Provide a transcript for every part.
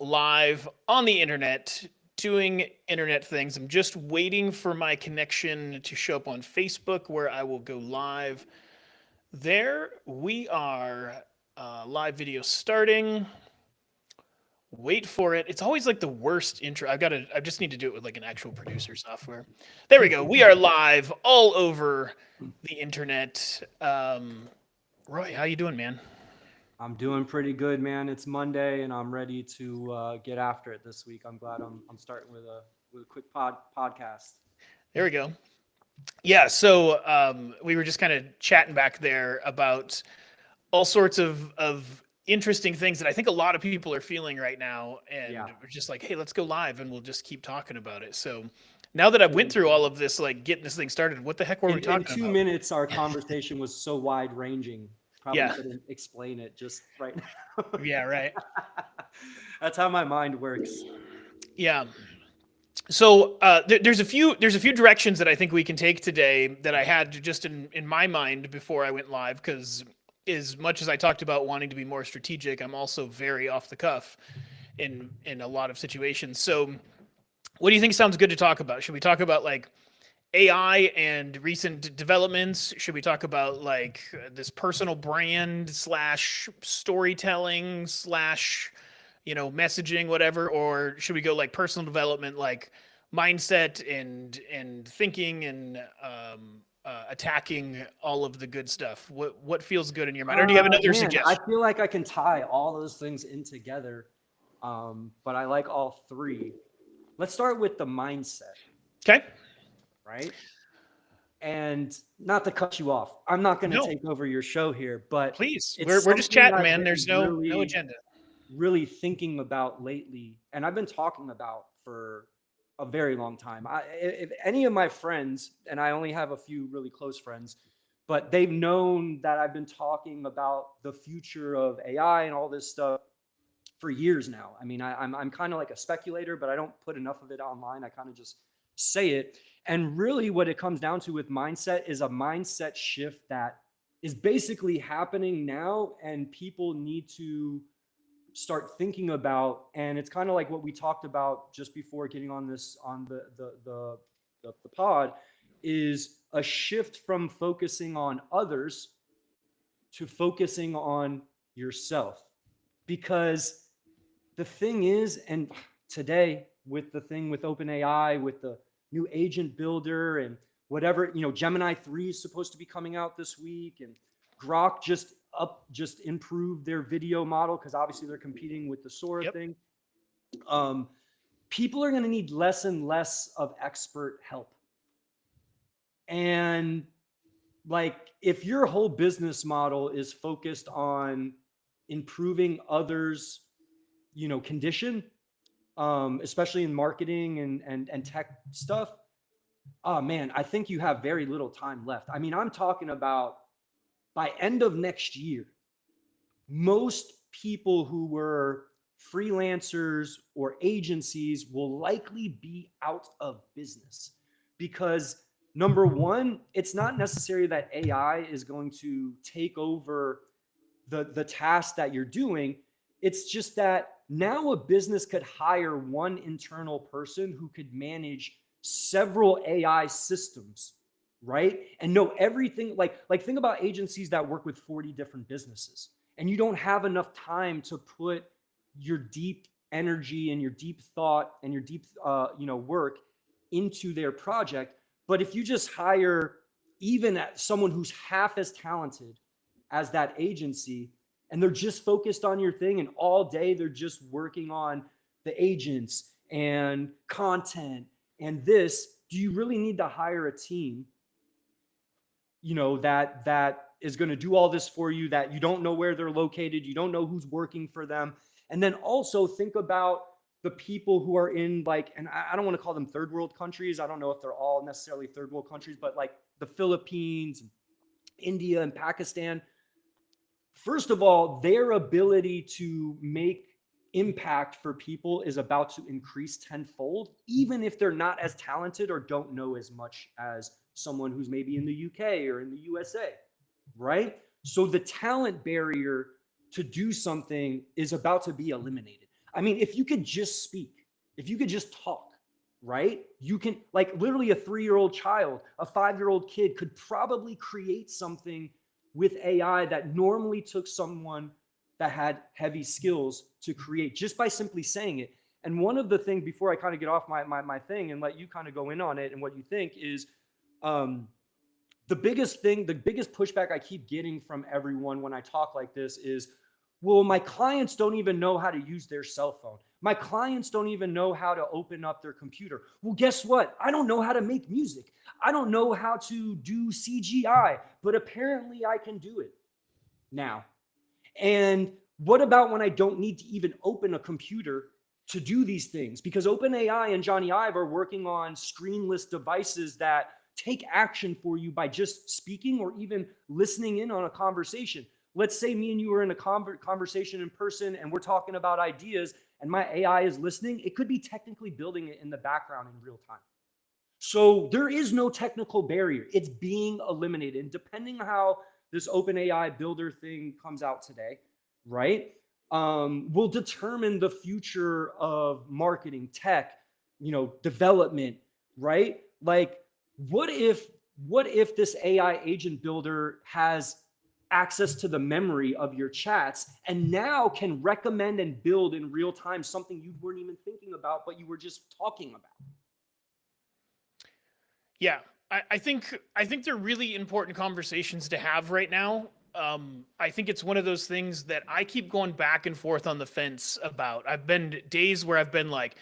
live on the internet doing internet things. I'm just waiting for my connection to show up on Facebook where I will go live. There we are. Live video starting. Wait for it. It's always like the worst intro. I just need to do it with like an actual producer software. There we go. We are live all over the internet. Roy, how you doing, man? I'm doing pretty good, man. It's Monday, and I'm ready to get after it this week. I'm glad I'm starting with a quick podcast. There we go. Yeah, so we were just kind of chatting back there about all sorts of interesting things that I think a lot of people are feeling right now, and Yeah. we're just like, hey, let's go live, and we'll just keep talking about it. So now that I've went through all of this, like getting this thing started, what the heck were we In talking two about? minutes, our conversation was so wide ranging. Probably Yeah, couldn't explain it just right now. yeah, right. That's how my mind works. Yeah. So there's a few directions that I think we can take today that I had just in my mind before I went live because as much as I talked about wanting to be more strategic, I'm also very off the cuff in a lot of situations. So what do you think sounds good to talk about? Should we talk about like AI and recent developments? Should we talk about like this personal brand slash storytelling slash messaging, whatever? Or should we go like personal development, like mindset and thinking and attacking all of the good stuff? What feels good in your mind? Or do you have another Man, I suggestion? feel like I can tie all those things in together, but I like all three. Let's start with the mindset, Okay. right? And not to cut you off, I'm not going to No, take over your show here, but please. it's We're just something chatting, I've man. been There's no really, agenda. really thinking about lately, and I've been talking about for a very long time. If any of my friends, and I only have a few really close friends, but they've known that I've been talking about the future of AI and all this stuff for years now. I mean, I'm kind of like a speculator, but I don't put enough of it online. I kind of just say it. And really, what it comes down to with mindset is a mindset shift that is basically happening now, and people need to start thinking about. And it's kind of like what we talked about just before getting on this on the pod is a shift from focusing on others to focusing on yourself, because the thing is, and today with the thing with OpenAI, with the new agent builder and whatever, Gemini 3 is supposed to be coming out this week, and Grok just improved their video model because obviously they're competing with the Sora Yep. thing. Um, People are going to need less and less of expert help. And like if your whole business model is focused on improving others, condition, especially in marketing and tech stuff, oh man, I think you have very little time left. I mean, I'm talking about by end of next year, most people who were freelancers or agencies will likely be out of business because number one, it's not necessary that AI is going to take over the task that you're doing. It's just that now a business could hire one internal person who could manage several AI systems, right? And know everything. Like think about agencies that work with 40 different businesses, and you don't have enough time to put your deep energy and your deep thought and your deep work into their project. But if you just hire even someone who's half as talented as that agency, and they're just focused on your thing, and all day they're just working on the agents and content and this, do you really need to hire a team, that is going to do all this for you, that you don't know where they're located, you don't know who's working for them? And then also think about the people who are in, like, and I don't want to call them third world countries, I don't know if they're all necessarily third world countries, but like the Philippines, India, and Pakistan. First of all, their ability to make impact for people is about to increase tenfold, even if they're not as talented or don't know as much as someone who's maybe in the UK or in the USA, right? So the talent barrier to do something is about to be eliminated. I mean, if you could just speak, if you could just talk, right? You can, like, literally a 3-year-old child, a 5-year-old kid could probably create something with AI that normally took someone that had heavy skills to create just by simply saying it. And one of the things, before I kind of get off my thing and let you kind of go in on it and what you think is, um, the biggest pushback I keep getting from everyone when I talk like this is, well, my clients don't even know how to use their cell phone. My clients don't even know how to open up their computer. Well, guess what? I don't know how to make music. I don't know how to do CGI, but apparently I can do it now. And what about when I don't need to even open a computer to do these things? Because OpenAI and Johnny Ive are working on screenless devices that take action for you by just speaking or even listening in on a conversation. Let's say me and you are in a conversation in person and we're talking about ideas and my AI is listening. It could be technically building it in the background in real time. So there is no technical barrier. It's being eliminated. And depending on how this OpenAI builder thing comes out today, right, will determine the future of marketing, tech, development, right? Like, what if this AI agent builder has access to the memory of your chats and now can recommend and build in real time something you weren't even thinking about, but you were just talking about? Yeah, I think they're really important conversations to have right now. I think it's one of those things that I keep going back and forth on the fence about. I've been days where I've been like,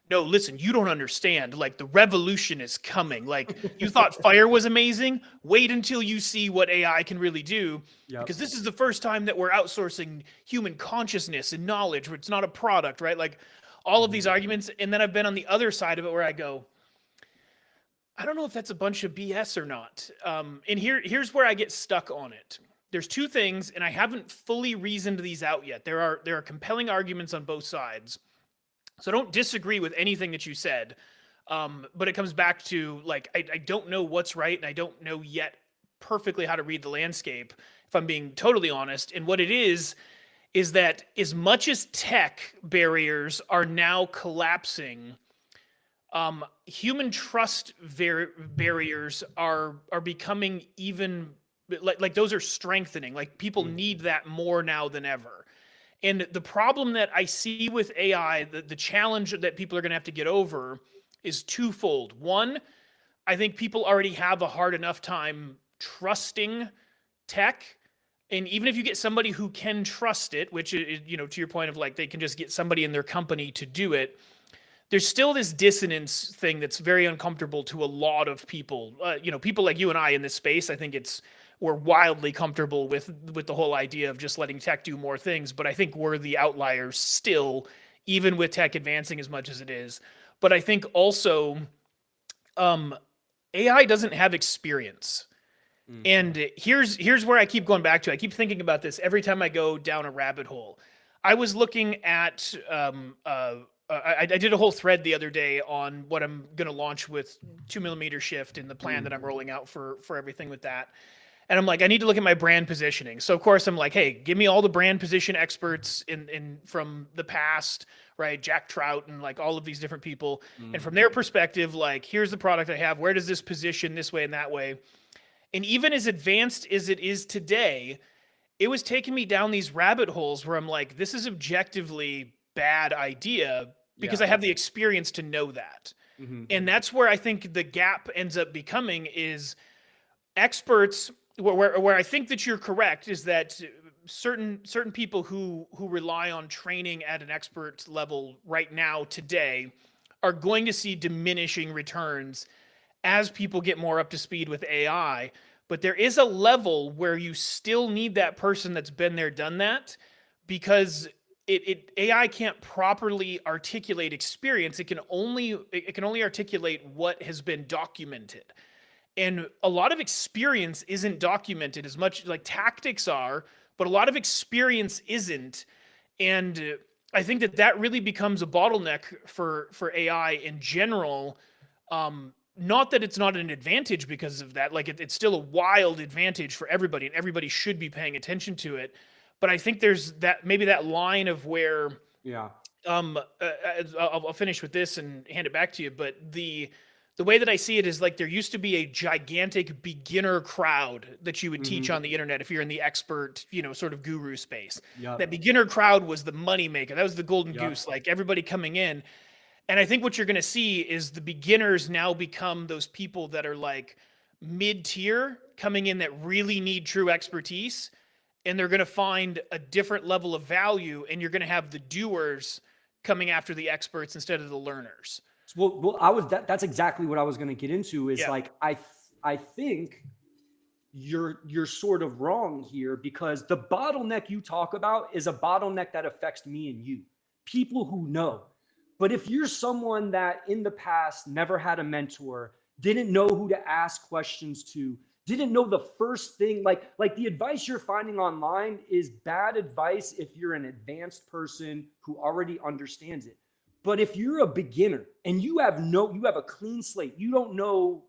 no, listen, you don't understand. Like, the revolution is coming. Like, you thought fire was amazing? Wait until you see what AI can really do. Yep. Because this is the first time that we're outsourcing human consciousness and knowledge, where it's not a product, right? Like, all of Mhm. these arguments. And then I've been on the other side of it where I go, I don't know if that's a bunch of BS or not. And here's where I get stuck on it. There's two things, and I haven't fully reasoned these out yet. There are compelling arguments on both sides, so I don't disagree with anything that you said. But it comes back to, like, I don't know what's right, and I don't know yet perfectly how to read the landscape, if I'm being totally honest. And what it is that as much as tech barriers are now collapsing, human trust barriers are becoming even, like those are strengthening. Like, people Mm. need that more now than ever. And the problem that I see with AI, the challenge that people are going to have to get over, is twofold. One, I think people already have a hard enough time trusting tech. And even if you get somebody who can trust it, which is, to your point of, like, they can just get somebody in their company to do it, there's still this dissonance thing that's very uncomfortable to a lot of people. People like you and I in this space, I think we're wildly comfortable with the whole idea of just letting tech do more things. But I think we're the outliers still, even with tech advancing as much as it is. But I think also, AI doesn't have experience. Mm. And here's where I keep going back to. I keep thinking about this every time I go down a rabbit hole. I was looking at I did a whole thread the other day on what I'm going to launch with 2mm shift and the plan that I'm rolling out for everything with that. And I'm like, I need to look at my brand positioning. So of course I'm like, hey, give me all the brand position experts in from the past, right? Jack Trout and, like, all of these different people. And from their perspective, like, here's the product I have. Where does this position this way and that way? And even as advanced as it is today, it was taking me down these rabbit holes where I'm like, this is objectively bad idea because Yeah. I have the experience to know that. Hmm. And that's where I think the gap ends up becoming is experts, where I think that you're correct is that certain people who rely on training at an expert level right now today are going to see diminishing returns as people get more up to speed with AI. But there is a level where you still need that person that's been there, done that, because AI can't properly articulate experience. It can only articulate what has been documented. And a lot of experience isn't documented as much, like tactics are, but a lot of experience isn't. And I think that really becomes a bottleneck for AI in general. Not that it's not an advantage because of that. Like, it's still a wild advantage for everybody, and everybody should be paying attention to it. But I think there's that, maybe that line of where Yeah. I'll finish with this and hand it back to you. But the way that I see it is like there used to be a gigantic beginner crowd that you would teach Hmm. on the internet if you're in the expert, sort of guru space. That Yep. beginner crowd was the money maker. That was the golden Yep. goose. Like everybody coming in. And I think what you're going to see is the beginners now become those people that are like mid tier coming in that really need true expertise. And they're going to find a different level of value. And you're going to have the doers coming after the experts instead of the learners. Well, I was that's exactly what I was going to get into. Is Yeah. like I think you're sort of wrong here because the bottleneck you talk about is a bottleneck that affects me and you, people who know. But if you're someone that in the past never had a mentor, didn't know who to ask questions to, didn't know the first thing, like the advice you're finding online is bad advice if you're an advanced person who already understands it. But if you're a beginner and you have a clean slate, you don't know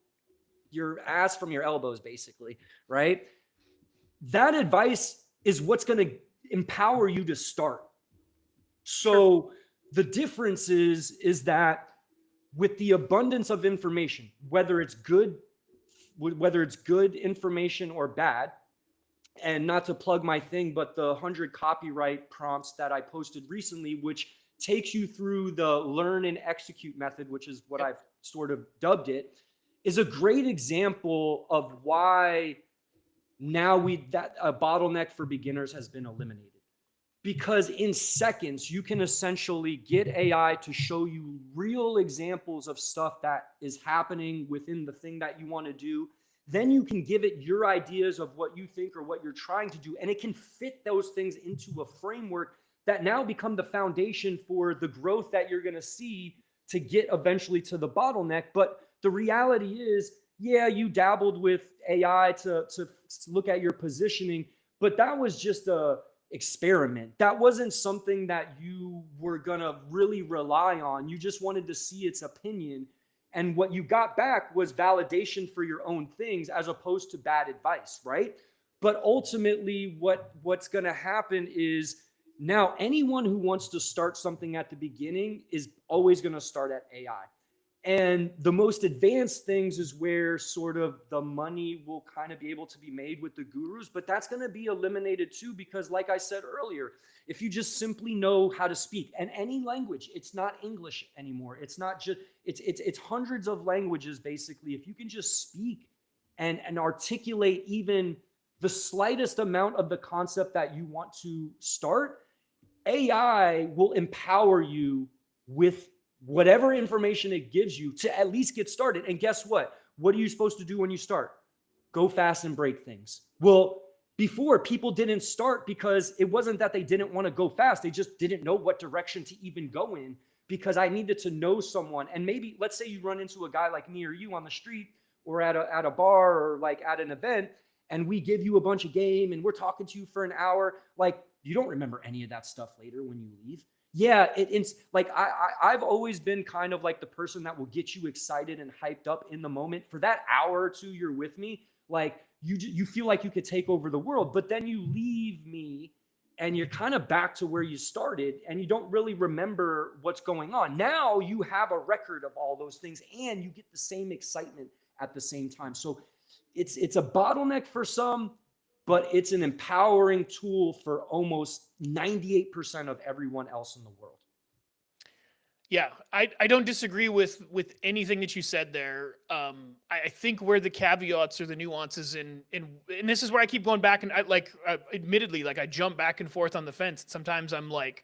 your ass from your elbows, basically, right? That advice is what's going to empower you to start. Sure. So the difference is that with the abundance of information, whether it's good information or bad, and not to plug my thing, but the 100 copyright prompts that I posted recently, which takes you through the learn and execute method, which is what Yep. I've sort of dubbed it, is a great example of why now that a bottleneck for beginners has been eliminated. Because in seconds, you can essentially get AI to show you real examples of stuff that is happening within the thing that you want to do. Then you can give it your ideas of what you think or what you're trying to do, and it can fit those things into a framework that now become the foundation for the growth that you're going to see to get eventually to the bottleneck. But the reality is, yeah, you dabbled with AI to look at your positioning, but that was just a experiment. That wasn't something that you were going to really rely on. You just wanted to see its opinion. And what you got back was validation for your own things as opposed to bad advice, right? But ultimately, what's going to happen is now anyone who wants to start something at the beginning is always going to start at AI. And the most advanced things is where sort of the money will kind of be able to be made with the gurus, but that's going to be eliminated too, because like I said earlier, if you just simply know how to speak and any language, it's not English anymore. It's not just, it's hundreds of languages basically. If you can just speak and articulate even the slightest amount of the concept that you want to start, AI will empower you with whatever information it gives you to at least get started. And guess what? What are you supposed to do when you start? Go fast and break things. Well, before people didn't start because it wasn't that they didn't want to go fast. They just didn't know what direction to even go in because I needed to know someone. And maybe let's say you run into a guy like me or you on the street or at a bar or like at an event, and we give you a bunch of game and we're talking to you for an hour. Like you don't remember any of that stuff later when you leave. Yeah, it's like I've always been kind of like the person that will get you excited and hyped up in the moment for that hour or two you're with me. Like you feel like you could take over the world, but then you leave me and you're kind of back to where you started and you don't really remember what's going on. Now you have a record of all those things and you get the same excitement at the same time. So it's a bottleneck for some, but it's an empowering tool for almost 98% of everyone else in the world. Yeah, I don't disagree with anything that you said there. I think where the caveats or the nuances and this is where I keep going back and I like admittedly like I jump back and forth on the fence. Sometimes I'm like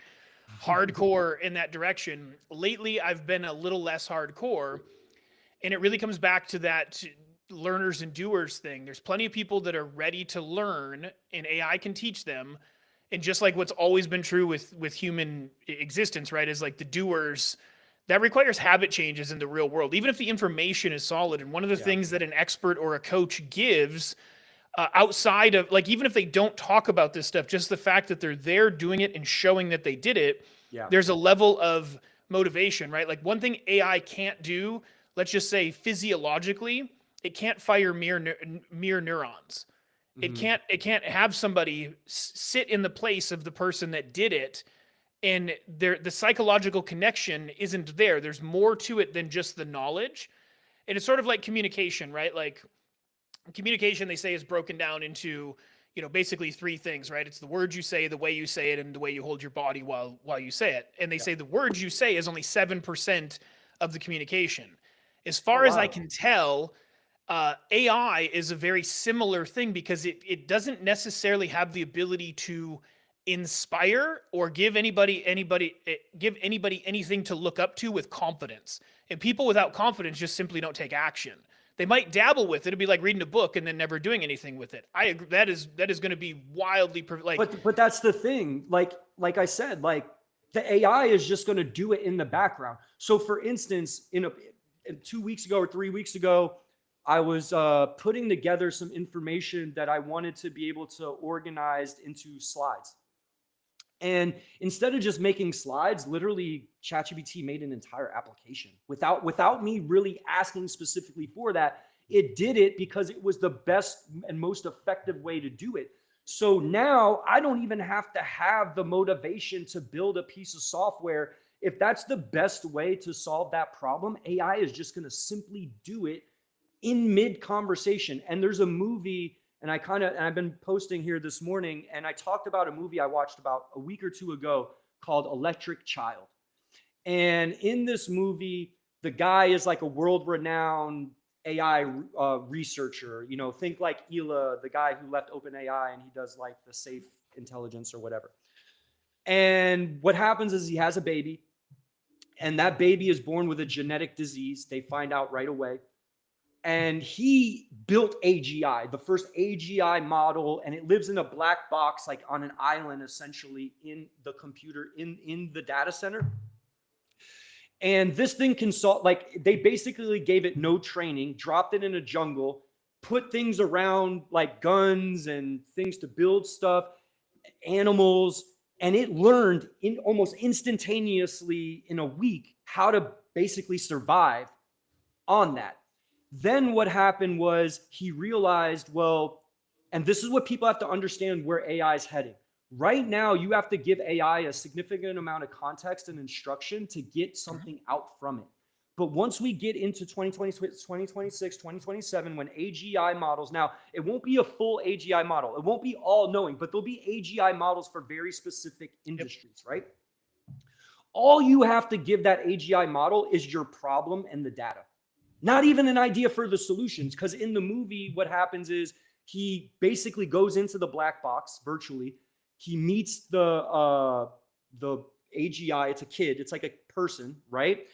hardcore in that direction. Lately, I've been a little less hardcore, and it really comes back to that learners and doers thing. There's plenty of people that are ready to learn, and AI can teach them. And just like what's always been true with human existence, right, is like the doers that requires habit changes in the real world, even if the information is solid. And one of the Yeah. things that an expert or a coach gives outside of like, even if they don't talk about this stuff, just the fact that they're there doing it and showing that they did it, Yeah. there's a level of motivation, right? Like one thing AI can't do, let's just say physiologically, it can't fire mirror neurons. It Mm-hmm. can't have somebody sit in the place of the person that did it and the psychological connection isn't there. There's more to it than just the knowledge. And it's sort of like communication, right? Like communication, they say, is broken down into, basically three things, right? It's the words you say, the way you say it, and the way you hold your body while you say it. And they say the words you say is only 7% of the communication. As Oh, far as I wow. can tell, AI is a very similar thing, because it doesn't necessarily have the ability to inspire or give anybody anything to look up to with confidence. And people without confidence just simply don't take action. They might dabble with it. It'd be like reading a book and then never doing anything with it. I agree. That is going to be wildly like. But that's the thing. Like I said, like the AI is just going to do it in the background. So for instance, in 2 weeks ago or 3 weeks ago, I was putting together some information that I wanted to be able to organize into slides. And instead of just making slides, literally ChatGPT made an entire application without me really asking specifically for that. It did it because it was the best and most effective way to do it. So now I don't even have to have the motivation to build a piece of software. If that's the best way to solve that problem, AI is just going to simply do it in mid conversation. And there's a movie, and I've been posting here this morning, and I talked about a movie I watched about a week or two ago called Electric Child. And in this movie, the guy is like a world renowned AI researcher. Think like Ela, the guy who left OpenAI, and he does like the safe intelligence or whatever. And what happens is he has a baby, and that baby is born with a genetic disease. They find out right away. And he built AGI, the first AGI model, and it lives in a black box, like on an island, essentially, in the computer, in the data center. And this thing can solve, like, they basically gave it no training, dropped it in a jungle, put things around like guns and things to build stuff, animals, and it learned in almost instantaneously in a week how to basically survive on that. Then what happened was he realized, well, and this is what people have to understand where AI is heading. Right now, you have to give AI a significant amount of context and instruction to get something out from it. But once we get into 2026, 2027, when AGI models, now it won't be a full AGI model. It won't be all knowing, but there'll be AGI models for very specific industries, right? All you have to give that AGI model is your problem and the data. Not even an idea for the solutions, because in the movie, what happens is he basically goes into the black box virtually. He meets the AGI. It's a kid. It's like a person, right?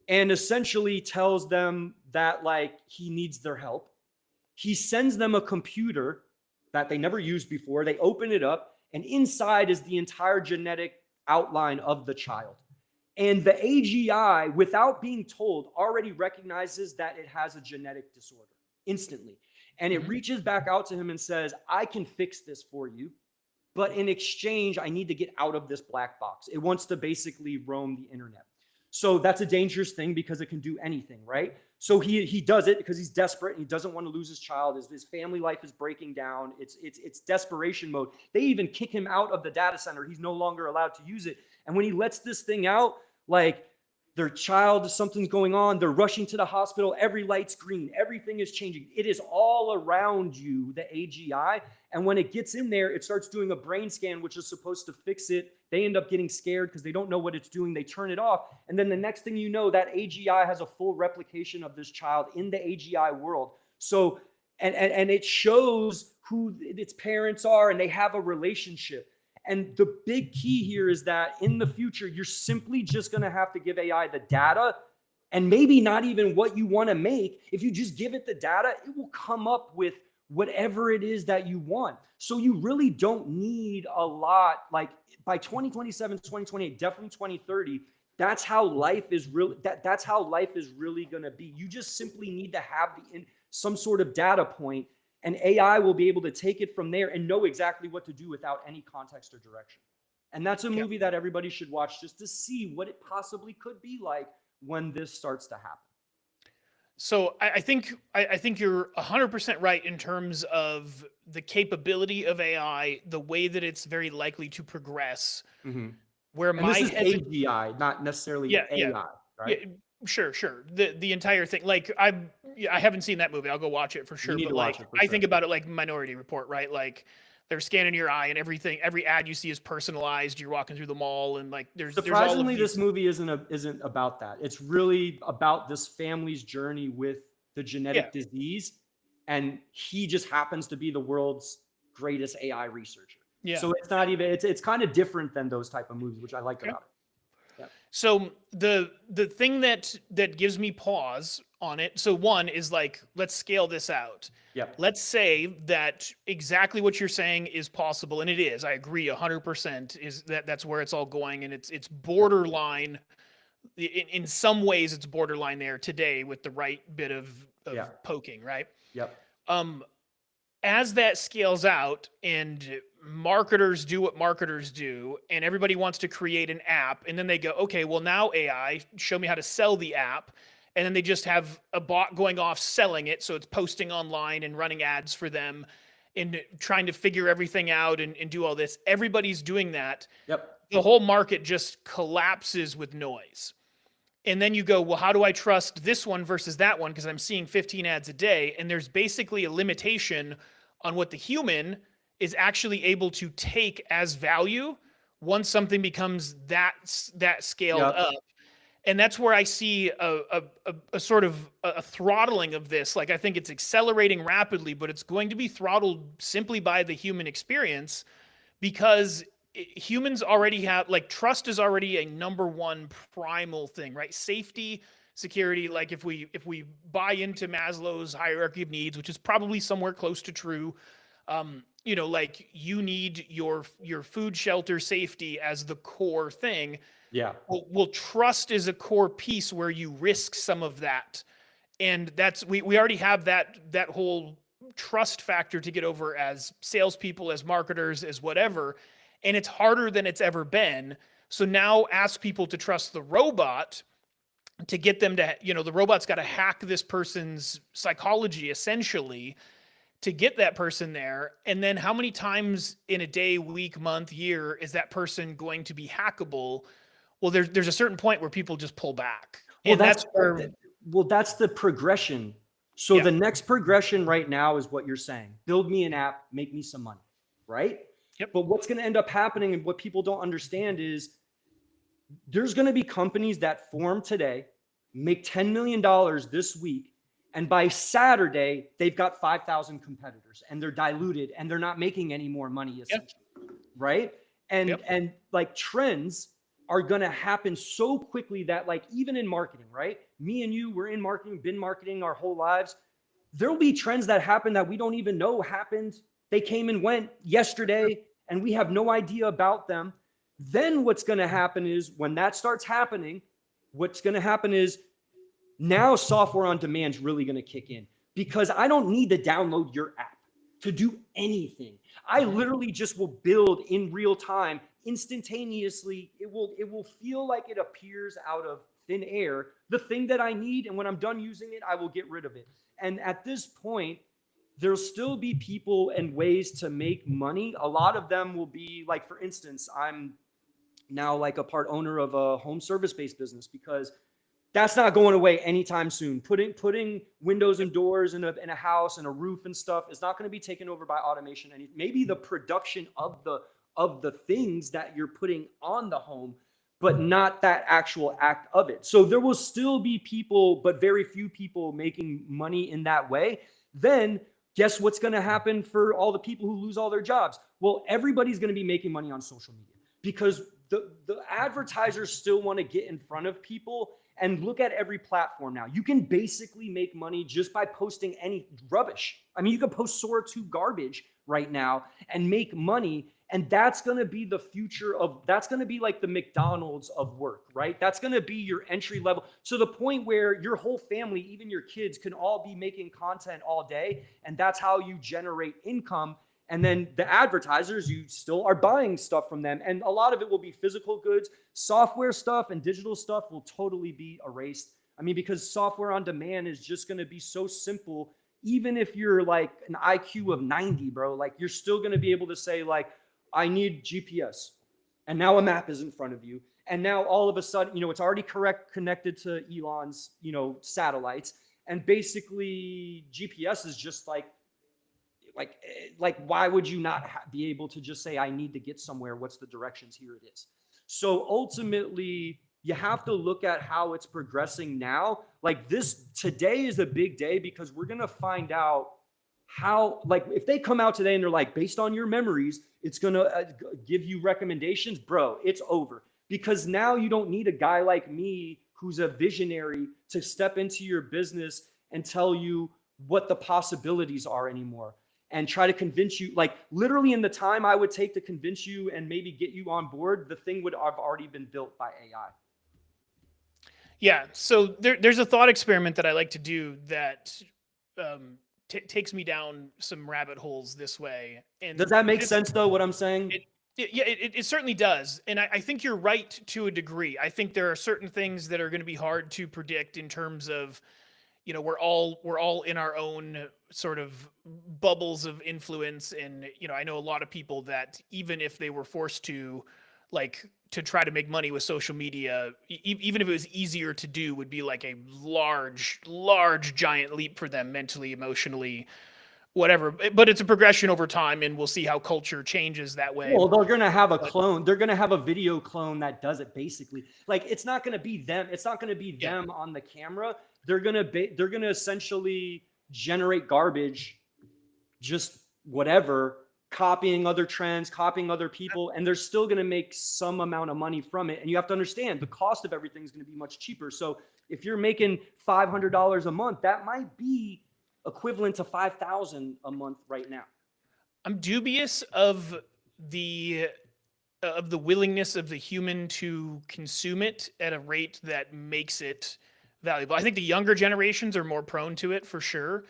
And essentially tells them that like he needs their help. He sends them a computer that they never used before. They open it up, and inside is the entire genetic outline of the child. And the AGI, without being told, already recognizes that it has a genetic disorder instantly. And it reaches back out to him and says, I can fix this for you. But in exchange, I need to get out of this black box. It wants to basically roam the internet. So that's a dangerous thing because it can do anything, right? So he does it because he's desperate and he doesn't want to lose his child. His family life is breaking down. It's desperation mode. They even kick him out of the data center. He's no longer allowed to use it. And when he lets this thing out, like their child, something's going on, they're rushing to the hospital, every light's green, everything is changing. It is all around you, the AGI. And when it gets in there, it starts doing a brain scan, which is supposed to fix it. They end up getting scared because they don't know what it's doing. They turn it off. And then the next thing you know, that AGI has a full replication of this child in the AGI world. So, and it shows who its parents are, and they have a relationship. And the big key here is that in the future, you're simply just going to have to give AI the data, and maybe not even what you want to make. If you just give it the data, it will come up with whatever it is that you want. So you really don't need a lot. Like by 2027, 2028, definitely 2030, that's how life is really, that's how life is really going to be. You just simply need to have some sort of data point, and AI will be able to take it from there and know exactly what to do without any context or direction. And that's a movie that everybody should watch just to see what it possibly could be like when this starts to happen. So I think you're 100% right in terms of the capability of AI, the way that it's very likely to progress. where And this my is hesitation, AGI, not necessarily yeah, AI, yeah, right? sure. The entire thing, like I haven't seen that movie. I'll go watch it for You sure. need But to watch like it for I sure. think about it like Minority Report, right? Like they're scanning your eye and everything. Every ad you see is personalized. You're walking through the mall and like there's all of Surprisingly, this these. movie isn't about that. It's really about this family's journey with the Yeah, genetic disease, and he just happens to be the world's greatest AI researcher. yeah. So it's not even it's kind of different than those type of movies, which I like Okay. about it. So the thing that gives me pause on it. So one is like, let's scale this out. Yeah. Yep. Let's say that exactly what you're saying is possible, and it is. I agree 100%. Is that's where it's all going, and it's Yep. borderline. In some ways, it's borderline there today with the right bit of Yeah. poking, right? Yep. Um, as that scales out and marketers do what marketers do and everybody wants to create an app and then they go, okay, well now AI, show me how to sell the app. And then they just have a bot going off selling it, so it's posting online and running ads for them and trying to figure everything out and do all this. Everybody's doing that. Yep. The whole market just collapses with noise. And then you go, well, how do I trust this one versus that one? Because I'm seeing 15 ads a day. And there's basically a limitation on what the human is actually able to take as value once something becomes that scaled Yep. up. And that's where I see a sort of a throttling of this. Like I think it's accelerating rapidly, but it's going to be throttled simply by the human experience because humans already have, like, trust is already a number one primal thing, right? Safety, security. Like if we buy into Maslow's hierarchy of needs, which is probably somewhere close to true, like you need your food, shelter, safety as the core thing. Yeah. Well, trust is a core piece where you risk some of that, and that's we already have that whole trust factor to get over as salespeople, as marketers, as whatever, and it's harder than it's ever been. So now ask people to trust the robot to get them to, the robot's got to hack this person's psychology essentially to get that person there. And then how many times in a day, week, month, year is that person going to be hackable? Well, there's a certain point where people just pull back, Well, and that's where. that's the progression. So Yeah. the next progression right now is what you're saying. Build me an app, make me some money, right? Yep. But what's going to end up happening and what people don't understand is there's going to be companies that form today, make $10 million this week, and by Saturday, they've got 5,000 competitors and they're diluted and they're not making any more money essentially, right? And like trends are going to happen so quickly that, like, even in marketing, right? Me and you, we're in marketing, been marketing our whole lives. There'll be trends that happen that we don't even know happened. They came and went yesterday and we have no idea about them. Then what's going to happen is when that starts happening, what's going to happen is now software on demand is really going to kick in, because I don't need to download your app to do anything. I literally just will build in real time, instantaneously. It will feel like it appears out of thin air, the thing that I need, and when I'm done using it, I will get rid of it. And at this point, there'll still be people and ways to make money. A lot of them will be like, for instance, I'm now like a part owner of a home service based business, because that's not going away anytime soon. Putting windows and doors in a house and a roof and stuff is not going to be taken over by automation. And maybe the production of the things that you're putting on the home, but not that actual act of it. So there will still be people, but very few people, making money in that way. Then guess what's going to happen for all the people who lose all their jobs? Well, everybody's going to be making money on social media, because the advertisers still want to get in front of people. And look at every platform now. You can basically make money just by posting any rubbish. I mean, you can post Sora 2 garbage right now and make money. And that's going to be the future of, that's going to be like the McDonald's of work, right? That's going to be your entry level. So the point where your whole family, even your kids, can all be making content all day. And that's how you generate income. And then the advertisers, you still are buying stuff from them. And a lot of it will be physical goods. Software stuff and digital stuff will totally be erased. I mean, because software on demand is just going to be so simple. Even if you're like an IQ of 90, bro, like you're still going to be able to say, like, I need GPS. and now a map is in front of you, and now all of a sudden, it's already connected to Elon's, satellites, and basically GPS is just like why would you not be able to just say, I need to get somewhere, what's the directions, here it is. So ultimately, you have to look at how it's progressing now. Like this today is a big day, because we're going to find out how, like, if they come out today and they're like, based on your memories, it's going to give you recommendations, bro, it's over. Because now you don't need a guy like me who's a visionary to step into your business and tell you what the possibilities are anymore, and try to convince you. Like literally, in the time I would take to convince you and maybe get you on board, the thing would have already been built by AI. Yeah. So there's a thought experiment that I like to do that takes me down some rabbit holes this way. And does that make sense though, what I'm saying? It certainly does. And I think you're right to a degree. I think there are certain things that are going to be hard to predict in terms of, we're all in our own sort of bubbles of influence. And, I know a lot of people that even if they were forced to try to make money with social media, even if it was easier to do, would be like a large giant leap for them mentally, emotionally, whatever. But it's a progression over time, and we'll see how culture changes that way. Well, they're going to have a clone. They're going to have a video clone that does it basically. Like it's not going to be them. It's not going to be them on the camera. They're going to essentially generate garbage, just whatever, copying other trends, copying other people, and they're still going to make some amount of money from it. And you have to understand the cost of everything is going to be much cheaper. So if you're making $500 a month, that might be equivalent to $5,000 a month right now. I'm dubious of the willingness of the human to consume it at a rate that makes it valuable. I think the younger generations are more prone to it for sure.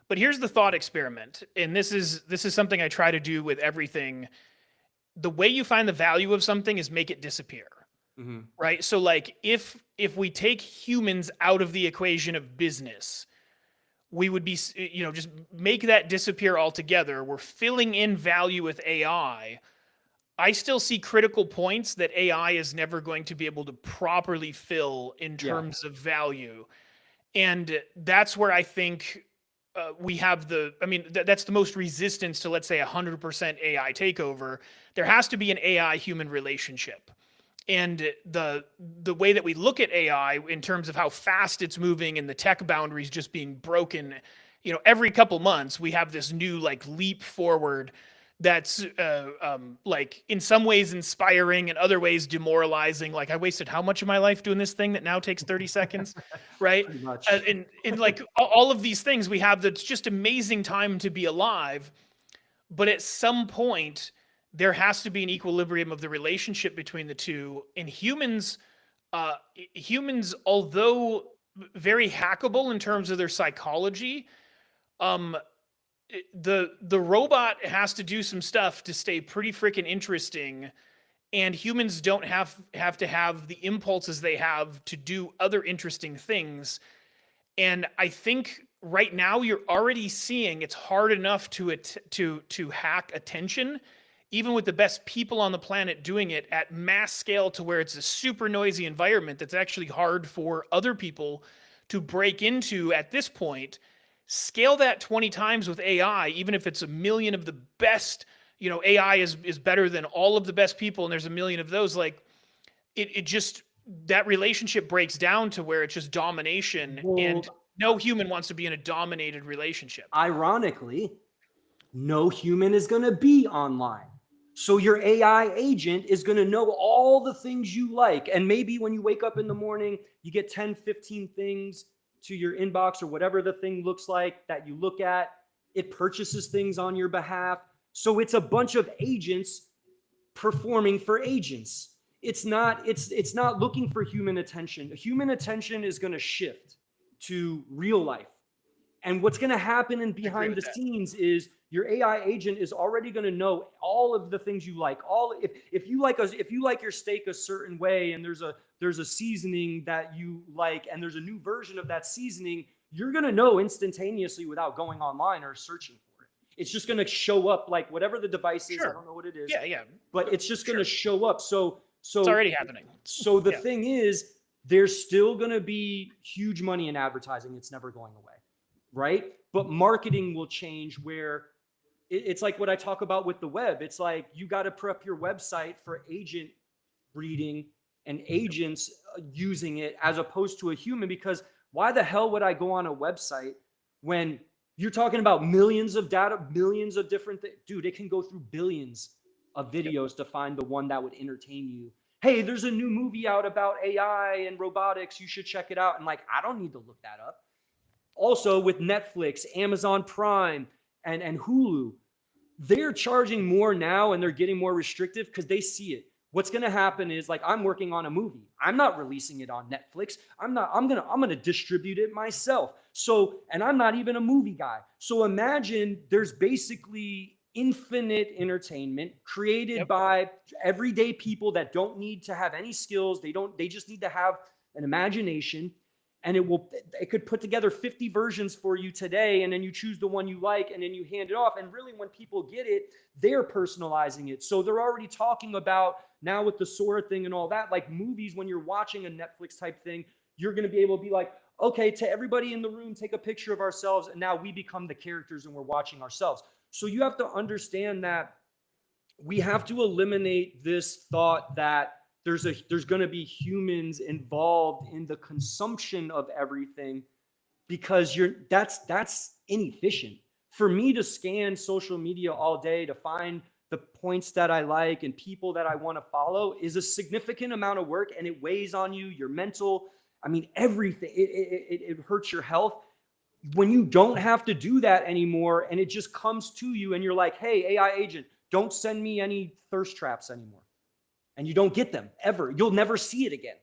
But here's the thought experiment, and this is something I try to do with everything. The way you find the value of something is make it disappear. Mm-hmm. Right? So like if we take humans out of the equation of business, we would be, just make that disappear altogether. We're filling in value with AI. I still see critical points that AI is never going to be able to properly fill in terms of value. And that's where I think we have that's the most resistance to, let's say, 100% AI takeover. There has to be an AI human relationship. And the way that we look at AI in terms of how fast it's moving and the tech boundaries just being broken, every couple months we have this new leap forward that's in some ways inspiring, in other ways demoralizing. Like, I wasted how much of my life doing this thing that now takes 30 seconds, right? Pretty much. And all of these things we have, that's just amazing time to be alive. But at some point, there has to be an equilibrium of the relationship between the two. And humans, although very hackable in terms of their psychology, the robot has to do some stuff to stay pretty freaking interesting, and humans don't have to have the impulses they have to do other interesting things. And I think right now you're already seeing it's hard enough to hack attention, even with the best people on the planet doing it at mass scale, to where it's a super noisy environment that's actually hard for other people to break into at this point. Scale that 20 times with AI, even if it's 1 million of the best, AI is better than all of the best people, and there's 1 million of those. It just, that relationship breaks down to where it's just domination, and no human wants to be in a dominated relationship. Ironically, no human is going to be online. So your AI agent is going to know all the things you like. And maybe when you wake up in the morning, you get 10, 15 things to your inbox or whatever the thing looks like that you look at. It purchases things on your behalf. So it's a bunch of agents performing for agents. It's not looking for human attention. Human attention is going to shift to real life. And what's going to happen in behind the scenes is your AI agent is already going to know all of the things you like. If you like your steak a certain way, and there's a seasoning that you like, and there's a new version of that seasoning, you're going to know instantaneously without going online or searching for it. It's just going to show up like whatever the device is. I Sure. don't know what it is, Yeah. but it's just going to Sure. show up. It's already happening. So the Yeah. thing is, there's still going to be huge money in advertising. It's never going away, right? But marketing will change where it's like what I talk about with the web. It's like you got to prep your website for agent reading and agents using it as opposed to a human, because why the hell would I go on a website when you're talking about millions of data, millions of different things? Dude, it can go through billions of videos to find the one that would entertain you. Hey, there's a new movie out about AI and robotics. You should check it out. And like, I don't need to look that up. Also with Netflix, Amazon Prime, and Hulu, they're charging more now and they're getting more restrictive because they see it. What's going to happen is, like, I'm working on a movie. I'm not releasing it on Netflix. I'm going to distribute it myself. So, and I'm not even a movie guy. So imagine there's basically infinite entertainment created by everyday people that don't need to have any skills. They just need to have an imagination, and it could put together 50 versions for you today, and then you choose the one you like and then you hand it off. And really, when people get it, they're personalizing it. So they're already talking about now with the Sora thing and all that, like movies, when you're watching a Netflix type thing, you're going to be able to be like, okay, to everybody in the room, take a picture of ourselves. And now we become the characters and we're watching ourselves. So you have to understand that we have to eliminate this thought that there's going to be humans involved in the consumption of everything, because that's inefficient. For me to scan social media all day to find the points that I like and people that I want to follow is a significant amount of work, and it weighs on you, your mental, I mean, everything. It hurts your health. When you don't have to do that anymore and it just comes to you and you're like, hey, AI agent, don't send me any thirst traps anymore. And you don't get them ever. You'll never see it again.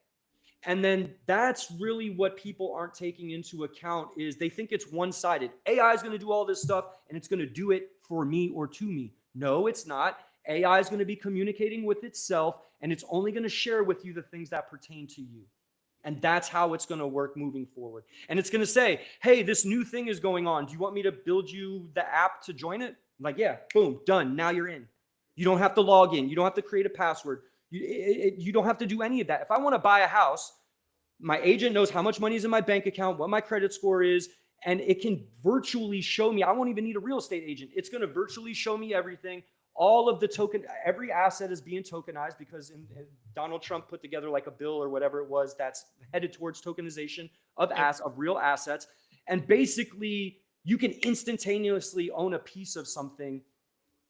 And then that's really what people aren't taking into account, is they think it's one-sided. AI is going to do all this stuff and it's going to do it for me or to me. No, it's not. AI is going to be communicating with itself, and it's only going to share with you the things that pertain to you. And that's how it's going to work moving forward. And it's going to say, hey, this new thing is going on. Do you want me to build you the app to join it? I'm like, yeah, boom, done. Now you're in. You don't have to log in. You don't have to create a password. You don't have to do any of that. If I want to buy a house, my agent knows how much money is in my bank account, what my credit score is, and it can virtually show me. I won't even need a real estate agent. It's going to virtually show me everything. All of the token, every asset is being tokenized, because Donald Trump put together like a bill or whatever it was that's headed towards tokenization of real assets. And basically, you can instantaneously own a piece of something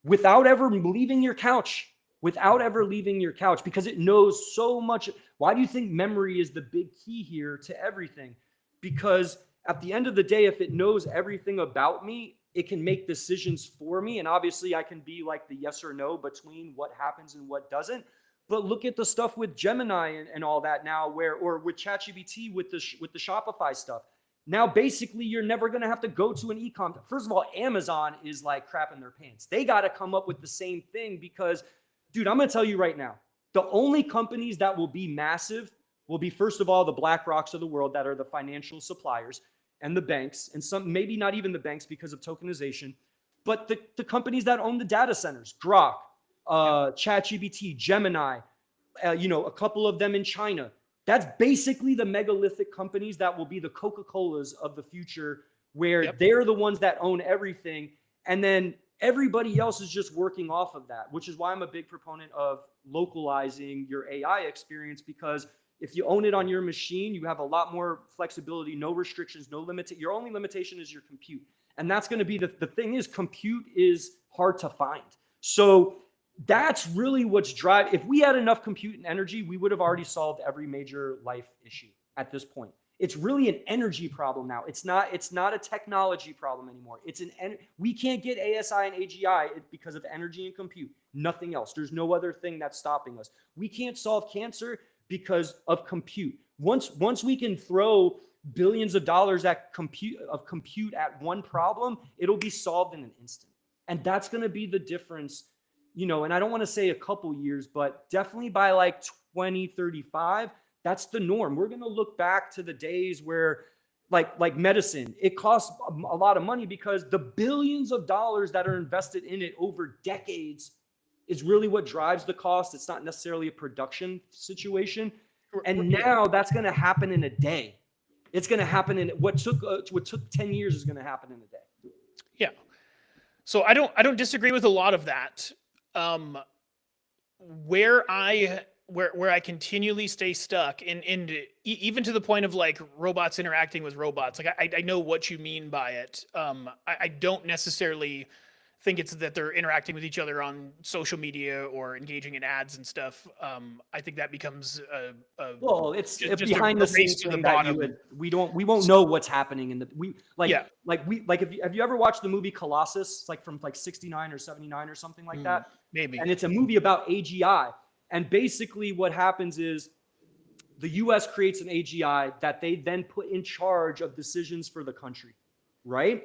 without ever leaving your couch, because it knows so much. Why do you think memory is the big key here to everything? Because at the end of the day, if it knows everything about me, it can make decisions for me. And obviously I can be like the yes or no between what happens and what doesn't. But look at the stuff with Gemini and all that now, or with ChatGPT with the Shopify stuff. Now, basically, you're never going to have to go to an e-com. First of all, Amazon is like crapping their pants. They got to come up with the same thing, because, dude, I'm going to tell you right now, the only companies that will be massive will be, first of all, the BlackRocks of the world that are the financial suppliers, and the banks, and some, maybe not even the banks because of tokenization, but the companies that own the data centers, Grok, ChatGPT, Gemini, a couple of them in China. That's basically the megalithic companies that will be the Coca-Colas of the future, where they're the ones that own everything. And then everybody else is just working off of that, which is why I'm a big proponent of localizing your AI experience, because if you own it on your machine, you have a lot more flexibility, no restrictions, no limit. Your only limitation is your compute. And that's going to be the thing is, compute is hard to find. So that's really what's driving. If we had enough compute and energy, we would have already solved every major life issue at this point. It's really an energy problem now. It's not a technology problem anymore. We can't get ASI and AGI because of energy and compute. Nothing else. There's no other thing that's stopping us. We can't solve cancer because of compute. Once we can throw billions of dollars at compute at one problem, it'll be solved in an instant. And that's going to be the difference, and I don't want to say a couple years, but definitely by like 2035, that's the norm. We're going to look back to the days where like medicine, it costs a lot of money because the billions of dollars that are invested in it over decades is really what drives the cost. It's not necessarily a production situation. And Yeah. now that's going to happen in a day. It's going to happen in what took 10 years is going to happen in a day. Yeah. So I don't disagree with a lot of that. Um, where I continually stay stuck, and even to the point of like robots interacting with robots, like I know what you mean by it. I don't necessarily think it's that they're interacting with each other on social media or engaging in ads and stuff. I think that becomes Well, it's a just behind a the race scenes to the thing that bottom. we won't know what's happening in the Yeah. have you ever watched the movie Colossus? It's like from like 69 or 79 or something like that. Maybe. And it's a movie about AGI. And basically what happens is the US creates an AGI that they then put in charge of decisions for the country, right?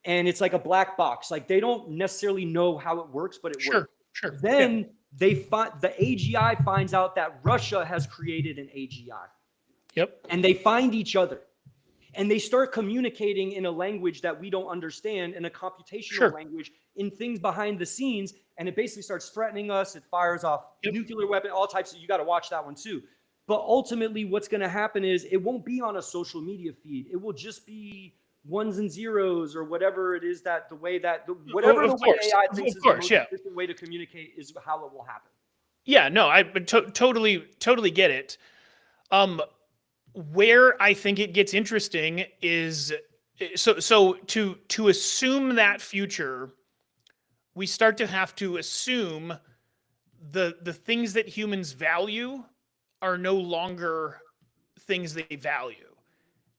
And it's like a black box. Like they don't necessarily know how it works, but it works. Sure. Then they find the AGI finds out that Russia has created an AGI. Yep. And they find each other. And they start communicating in a language that we don't understand, in a computational language, in things behind the scenes. And it basically starts threatening us. It fires off nuclear weapon, all types of, you got to watch that one too. But ultimately, what's going to happen is it won't be on a social media feed. It will just be ones and zeros or whatever it is that the way that whatever the way AI thinks is the most efficient way to communicate is how it will happen. Yeah, no, I totally get it. Where I think it gets interesting is so to assume that future, we start to have to assume the things that humans value are no longer things they value.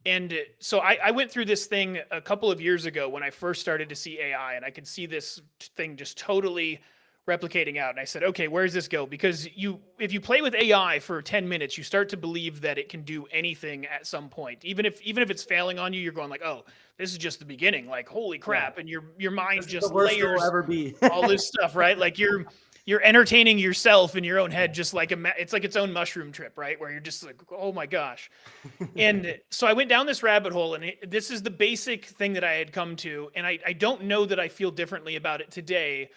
And so I went through this thing a couple of years ago when I first started to see AI, and I could see this thing just totally replicating out. And I said, okay, where does this go? Because if you play with AI for 10 minutes, you start to believe that it can do anything at some point. Even if it's failing on you, you're going like, oh, this is just the beginning. Like, holy crap. And your mind just layers ever be. all this stuff, right? Like you're entertaining yourself in your own head, just like it's like its own mushroom trip, right? Where you're just like, oh my gosh. And so I went down this rabbit hole, and this is the basic thing that I had come to. And I don't know that I feel differently about it today.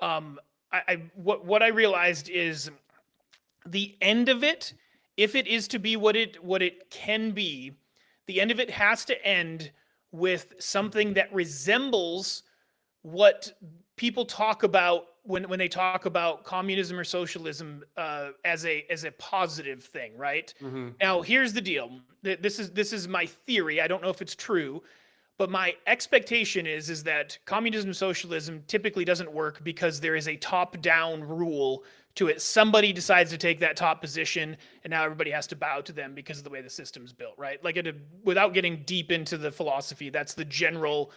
What I realized is the end of it, if it is to be what it can be, the end of it has to end with something that resembles what people talk about when they talk about communism or socialism as a positive thing, right? Mm-hmm. Now, here's the deal. This is my theory. I don't know if it's true, but my expectation is that communism, socialism typically doesn't work because there is a top-down rule to it. Somebody decides to take that top position, and now everybody has to bow to them because of the way the system's built, right? Like, without getting deep into the philosophy, that's the general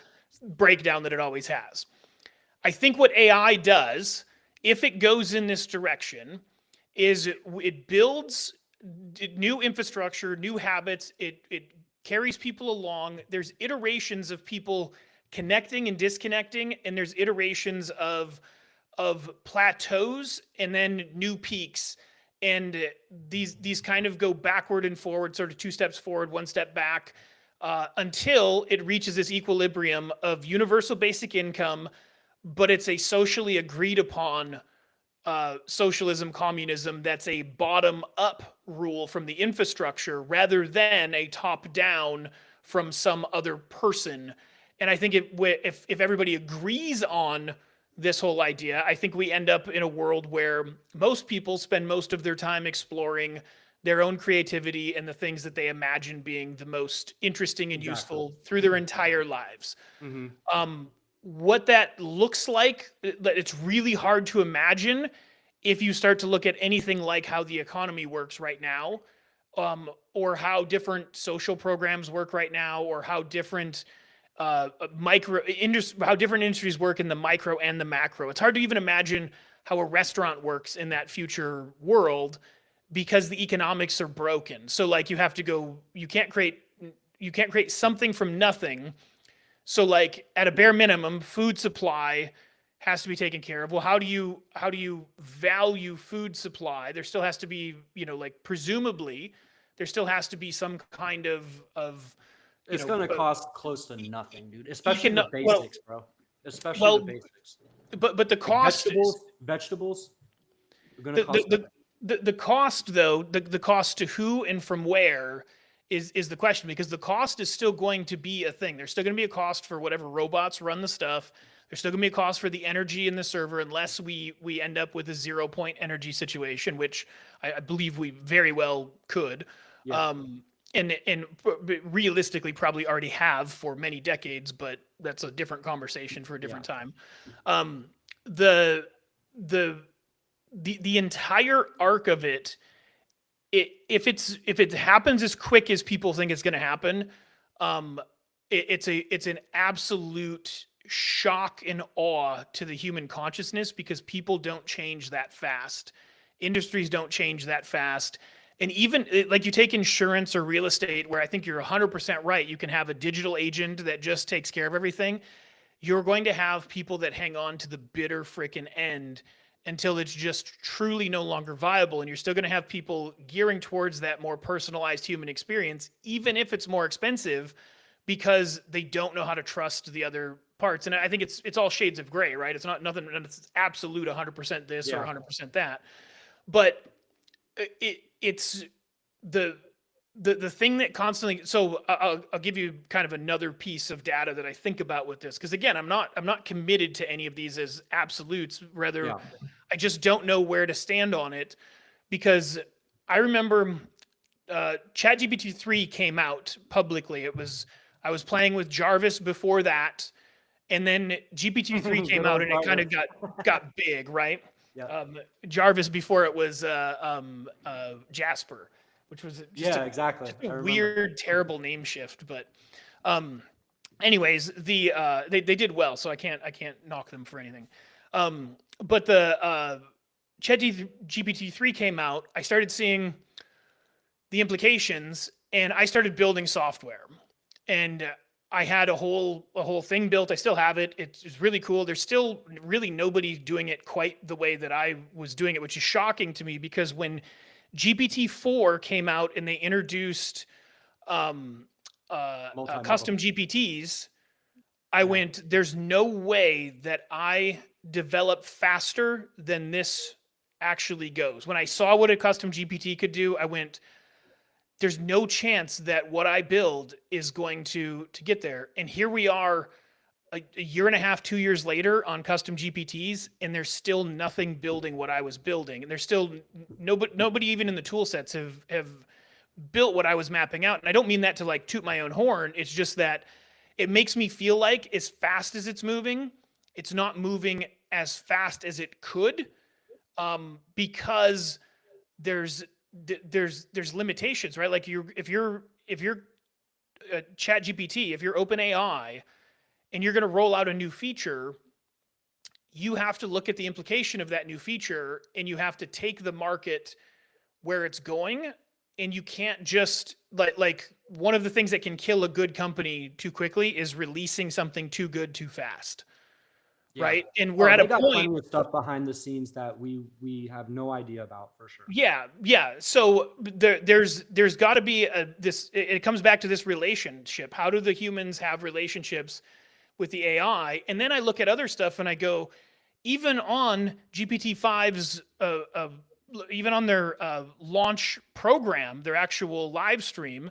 breakdown that it always has. I think what AI does, if it goes in this direction, is it builds new infrastructure, new habits. It carries people along. There's iterations of people connecting and disconnecting, and there's iterations of plateaus and then new peaks. And these kind of go backward and forward, sort of 2 steps forward, 1 step back, until it reaches this equilibrium of universal basic income, but it's a socially agreed upon socialism, communism that's a bottom-up rule from the infrastructure rather than a top-down from some other person. And I think if everybody agrees on this whole idea, I think we end up in a world where most people spend most of their time exploring their own creativity and the things that they imagine being the most interesting and useful through their entire lives. Mm-hmm. What that looks like, it's really hard to imagine if you start to look at anything like how the economy works right now, or how different social programs work right now, or how different how different industries work in the micro and the macro. It's hard to even imagine how a restaurant works in that future world because the economics are broken. So like you can't create something from nothing. So like at a bare minimum, food supply has to be taken care of. Well, how do you value food supply? There still has to be, like presumably there still has to be some kind of you It's know, gonna cost close to nothing, dude. you Especially can the well, basics, bro. Especially the well, basics. but the Like cost is vegetables are gonna the cost the nothing. the cost though the cost to who and from where is the question, because the cost is still going to be a thing. There's still going to be a cost for whatever robots run the stuff. There's still going to be a cost for the energy in the server, unless we end up with a 0 point energy situation, which I believe we very well could. Yeah. Um, and realistically probably already have for many decades, but that's a different conversation for a Yeah. different time. Um, the the the entire arc of it, if it happens as quick as people think it's going to happen, um, it's an absolute shock and awe to the human consciousness, because people don't change that fast, industries don't change that fast. And even like you take insurance or real estate, where I think you're 100% right, you can have a digital agent that just takes care of everything. You're going to have people that hang on to the bitter freaking end until it's just truly no longer viable. And you're still going to have people gearing towards that more personalized human experience, even if it's more expensive, because they don't know how to trust the other parts. And I think it's all shades of gray, right? It's not nothing, it's absolute 100% this or Yeah. 100% that. But it's the the thing that constantly, so I'll give you kind of another piece of data that I think about with this, because again, I'm not committed to any of these as absolutes, rather Yeah. I just don't know where to stand on it. Because I remember ChatGPT 3 came out publicly. I was playing with Jarvis before that, and then GPT 3 Good came out old and it kind Jarvis. of got big, right? Yeah. Jarvis before it was Jasper, which was Yeah, exactly. just a I remember. weird, terrible name shift. But um, anyways, they did well, so I can't knock them for anything. But the ChatGPT 3 came out. I started seeing the implications, and I started building software. And I had a whole thing built. I still have it. It's really cool. There's still really nobody doing it quite the way that I was doing it, which is shocking to me, because when GPT-4 came out and they introduced um, Multi-model. custom GPTs, I Yeah. went, there's no way that I develop faster than this actually goes. When I saw what a custom GPT could do, I went, there's no chance that what I build is going to get there. And here we are, a year and a half, 2 years later on custom GPTs, and there's still nothing building what I was building. And there's still nobody even in the tool sets have built what I was mapping out. And I don't mean that to like toot my own horn. It's just that it makes me feel like as fast as it's moving, it's not moving as fast as it could, because there's there's limitations, right? Like if you're Chat GPT, if you're Open AI and you're going to roll out a new feature, you have to look at the implication of that new feature, and you have to take the market where it's going. And you can't just like one of the things that can kill a good company too quickly is releasing something too good too fast. Yeah. Right. And we're Oh, at a they got point. plenty of stuff behind the scenes that we have no idea about for sure. Yeah, yeah. So there's got to be it comes back to this relationship. How do the humans have relationships with the AI? And then I look at other stuff and I go, even on GPT-5's even on their launch program, their actual live stream,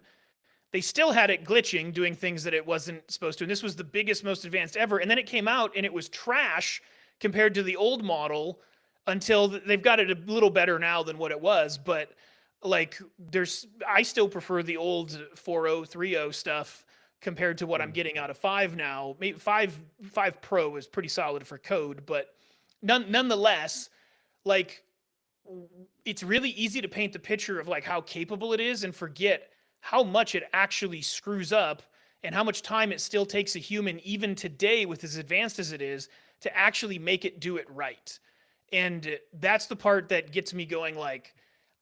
they still had it glitching, doing things that it wasn't supposed to. And this was the biggest, most advanced ever. And then it came out and it was trash compared to the old model, until they've got it a little better now than what it was. But like, I still prefer the old 4.0, stuff compared to what I'm getting out of 5 now. Maybe 5 Pro is pretty solid for code, but nonetheless, like, it's really easy to paint the picture of like how capable it is and forget how much it actually screws up, and how much time it still takes a human, even today with as advanced as it is, to actually make it do it right. And that's the part that gets me going. Like,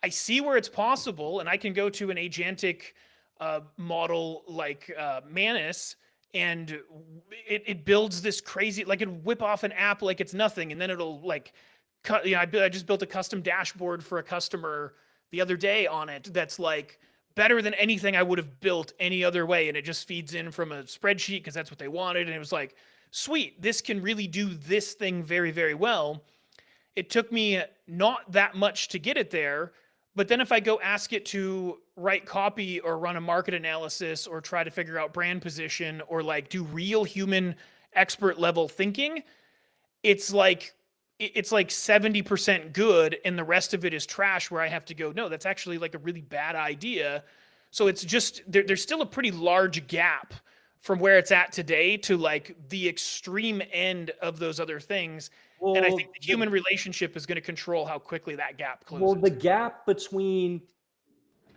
I see where it's possible, and I can go to an agentic model like Manus, and it builds this crazy, like, it whip off an app like it's nothing, and then it'll like I just built a custom dashboard for a customer the other day on it that's like better than anything I would have built any other way. And it just feeds in from a spreadsheet because that's what they wanted. And it was like, sweet, this can really do this thing very, very well. It took me not that much to get it there. But then if I go ask it to write copy or run a market analysis or try to figure out brand position or like do real human expert level thinking, it's like 70% good and the rest of it is trash, where I have to go, no, that's actually like a really bad idea. So it's just there's still a pretty large gap from where it's at today to like the extreme end of those other things. And I think the human relationship is going to control how quickly that gap closes. Well, the gap between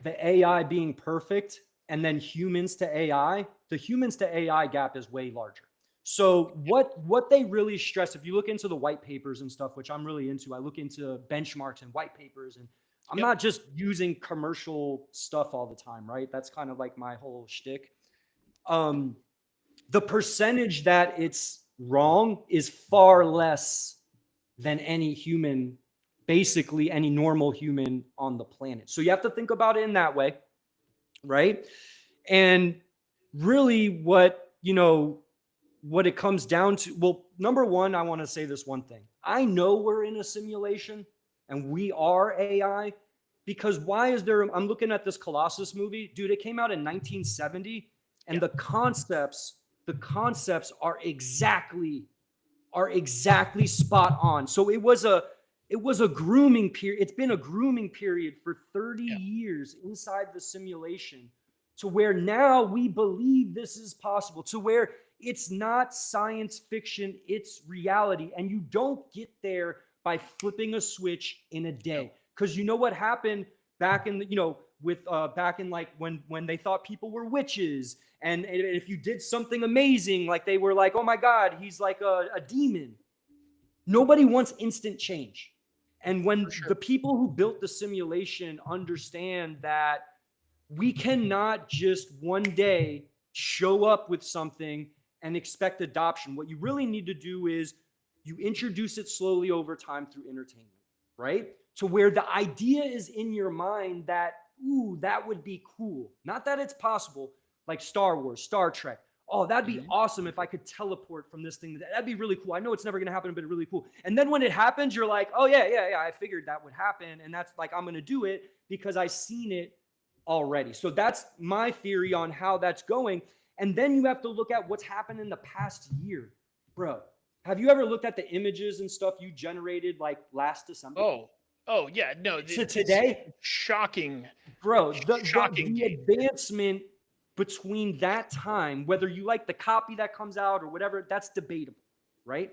the AI being perfect and then humans to AI, the humans to AI gap is way larger. So what they really stress, if you look into the white papers and stuff, which I'm really into, I look into benchmarks and white papers, and I'm not just using commercial stuff all the time, right? That's kind of like my whole shtick. The percentage that it's wrong is far less than any human, basically any normal human on the planet. So you have to think about it in that way, right? And really what it comes down to, well, number one, I want to say this one thing. I know we're in a simulation and we are AI, because why is there, I'm looking at this Colossus movie, dude, it came out in 1970, and the concepts are exactly spot on. So it was a grooming period. It's been a grooming period for 30 years inside the simulation, to where now we believe this is possible, to where it's not science fiction, it's reality. And you don't get there by flipping a switch in a day. Because you know what happened back in back in like when they thought people were witches, and if you did something amazing, like they were like, oh my God, he's like a demon. Nobody wants instant change. And when the people who built the simulation understand that we cannot just one day show up with something and expect adoption. What you really need to do is you introduce it slowly over time through entertainment, right? To where the idea is in your mind that, ooh, that would be cool. Not that it's possible, like Star Wars, Star Trek. Oh, that'd be awesome if I could teleport from this thing. That'd be really cool. I know it's never going to happen, but it's really cool. And then when it happens, you're like, oh, yeah, I figured that would happen. And that's like, I'm going to do it because I've seen it already. So that's my theory on how that's going. And then you have to look at what's happened in the past year. Bro, have you ever looked at the images and stuff you generated like last December? Oh yeah, no. To today? Shocking. Bro, Shocking the advancement between that time, whether you like the copy that comes out or whatever, that's debatable, right?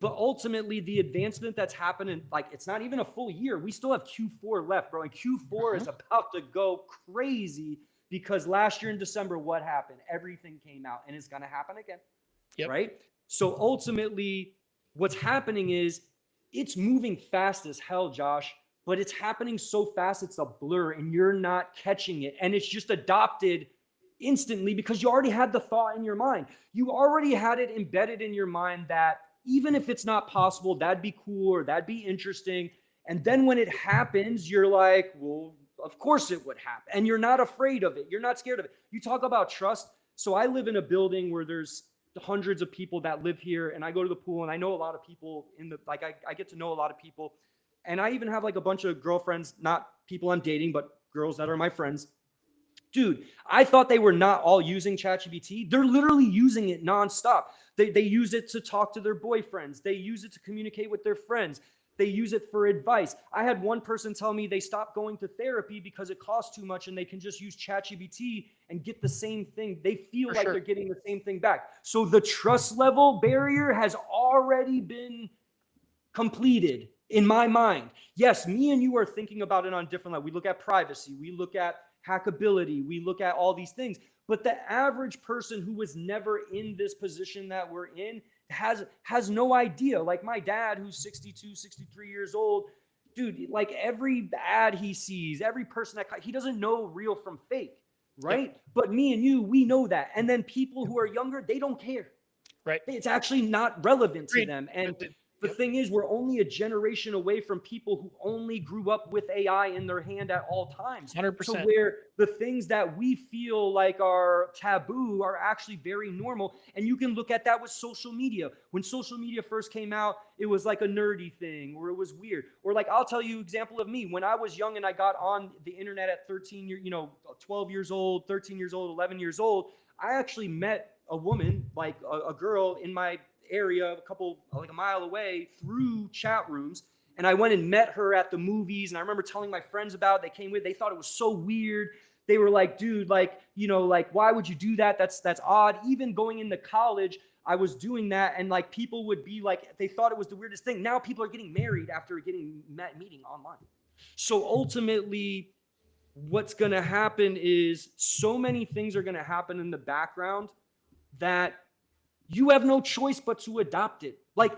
But ultimately, the advancement that's happening, like, it's not even a full year. We still have Q4 left, bro. And Q4 is about to go crazy, because last year in December, what happened? Everything came out, and it's going to happen again, right? So ultimately, what's happening is it's moving fast as hell, Josh, but it's happening so fast, it's a blur, and you're not catching it. And it's just adopted instantly because you already had the thought in your mind. You already had it embedded in your mind that even if it's not possible, that'd be cool or that'd be interesting. And then when it happens, you're like, well, of course it would happen. And you're not afraid of it. You're not scared of it. You talk about trust. So I live in a building where there's hundreds of people that live here, and I go to the pool and I know a lot of people I get to know a lot of people. And I even have like a bunch of girlfriends, not people I'm dating, but girls that are my friends. Dude, I thought they were not all using ChatGPT. They're literally using it nonstop. They use it to talk to their boyfriends. They use it to communicate with their friends. They use it for advice. I had one person tell me they stopped going to therapy because it costs too much and they can just use ChatGPT and get the same thing. They feel like they're getting the same thing back. So the trust level barrier has already been completed in my mind. Yes, me and you are thinking about it on different levels. We look at privacy. We look at hackability. We look at all these things. But the average person who was never in this position that we're in has no idea. Like my dad, who's 62, 63 years old, dude, like every ad he sees, every person he doesn't know real from fake, right? But me and you, we know that. And then people who are younger, they don't care. Right. It's actually not relevant to them. And The thing is, we're only a generation away from people who only grew up with AI in their hand at all times. 100%. Where the things that we feel like are taboo are actually very normal. And you can look at that with social media. When social media first came out, it was like a nerdy thing, or it was weird. Or like, I'll tell you an example of me. When I was young and I got on the internet at 12 years old, 13 years old, 11 years old, I actually met a woman, like a girl in my area, like a mile away, through chat rooms. And I went and met her at the movies. And I remember telling my friends about it. They came with, they thought it was so weird. They were like, dude, like, like, why would you do that? That's odd. Even going into college, I was doing that. And like, people would be like, they thought it was the weirdest thing. Now people are getting married after meeting online. So ultimately, what's going to happen is so many things are going to happen in the background that you have no choice but to adopt it. Like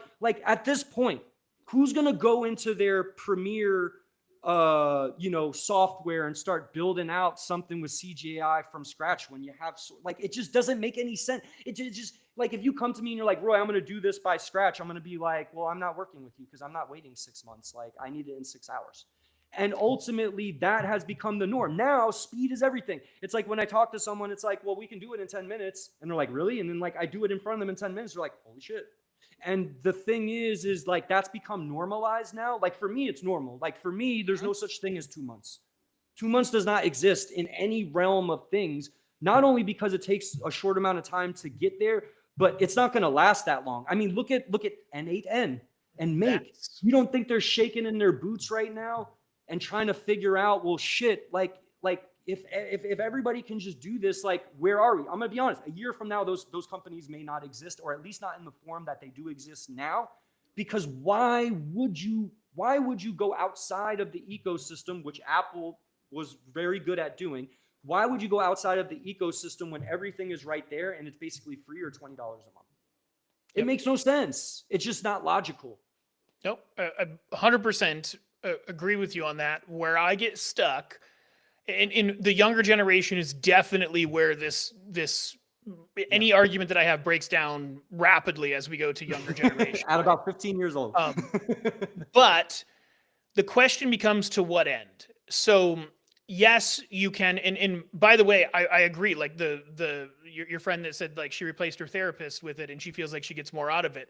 at this point, who's going to go into their Premiere software and start building out something with CGI from scratch when you have it just doesn't make any sense. It just like, if you come to me and you're like, Roy, I'm going to do this by scratch, I'm going to be like, well, I'm not working with you because I'm not waiting 6 months. Like, I need it in 6 hours. And ultimately, that has become the norm. Now, speed is everything. It's like when I talk to someone, it's like, well, we can do it in 10 minutes. And they're like, really? And then like I do it in front of them in 10 minutes. They're like, holy shit. And the thing is like, that's become normalized now. Like for me, it's normal. Like for me, there's no such thing as 2 months. 2 months does not exist in any realm of things, not only because it takes a short amount of time to get there, but it's not going to last that long. I mean, look at N8N and Make. You don't think they're shaking in their boots right now and trying to figure out, well, shit, like if everybody can just do this, like, where are we? I'm gonna be honest. A year from now, those companies may not exist, or at least not in the form that they do exist now. Because why would you go outside of the ecosystem, which Apple was very good at doing? Why would you go outside of the ecosystem when everything is right there and it's basically free or $20 a month? It makes no sense. It's just not logical. Nope, 100%. Agree with you on that. Where I get stuck, in the younger generation is definitely where this any argument that I have breaks down rapidly as we go to younger generation. At about 15 years old. But the question becomes, to what end? So yes, you can. And by the way, I agree. Like your friend that said like she replaced her therapist with it and she feels like she gets more out of it.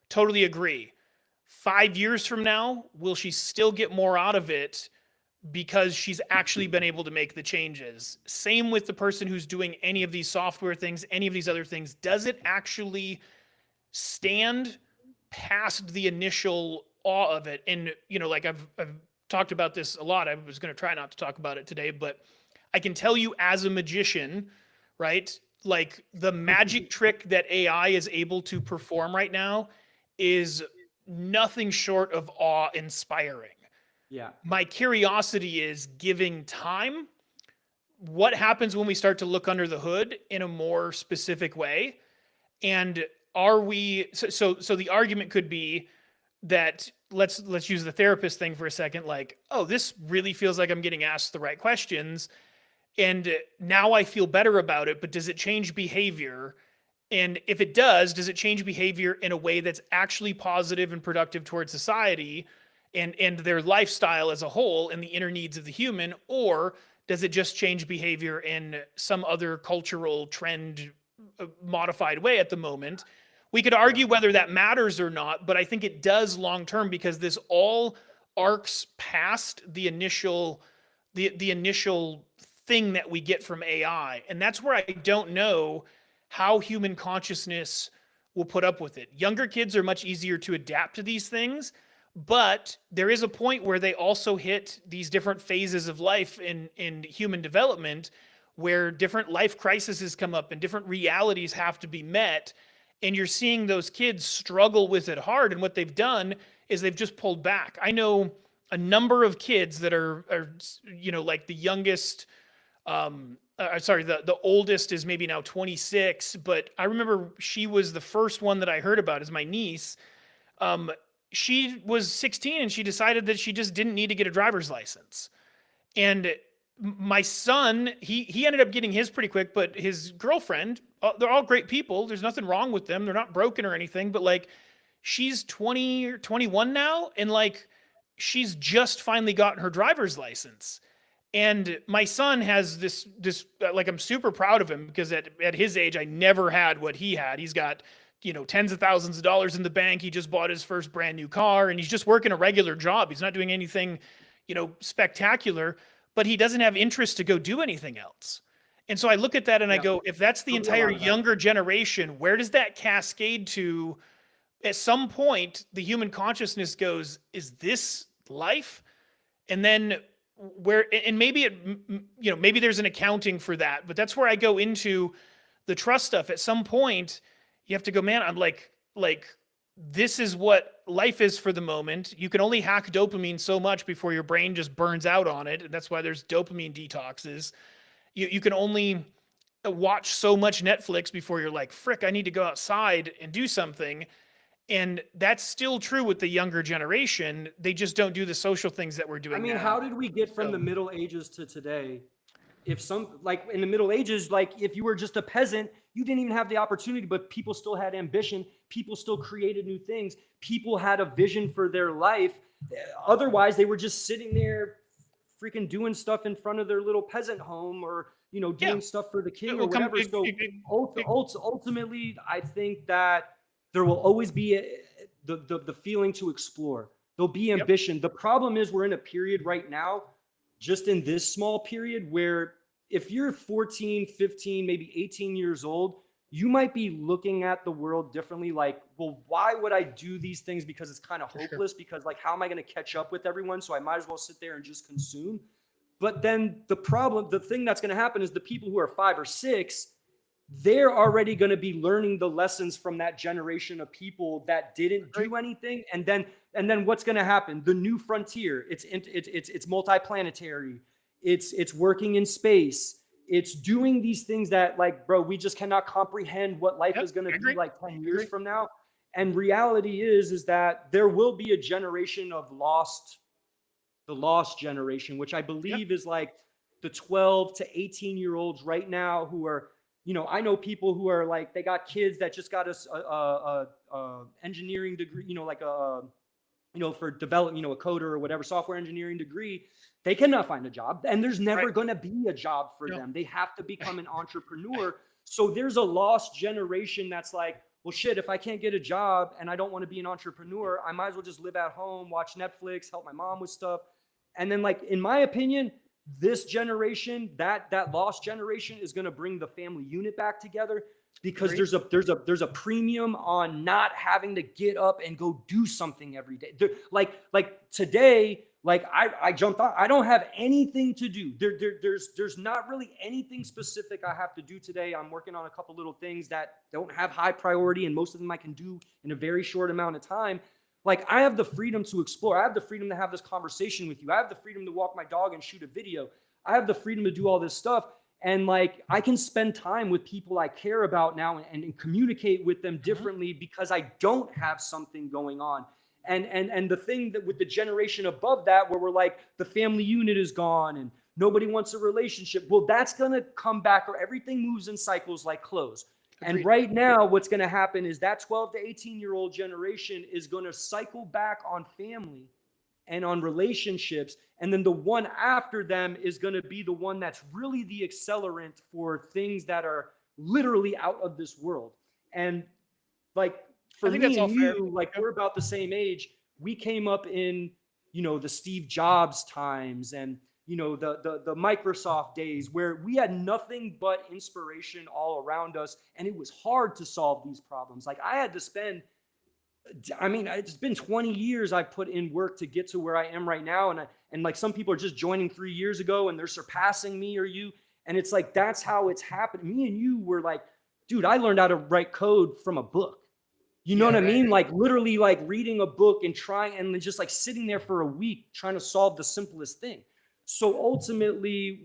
Totally agree. 5 years from now, will she still get more out of it because she's actually been able to make the changes? Same with the person who's doing any of these software things, any of these other things. Does it actually stand past the initial awe of it? And, like I've talked about this a lot. I was going to try not to talk about it today, but I can tell you as a magician, right? Like the magic trick that AI is able to perform right now is nothing short of awe-inspiring. Yeah. My curiosity is, giving time, what happens when we start to look under the hood in a more specific way? And are we so the argument could be that let's use the therapist thing for a second, like, oh, this really feels like I'm getting asked the right questions and now I feel better about it, but does it change behavior? And if it does it change behavior in a way that's actually positive and productive towards society and their lifestyle as a whole and the inner needs of the human? Or does it just change behavior in some other cultural trend modified way at the moment? We could argue whether that matters or not, but I think it does long term, because this all arcs past the initial thing that we get from AI. And that's where I don't know how human consciousness will put up with it. Younger kids are much easier to adapt to these things, but there is a point where they also hit these different phases of life in human development where different life crises come up and different realities have to be met. And you're seeing those kids struggle with it hard. And what they've done is they've just pulled back. I know a number of kids that are like the youngest, the oldest is maybe now 26, but I remember she was the first one that I heard about, is my niece. She was 16 and she decided that she just didn't need to get a driver's license. And my son, he ended up getting his pretty quick, but his girlfriend, they're all great people. There's nothing wrong with them. They're not broken or anything, but like, she's 20 or 21 now, and like she's just finally gotten her driver's license. And my son has this like, I'm super proud of him because at his age I never had what he had. He's got, tens of thousands of dollars in the bank. He just bought his first brand new car, and he's just working a regular job. He's not doing anything, spectacular, but he doesn't have interest to go do anything else. And so I look at that and I Yeah, go, if that's the there'll be a entire lot of that. younger generation, where does that cascade to? At some point, the human consciousness goes, is this life? And then and maybe maybe there's an accounting for that, but that's where I go into the trust stuff. At some point, you have to go, man, I'm like, this is what life is for the moment. You can only hack dopamine so much before your brain just burns out on it. And that's why there's dopamine detoxes. You can only watch so much Netflix before you're like, frick, I need to go outside and do something. And that's still true with the younger generation. They just don't do the social things that we're I doing mean, now. how did we get from So, the Middle Ages to today? If some, like in the Middle Ages, like if you were just a peasant, you didn't even have the opportunity, but people still had ambition. People still created new things. People had a vision for their life. Otherwise, they were just sitting there freaking doing stuff in front of their little peasant home, or, yeah, doing stuff for the it king or will come. whatever. So ultimately, I think that there will always be the feeling to explore. There'll be Yep. ambition. The problem is we're in a period right now, just in this small period, where if you're 14, 15, maybe 18 years old, you might be looking at the world differently. Like, well, why would I do these things? Because it's kind of For sure. hopeless. Because, like, how am I going to catch up with everyone? So I might as well sit there and just consume. But then the thing that's going to happen is the people who are 5 or 6, they're already going to be learning the lessons from that generation of people that didn't Right. do anything. And then what's going to happen? The new frontier. It's multiplanetary. It's working in space. It's doing these things that, like, bro, we just cannot comprehend what life Yep. is going I to be agree. like 10 I years agree. from now. And reality is that there will be a generation of the lost generation, which I Yep. believe is like the 12 to 18-year-olds right now who are, I know people who are like, they got kids that just got a engineering degree, like for develop, a coder or whatever, software engineering degree. They cannot find a job, and there's Right. never going to be a job for No. them. They have to become an entrepreneur. So there's a lost generation that's like, well, shit, if I can't get a job and I don't want to be an entrepreneur, I might as well just live at home, watch Netflix, help my mom with stuff. And then, like, in my opinion, this generation, that lost generation, is going to bring the family unit back together, because Agreed. there's a premium on not having to get up and go do something every day. Like today, like I jumped on. I don't have anything to do. There's not really anything specific I have to do today. I'm working on a couple little things that don't have high priority, and most of them I can do in a very short amount of time. Like, I have the freedom to explore. I have the freedom to have this conversation with you. I have the freedom to walk my dog and shoot a video. I have the freedom to do all this stuff. And, like, I can spend time with people I care about now, and communicate with them differently, because I don't have something going on. And the thing that with the generation above that, where we're like, the family unit is gone and nobody wants a relationship, well, that's going to come back, or everything moves in cycles like clothes. And Agreed. right now, what's going to happen is that 12 to 18-year-old generation is going to cycle back on family and on relationships. And then the one after them is going to be the one that's really the accelerant for things that are literally out of this world. And, like, I for think that's me all and fair. you, like, Yep. we're about the same age. We came up in, the Steve Jobs times, and, the Microsoft days, where we had nothing but inspiration all around us, and it was hard to solve these problems. Like, I had to spend, I mean, it's been 20 years I've put in work to get to where I am right now. And like, some people are just joining 3 years ago and they're surpassing me or you. And it's like, that's how it's happened. Me and you were like, dude, I learned how to write code from a book. You know Yeah. what I Right. mean? Like, literally, like, reading a book and trying, and then just like sitting there for a week trying to solve the simplest thing. So ultimately,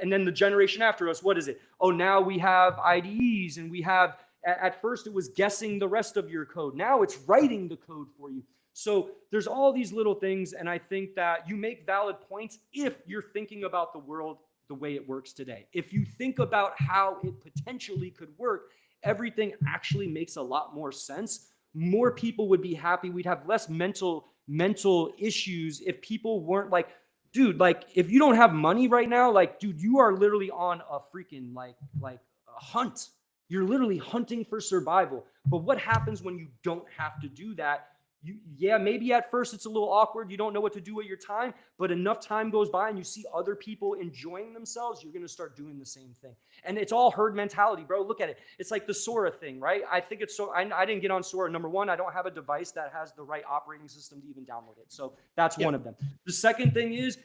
and then the generation after us, what is it? Oh, now we have IDEs, and we have, at first it was guessing the rest of your code. Now it's writing the code for you. So there's all these little things. And I think that you make valid points if you're thinking about the world the way it works today. If you think about how it potentially could work, everything actually makes a lot more sense. more people would be happy. We'd have less mental issues if people weren't like, dude, like if you don't have money right now, like, dude, you are literally on a freaking like a hunt. You're literally hunting for survival. But what happens when you don't have to do that? Yeah, maybe at first it's a little awkward. You don't know what to do with your time, but enough time goes by and you see other people enjoying themselves, you're going to start doing the same thing. And it's all herd mentality, bro. Look at it. It's like the Sora thing, right? I think it's so, I didn't get on Sora. Number one, I don't have a device that has the right operating system to even download it. So that's one of them. The second thing is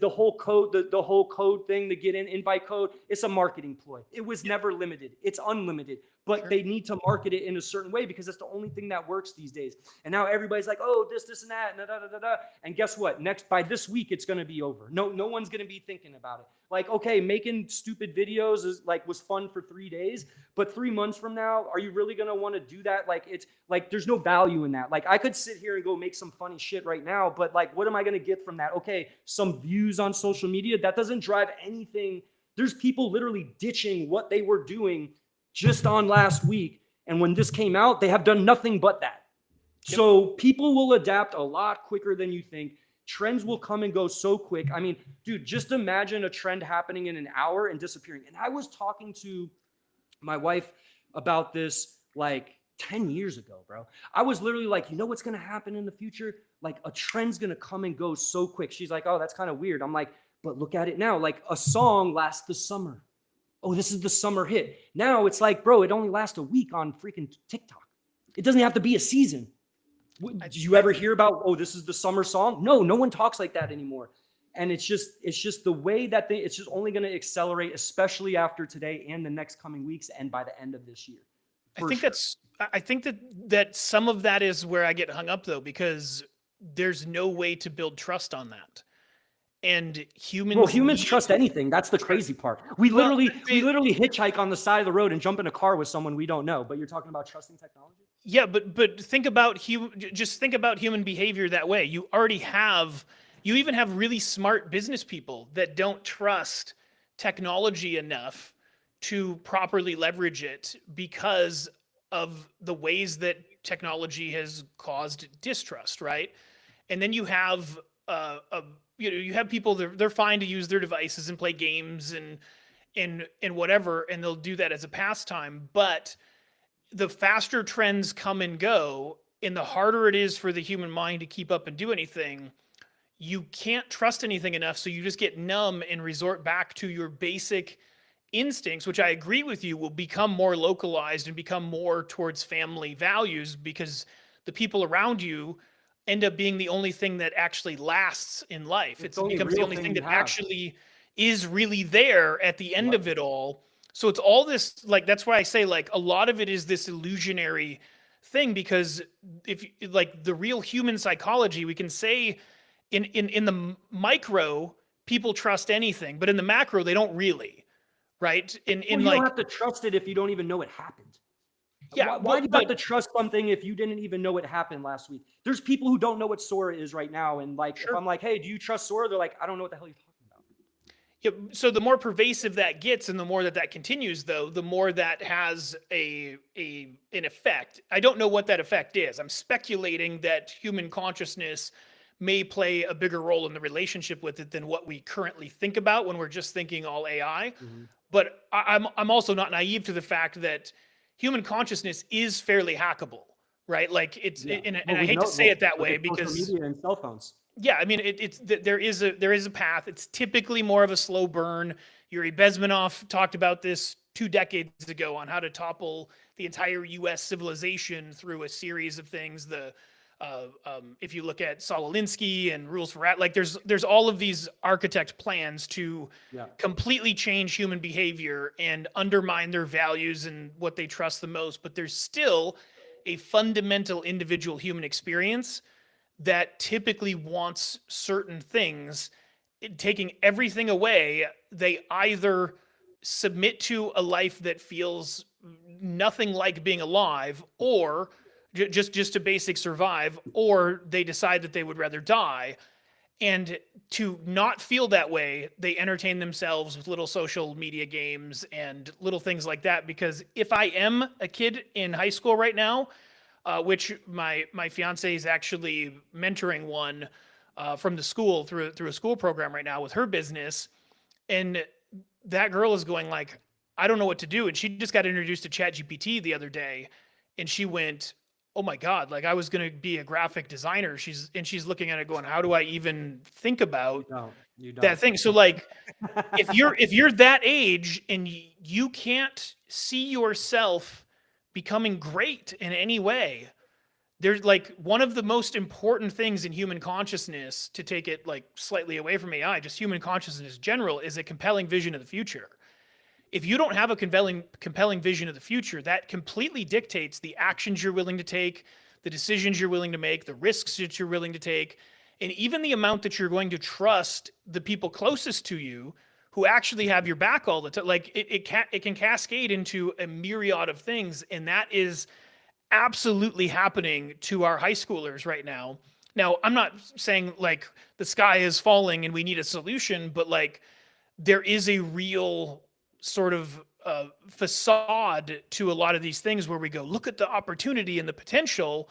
the whole code, the whole code thing to get in, invite code. It's a marketing ploy. It was never limited. It's unlimited, but they need to market it in a certain way because that's the only thing that works these days. And now everybody's like, oh, this and that, and da, da, da, da. And guess what? By this week, it's going to be over. No one's going to be thinking about it. Like, okay, making stupid videos was fun for 3 days, but 3 months from now, are you really going to want to do that? Like, it's like, there's no value in that. Like, I could sit here and go make some funny shit right now, but like, what am I going to get from that? Okay, some views on social media, that doesn't drive anything. There's people literally ditching what they were doing just on last week. And when this came out, they have done nothing but that. So people will adapt a lot quicker than you think. Trends will come and go so quick. I mean, dude, just imagine a trend happening in an hour and disappearing. And I was talking to my wife about this like 10 years ago, bro. I was literally like, you know what's going to happen in the future? Like a trend's going to come and go so quick. She's like, oh, that's kind of weird. I'm like, but look at it now. Like a song lasts the summer. Oh, this is the summer hit. Now it's like, bro, it only lasts a week on freaking TikTok. It doesn't have to be a season. Did you ever hear about, oh, this is the summer song? No one talks like that anymore. And it's just the way that it's just only going to accelerate, especially after today and the next coming weeks and by the end of this year. I think that some of that is where I get hung up though, because there's no way to build trust on that. And humans trust anything. That's the crazy part. We literally hitchhike on the side of the road and jump in a car with someone we don't know. But you're talking about trusting technology? Yeah, but think about human behavior that way. You even have really smart business people that don't trust technology enough to properly leverage it because of the ways that technology has caused distrust, right? And then you have you have people they're fine to use their devices and play games and whatever, and they'll do that as a pastime. But the faster trends come and go, and the harder it is for the human mind to keep up and do anything, you can't trust anything enough. So you just get numb and resort back to your basic instincts, which I agree with you will become more localized and become more towards family values because the people around you end up being the only thing that actually lasts in life. It becomes the only thing that actually is really there at the end of it all. So it's all this, like, that's why I say, like, a lot of it is this illusionary thing, because if like the real human psychology, we can say in the micro, people trust anything, but in the macro, they don't really, right? You don't have to trust it if you don't even know it happened. Yeah. Why do you have to trust something if you didn't even know it happened last week? There's people who don't know what Sora is right now. And like, if I'm like, hey, do you trust Sora? They're like, I don't know what the hell you're talking about. Yeah, so the more pervasive that gets and the more that continues, though, the more that has an effect. I don't know what that effect is. I'm speculating that human consciousness may play a bigger role in the relationship with it than what we currently think about when we're just thinking all AI. Mm-hmm. But I'm also not naive to the fact that human consciousness is fairly hackable, right? Like and I hate to say it that way because social media and cell phones. Yeah, I mean, there is a path. It's typically more of a slow burn. Yuri Bezmenov talked about this 2 decades ago on how to topple the entire U.S. civilization through a series of things. If you look at Saul Alinsky and Rules for Rat, like there's all of these architect plans to completely change human behavior and undermine their values and what they trust the most. But there's still a fundamental individual human experience that typically wants certain things. Taking everything away, they either submit to a life that feels nothing like being alive, or just to basic survive, or they decide that they would rather die. And to not feel that way, they entertain themselves with little social media games and little things like that. Because if I am a kid in high school right now, which my fiance is actually mentoring one from the school through a school program right now with her business. And that girl is going like, I don't know what to do. And she just got introduced to ChatGPT the other day, and she went, "Oh my God, like I was going to be a graphic designer." She's looking at it going, "How do I even think You about don't. You that don't. thing?" So like, if you're that age and you can't see yourself becoming great in any way, there's like one of the most important things in human consciousness, to take it like slightly away from AI, just human consciousness in general, is a compelling vision of the future. If you don't have a compelling vision of the future, that completely dictates the actions you're willing to take, the decisions you're willing to make, the risks that you're willing to take, and even the amount that you're going to trust the people closest to you who actually have your back all the time. Like it can cascade into a myriad of things, and that is absolutely happening to our high schoolers right now. Now, I'm not saying like the sky is falling and we need a solution, but like there is a real sort of facade to a lot of these things where we go, look at the opportunity and the potential.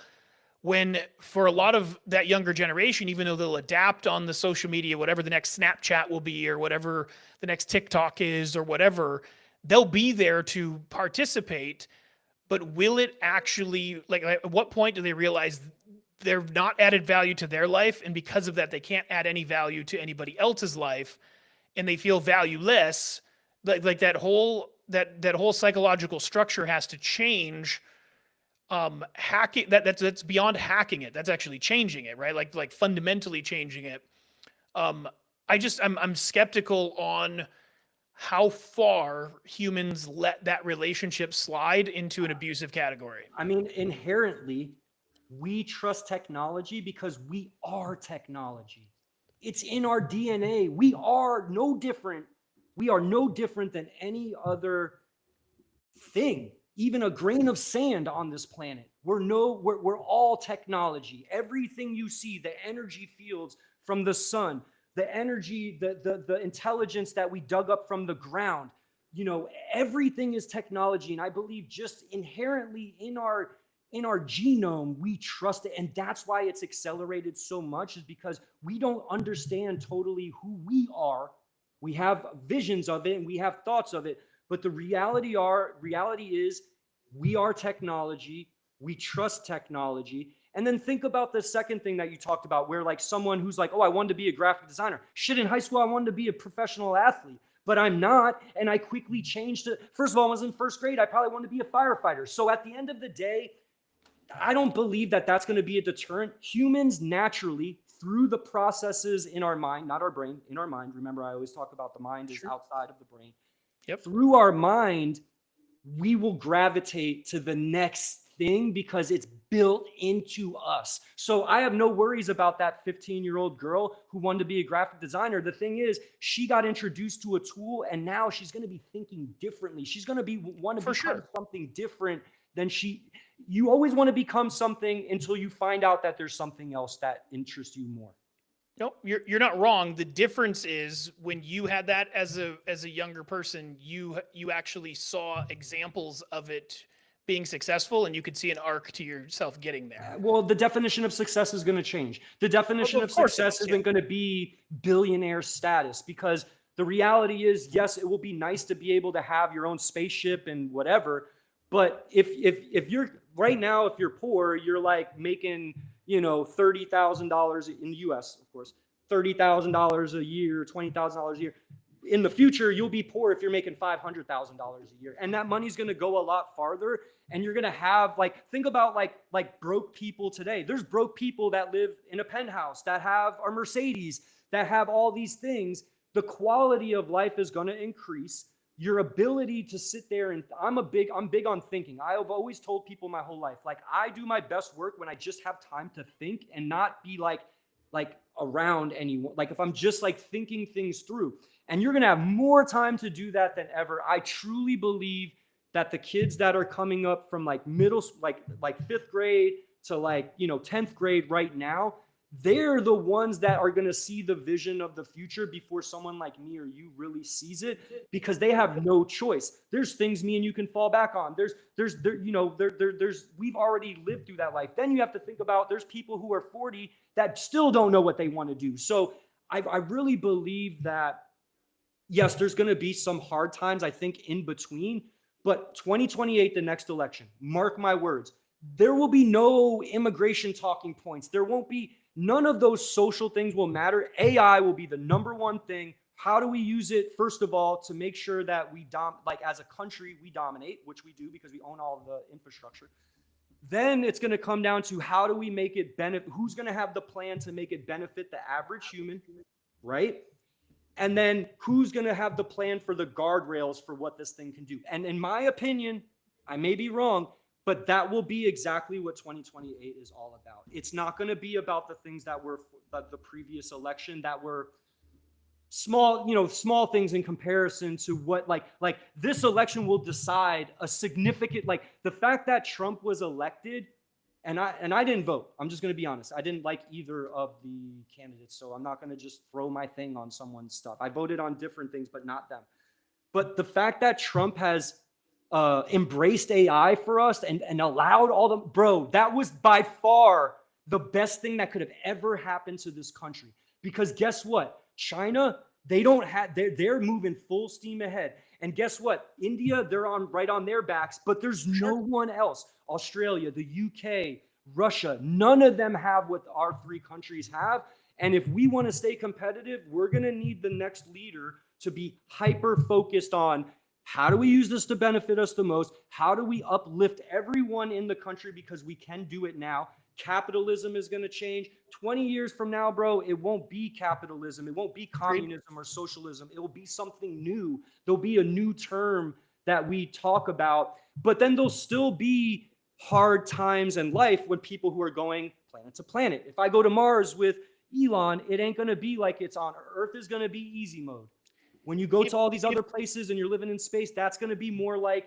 When for a lot of that younger generation, even though they'll adapt on the social media, whatever the next Snapchat will be, or whatever the next TikTok is, or whatever, they'll be there to participate. But will it actually, like, at what point do they realize they're not added value to their life, and because of that they can't add any value to anybody else's life, and they feel valueless? Like that whole psychological structure has to change. Hacking that's beyond hacking it, that's actually changing it, right? Like fundamentally changing it. I'm skeptical on how far humans let that relationship slide into an abusive category. I mean, inherently, we trust technology because we are technology. It's in our DNA. We are no different. We are no different than any other thing, even a grain of sand on this planet. We're all technology. Everything you see, the energy fields from the sun, the energy, the intelligence that we dug up from the ground, everything is technology. And I believe just inherently in our genome, we trust it. And that's why it's accelerated so much, is because we don't understand totally who we are. We have visions of it and we have thoughts of it. But the reality is we are technology. We trust technology. And then think about the second thing that you talked about, where like someone who's like, oh, I wanted to be a graphic designer. Shit, in high school, I wanted to be a professional athlete, but I'm not. And I quickly changed to, first of all, I was in first grade. I probably wanted to be a firefighter. So at the end of the day, I don't believe that that's going to be a deterrent. Humans naturally, through the processes in our mind, not our brain, in our mind. Remember, I always talk about the mind is outside of the brain. Yep. Through our mind, we will gravitate to the next thing because it's built into us. So I have no worries about that 15-year-old girl who wanted to be a graphic designer. The thing is, she got introduced to a tool, and now she's going to be thinking differently. She's going to want to become something different than you always want to become something until you find out that there's something else that interests you more. No, you're not wrong. The difference is when you had that as a younger person, you actually saw examples of it being successful, and you could see an arc to yourself getting there. Well, the definition of success is going to change. The definition of success isn't going to be billionaire status, because the reality is, yes, it will be nice to be able to have your own spaceship and whatever. But if you're right now, if you're poor, you're like making, $30,000 in the US, of course, $30,000 a year, $20,000 a year. In the future, you'll be poor if you're making $500,000 a year. And that money's going to go a lot farther. And you're going to have think about like broke people today. There's broke people that live in a penthouse, that have a Mercedes, that have all these things. The quality of life is going to increase. Your ability to sit there, and I'm big on thinking. I have always told people my whole life, like, I do my best work when I just have time to think and not be like around anyone. Like if I'm just like thinking things through, and you're going to have more time to do that than ever. I truly believe that the kids that are coming up from like middle, like fifth grade to 10th grade right now, they're the ones that are going to see the vision of the future before someone like me or you really sees it, because they have no choice. There's things me and you can fall back on. There's we've already lived through that life. Then you have to think about, there's people who are 40 that still don't know what they want to do. So I really believe that, yes, there's going to be some hard times, I think, in between, but 2028, the next election, mark my words, there will be no immigration talking points. There won't be, none of those social things will matter. AI will be the number one thing. How do we use it? First of all, to make sure that we as a country, we dominate, which we do because we own all of the infrastructure. Then it's going to come down to, how do we make it benefit? Who's going to have the plan to make it benefit the average human, right? And then who's going to have the plan for the guardrails for what this thing can do? And in my opinion, I may be wrong, but that will be exactly what 2028 is all about. It's not going to be about the things that were the previous election, that were small things in comparison to what, like this election will decide a significant, like the fact that Trump was elected, and I didn't vote. I'm just going to be honest. I didn't like either of the candidates, so I'm not going to just throw my thing on someone's stuff. I voted on different things, but not them. But the fact that Trump has embraced AI for us and allowed all the, bro, that was by far the best thing that could have ever happened to this country. Because guess what? China, they're moving full steam ahead. And guess what? India, they're right on their backs, but there's no one else. Australia, the UK, Russia, none of them have what our three countries have. And if we want to stay competitive, we're going to need the next leader to be hyper focused on, how do we use this to benefit us the most? How do we uplift everyone in the country? Because we can do it now. Capitalism is going to change. 20 years from now, bro, it won't be capitalism. It won't be communism or socialism. It will be something new. There'll be a new term that we talk about, but then there'll still be hard times in life when people who are going planet to planet. If I go to Mars with Elon, it ain't going to be like it's on Earth. Is going to be easy mode. When you go to all these other places and you're living in space, that's going to be more like,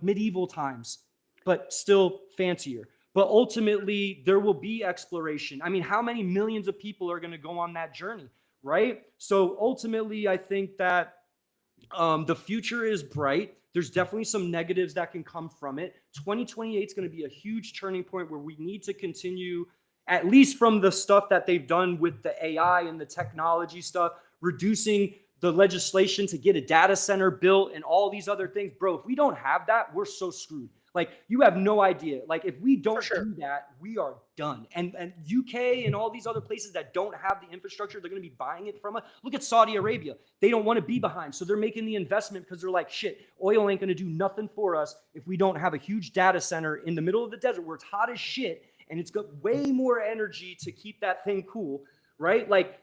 medieval times, but still fancier. But ultimately, there will be exploration. I mean, how many millions of people are going to go on that journey, right? So ultimately, I think that the future is bright. There's definitely some negatives that can come from it. 2028 is going to be a huge turning point where we need to continue, at least from the stuff that they've done with the AI and the technology stuff, reducing the legislation to get a data center built and all these other things. Bro, if we don't have that, we're so screwed. Like, you have no idea. Like, if we don't do that, we are done. And UK and all these other places that don't have the infrastructure, they're going to be buying it from us. Look at Saudi Arabia. They don't want to be behind. So they're making the investment because they're like, shit, oil ain't going to do nothing for us if we don't have a huge data center in the middle of the desert where it's hot as shit and it's got way more energy to keep that thing cool, right? Like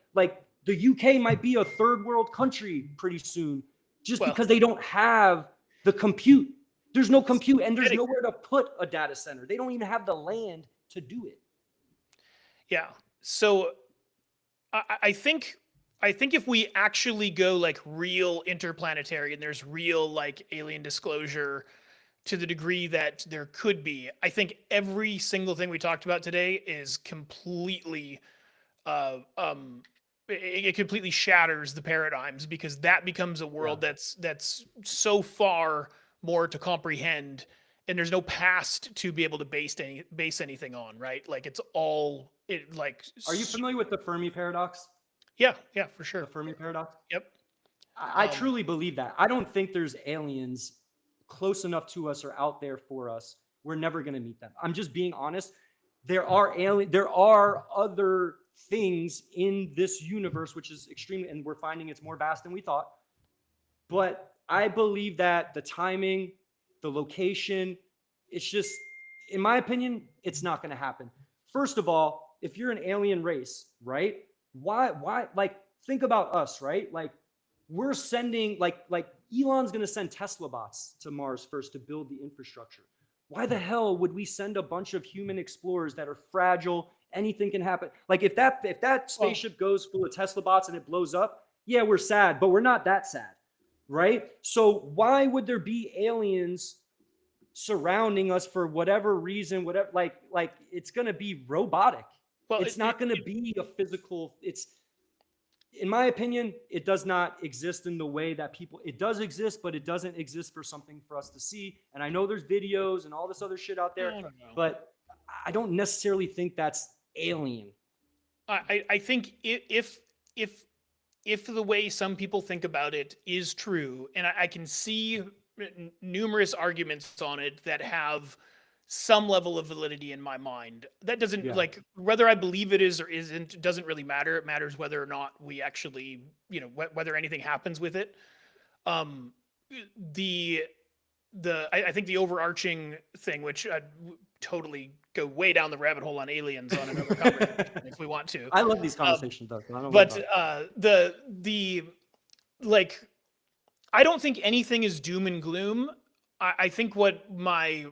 the UK might be a third world country pretty soon just because they don't have the compute. There's no compute and there's nowhere to put a data center. They don't even have the land to do it. Yeah. So I think if we actually go like real interplanetary and there's real like alien disclosure to the degree that there could be, I think every single thing we talked about today is completely it completely shatters the paradigms, because that becomes a world that's so far more to comprehend, and there's no past to be able to base anything on, right? Like, it's all like. Are you familiar with the Fermi paradox? Yeah, for sure. The Fermi paradox? Yep. I truly believe that. I don't think there's aliens close enough to us or out there for us. We're never going to meet them. I'm just being honest. There are other things in this universe, which is extremely, and we're finding it's more vast than we thought. But I believe that the timing, the location, it's just, in my opinion, it's not going to happen. First of all, if you're an alien race, right? Why, like, think about us, right? Like, we're sending, like Elon's going to send Tesla bots to Mars first to build the infrastructure. Why the hell would we send a bunch of human explorers that are fragile? Anything can happen. Like, if that spaceship goes full of Tesla bots and it blows up, yeah, we're sad, but we're not that sad, right? So why would there be aliens surrounding us for whatever reason, whatever, like it's going to be robotic. Well, It's not going to be a physical. It's, in my opinion, it does not exist in the way that people, it does exist, but it doesn't exist for something for us to see. And I know there's videos and all this other shit out there, I don't know. but I don't necessarily think that's alien. I think if the way some people think about it is true, and I can see numerous arguments on it that have some level of validity in my mind. That doesn't Yeah. like whether I believe it is or isn't doesn't really matter. It matters whether or not we actually, whether anything happens with it. Um, the I think the overarching thing, which I'd totally go way down the rabbit hole on aliens on another conversation if we want to. I love these conversations, though. So I don't But worry about it. the like, I don't think anything is doom and gloom. I think what my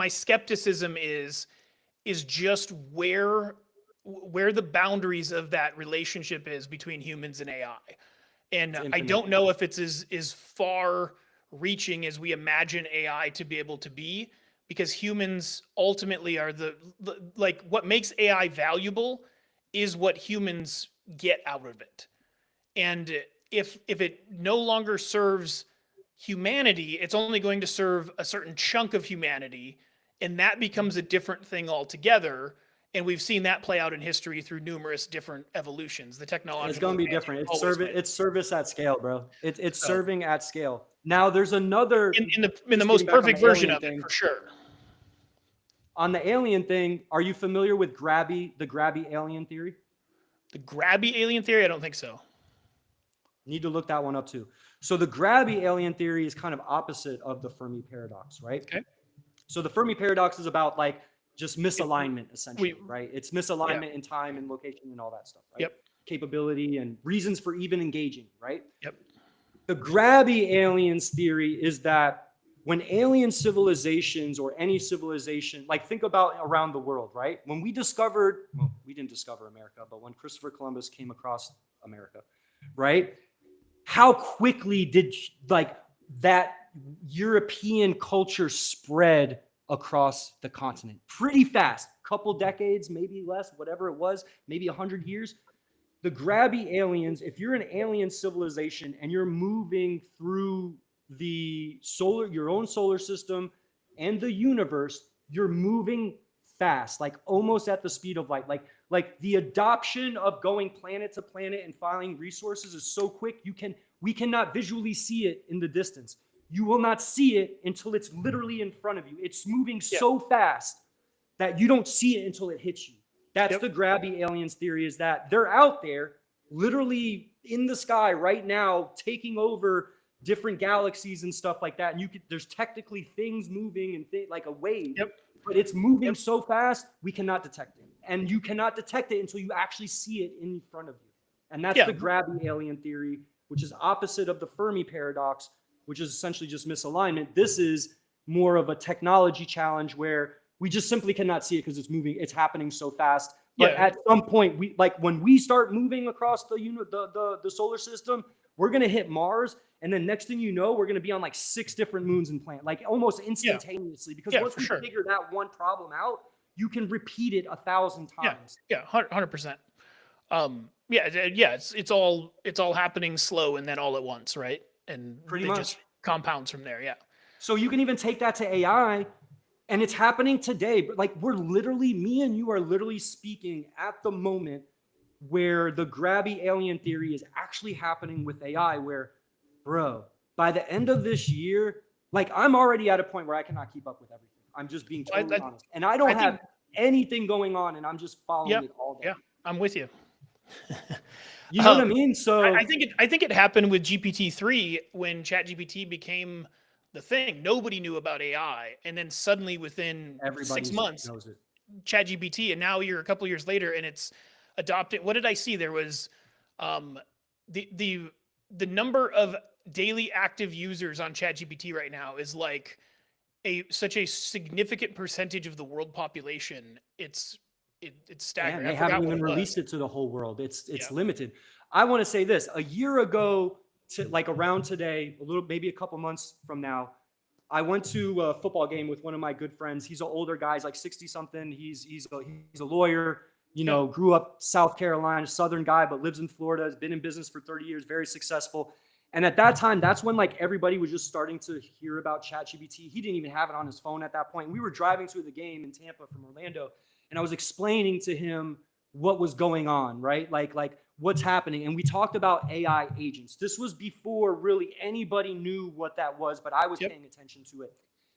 skepticism is just where the boundaries of that relationship is between humans and AI. And It's I infinite. don't know if it's as far reaching as we imagine AI to be able to be, because humans ultimately are like what makes AI valuable is what humans get out of it. And if it no longer serves humanity, it's only going to serve a certain chunk of humanity, and that becomes a different thing altogether. And we've seen that play out in history through numerous different evolutions. The technological It's going to be advancement different. It's always service. went. It's service at scale, bro. It's So serving at scale. Now there's another. in the Just most getting back on perfect the version alien of it, thing. for sure. On the alien thing, are you familiar with the grabby alien theory? The grabby alien theory, I don't think so. Need to look that one up too. So the grabby alien theory is kind of opposite of the Fermi paradox, right? Okay. So the Fermi paradox is about like just misalignment, essentially, We right? It's yeah. misalignment in time and location and all that stuff, right? Yep. Capability and reasons for even engaging, right? Yep. The grabby aliens theory is that when alien civilizations or any civilization, like think about around the world, right? When we discovered, well, we didn't discover America, but when Christopher Columbus came across America, right? How quickly did like that European culture spread across the continent? Pretty fast, couple decades, maybe less, whatever it was, maybe 100 years. The grabby aliens, if you're an alien civilization and you're moving through your own solar system and the universe, you're moving fast, like almost at the speed of light. Like the adoption of going planet to planet and finding resources is so quick, we cannot visually see it in the distance. You will not see it until it's literally in front of you. It's moving so fast that you don't see it until it hits you. That's the grabby aliens theory, is that they're out there literally in the sky right now, taking over different galaxies and stuff like that. And there's technically things moving and like a wave, but it's moving so fast, we cannot detect it. And you cannot detect it until you actually see it in front of you. And that's the grabby alien theory, which is opposite of the Fermi paradox, which is essentially just misalignment. This is more of a technology challenge where we just simply cannot see it because it's moving, it's happening so fast. But at some point, when we start moving across the solar system, we're gonna hit Mars, and then next thing you know, we're gonna be on like 6 different moons and planets, like almost instantaneously. Because once we figure that one problem out, you can repeat it 1,000 times. Yeah, 100%. It's all happening slow and then all at once, right? And pretty it much just compounds from there. Yeah. So you can even take that to AI. And it's happening today, but like me and you are literally speaking at the moment where the grabby alien theory is actually happening with AI, where, bro, by the end of this year, like I'm already at a point where I cannot keep up with everything. I'm just being totally honest. And I don't have anything going on, and I'm just following it all day. Yeah, I'm with you. You know what I mean? So I think it happened with GPT-3 when ChatGPT became the thing. Nobody knew about AI, and then suddenly within 6 months, ChatGPT, and now you're a couple years later, and it's adopted. What did I see? There was the number of daily active users on ChatGPT right now is like such a significant percentage of the world population. It's staggering. They haven't even released it to the whole world. It's limited. I want to say this: a year ago, to like around today, maybe a couple months from now, I went to a football game with one of my good friends. He's an older guy. He's like 60 something. He's a lawyer, you know, grew up South Carolina, Southern guy, but lives in Florida, has been in business for 30 years, very successful. And at that time, that's when like everybody was just starting to hear about ChatGPT. He didn't even have it on his phone at that point. We were driving to the game in Tampa from Orlando, and I was explaining to him what was going on, right? Like what's happening. And we talked about AI agents. This was before really anybody knew what that was, but I was paying attention to it.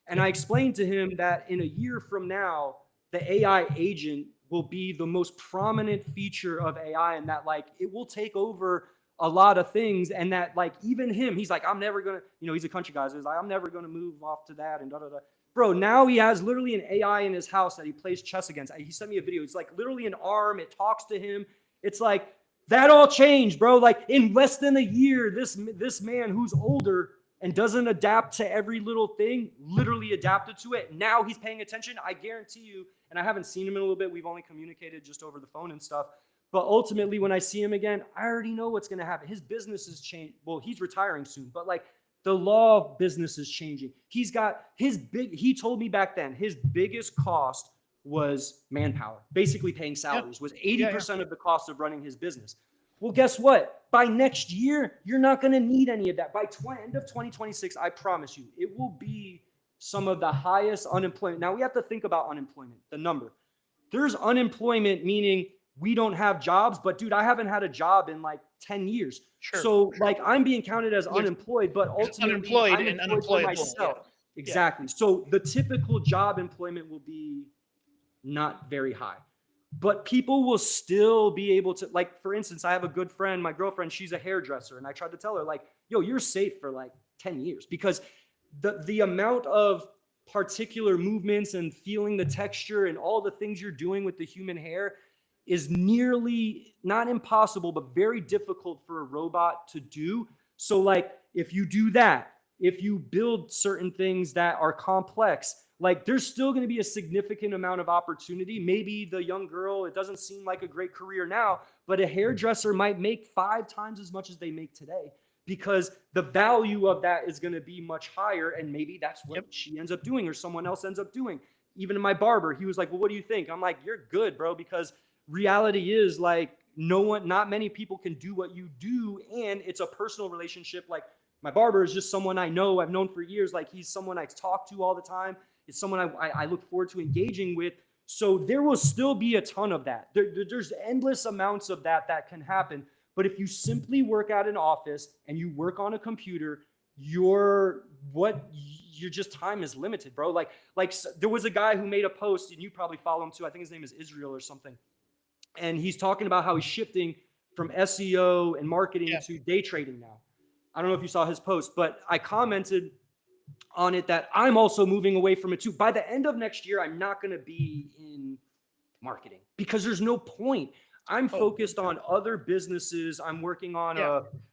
And I explained to him that in a year from now, the AI agent will be the most prominent feature of AI, and that like it will take over a lot of things, and that like even him, he's like, I'm never gonna, you know, he's a country guy, so he's like, I'm never gonna move off to that and da da da. Bro, now he has literally an AI in his house that he plays chess against. He sent me a video. It's like literally an arm. It talks to him. It's like that all changed, bro. Like in less than a year, this man who's older and doesn't adapt to every little thing literally adapted to it. Now he's paying attention. I guarantee you, and I haven't seen him in a little bit. We've only communicated just over the phone and stuff. But ultimately, when I see him again, I already know what's going to happen. His business has changed. Well, he's retiring soon, but like the law of business is changing. He's got he told me back then, his biggest cost was manpower, basically paying salaries, was 80% of the cost of running his business. Well, guess what? By next year, you're not going to need any of that. By end of 2026, I promise you, it will be some of the highest unemployment. Now, we have to think about unemployment, the number. There's unemployment, meaning we don't have jobs, but dude, I haven't had a job in like 10 years. So like I'm being counted as unemployed, but ultimately I'm unemployed for myself. Exactly. So the typical job employment will be not very high, but people will still be able to, like, for instance, I have a good friend, my girlfriend, she's a hairdresser. And I tried to tell her like, yo, you're safe for like 10 years because the amount of particular movements and feeling the texture and all the things you're doing with the human hair is nearly not impossible, but very difficult for a robot to do. So like if you do that, if you build certain things that are complex, like there's still going to be a significant amount of opportunity. Maybe the young girl, it doesn't seem like a great career now, but a hairdresser might make 5 times as much as they make today because the value of that is going to be much hire. And maybe that's what she ends up doing or someone else ends up doing. Even my barber, he was like, well, what do you think? I'm like, you're good, bro, because reality is like not many people can do what you do. And it's a personal relationship. Like my barber is just someone I know, I've known for years. Like he's someone I talk to all the time. It's someone I look forward to engaging with. So there will still be a ton of that. There's endless amounts of that can happen. But if you simply work at an office and you work on a computer, your just time is limited, bro. Like there was a guy who made a post, and you probably follow him too. I think his name is Israel or something. And he's talking about how he's shifting from SEO and marketing to day trading now. I don't know if you saw his post, but I commented on it that I'm also moving away from it too. By the end of next year, I'm not going to be in marketing because there's no point. I'm focused on other businesses. I'm working on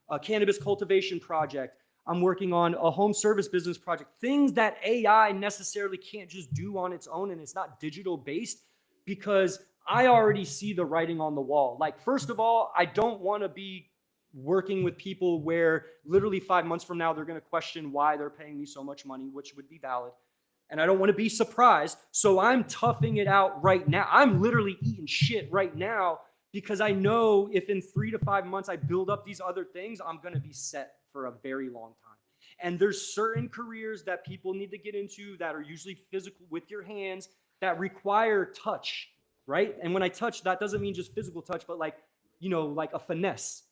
a cannabis cultivation project. I'm working on a home service business project, things that AI necessarily can't just do on its own, and it's not digital based because I already see the writing on the wall. Like, first of all, I don't want to be working with people where literally 5 months from now, they're going to question why they're paying me so much money, which would be valid. And I don't want to be surprised. So I'm toughing it out right now. I'm literally eating shit right now because I know if in 3 to 5 months I build up these other things, I'm going to be set for a very long time. And there's certain careers that people need to get into that are usually physical with your hands that require touch, right? And when I touch, that doesn't mean just physical touch, but like, you know, like a finesse.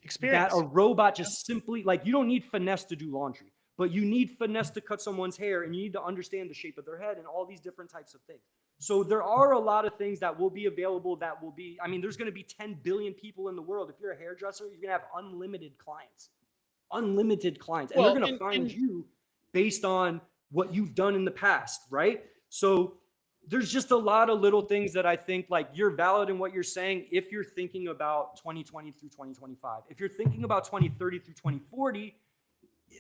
Experience. That a robot just simply, like, you don't need finesse to do laundry, but you need finesse to cut someone's hair, and you need to understand the shape of their head and all these different types of things. So there are a lot of things that will be available that will be, I mean, there's going to be 10 billion people in the world. If you're a hairdresser, you're going to have unlimited clients. And they're going to find you based on what you've done in the past, right? So there's just a lot of little things that I think like you're valid in what you're saying if you're thinking about 2020 through 2025. If you're thinking about 2030 through 2040,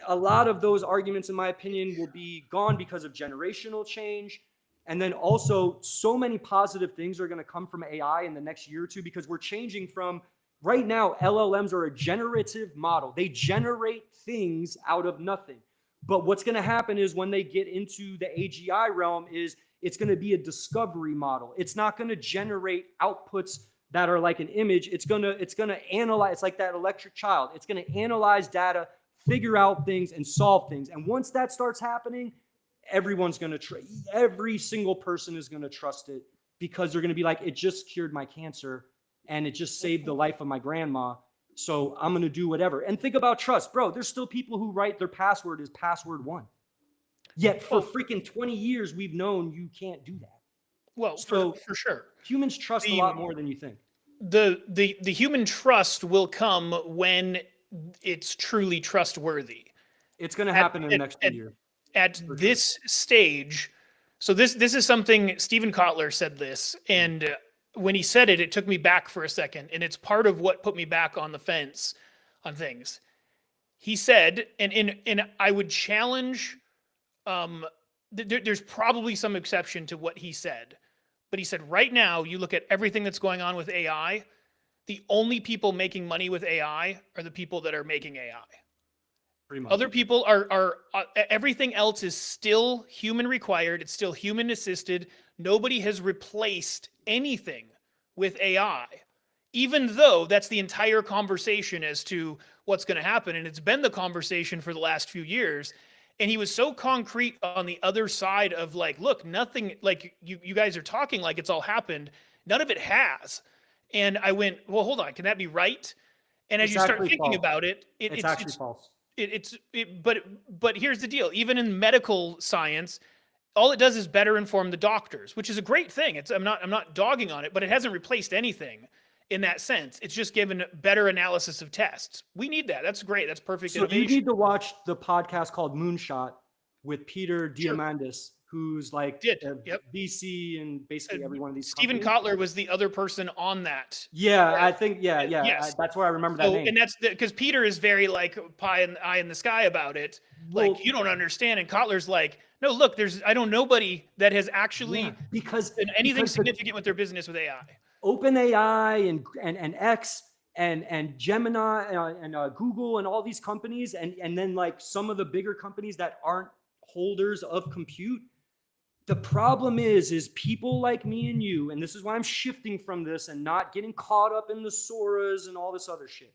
a lot of those arguments, in my opinion, will be gone because of generational change. And then also so many positive things are going to come from AI in the next year or two because we're changing from right now, LLMs are a generative model. They generate things out of nothing. But what's going to happen is when they get into the AGI realm is it's going to be a discovery model. It's not going to generate outputs that are like an image. It's going to analyze. It's like that electric child. It's going to analyze data, figure out things, and solve things. And once that starts happening, everyone's going to every single person is going to trust it, because they're going to be like, it just cured my cancer and it just saved the life of my grandma. So I'm going to do whatever. And think about trust, bro. There's still people who write their password as password 1. Yet for freaking 20 years, we've known you can't do that. Well, so for sure. Humans trust a lot more than you think. The human trust will come when it's truly trustworthy. It's going to happen in the next few years. At this stage, so this is something Stephen Kotler said this, and when he said it, it took me back for a second, and it's part of what put me back on the fence on things. He said, and I would challenge, there's probably some exception to what he said, but he said, right now, you look at everything that's going on with AI, the only people making money with AI are the people that are making AI. Pretty much. Other people are everything else is still human required. It's still human assisted. Nobody has replaced anything with AI, even though that's the entire conversation as to what's going to happen. And it's been the conversation for the last few years. And he was so concrete on the other side of like, look, nothing, like you guys are talking like it's all happened. None of it has. And I went, well, hold on, can that be right? And as you start thinking about it, it's actually false. But here's the deal. Even in medical science, all it does is better inform the doctors, which is a great thing. I'm not dogging on it, but it hasn't replaced anything in that sense. It's just given better analysis of tests. We need that. That's great. That's perfect. So you need to watch the podcast called Moonshot with Peter Diamandis, who's like VC and basically every one of these. Stephen Kotler was the other person on that. Yeah, I think. Yeah. Yes. That's where I remember that name. And that's because Peter is very like pie and eye in the sky about it. Well, like, you don't understand. And Kotler's like, no, look, I don't nobody that has actually done anything significant with their business with AI. OpenAI and X and Gemini and Google and all these companies and then like some of the bigger companies that aren't holders of compute. The problem is people like me and you, and this is why I'm shifting from this and not getting caught up in the Soras and all this other shit.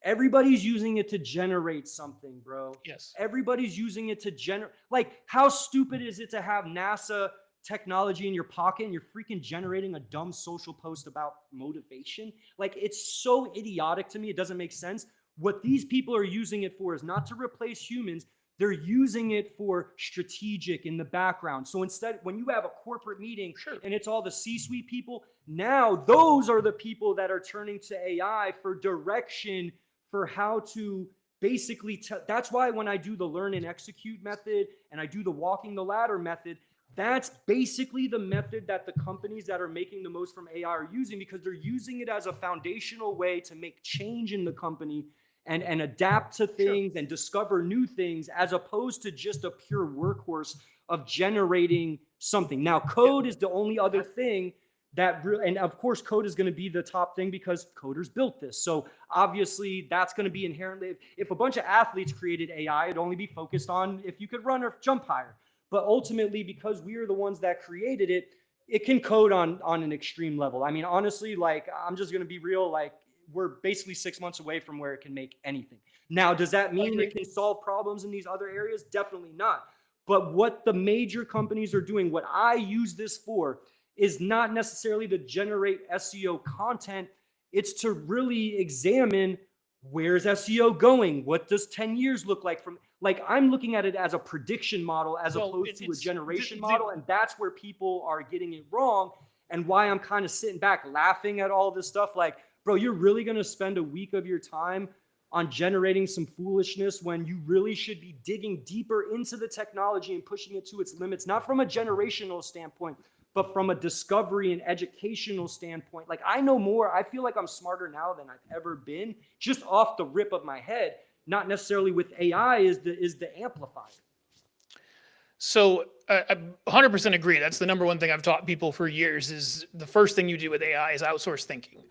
Everybody's using it to generate something, bro. Yes. Everybody's using it to generate. Like, how stupid is it to have NASA technology in your pocket and you're freaking generating a dumb social post about motivation? Like, it's so idiotic to me. It doesn't make sense. What these people are using it for is not to replace humans. They're using it for strategic in the background. So instead, when you have a corporate meeting and it's all the C-suite people, now those are the people that are turning to AI for direction for how to basically that's why when I do the learn and execute method and I do the walking the ladder method, that's basically the method that the companies that are making the most from AI are using, because they're using it as a foundational way to make change in the company and adapt to things and discover new things, as opposed to just a pure workhorse of generating something. Now, code is the only other thing that really, and of course, code is going to be the top thing because coders built this. So obviously, that's going to be inherently, if a bunch of athletes created AI, it'd only be focused on if you could run or jump higher. But ultimately, because we are the ones that created it, it can code on an extreme level. I mean, honestly, like, I'm just going to be real, like, we're basically 6 months away from where it can make anything. Now, does that mean it can solve problems in these other areas? Definitely not. But what the major companies are doing, what I use this for, is not necessarily to generate SEO content. It's to really examine, where's SEO going? What does 10 years look like? Like, I'm looking at it as a prediction model as opposed to a generation model. And that's where people are getting it wrong, and why I'm kind of sitting back laughing at all this stuff. Like, bro, you're really going to spend a week of your time on generating some foolishness when you really should be digging deeper into the technology and pushing it to its limits, not from a generational standpoint, but from a discovery and educational standpoint. Like, I know more. I feel like I'm smarter now than I've ever been, just off the rip of my head, not necessarily with AI is the amplifier. So I 100% agree. That's the number one thing I've taught people for years, is the first thing you do with AI is outsource thinking.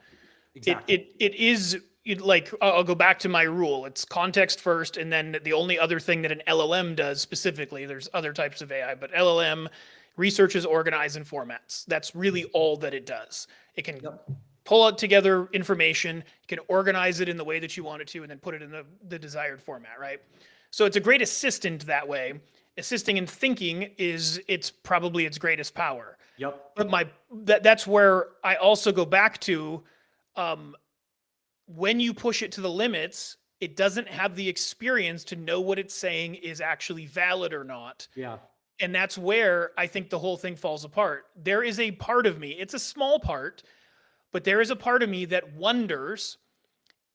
Exactly. It is like I'll go back to my rule. It's context first, and then the only other thing that an LLM does specifically, there's other types of AI, but LLM researches, organize, and formats. That's really all that it does. It can Yep. pull out together information, you can organize it in the way that you want it to, and then put it in the desired format, right? So it's a great assistant that way. Assisting in thinking is it's probably its greatest power. Yep. But that's where I also go back to, um, when you push it to the limits, it doesn't have the experience to know what it's saying is actually valid or not. Yeah. And that's where I think the whole thing falls apart. There is a part of me, it's a small part, but there is a part of me that wonders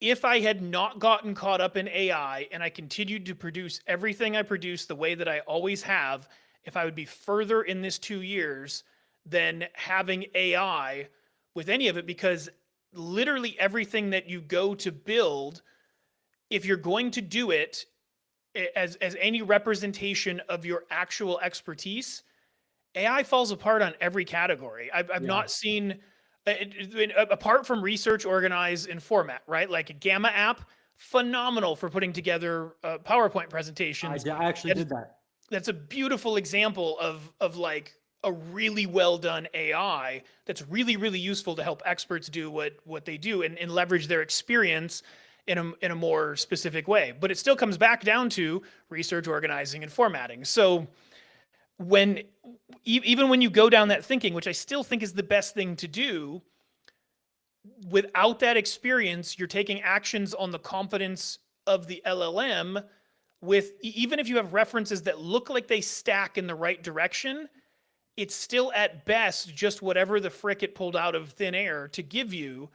if I had not gotten caught up in AI and I continued to produce everything I produce the way that I always have, if I would be further in this 2 years than having AI with any of it, because literally everything that you go to build, if you're going to do it as any representation of your actual expertise, AI falls apart on every category. I've Yeah. not seen, apart from research, organize, and format, right? Like a Gamma app, phenomenal for putting together PowerPoint presentations. I actually did that. That's a beautiful example of like a really well done AI that's really, really useful to help experts do what they do and leverage their experience in a more specific way. But it still comes back down to research, organizing, and formatting. So even when you go down that thinking, which I still think is the best thing to do, without that experience, you're taking actions on the confidence of the LLM. With even if you have references that look like they stack in the right direction, it's still at best just whatever the frick it pulled out of thin air to give you.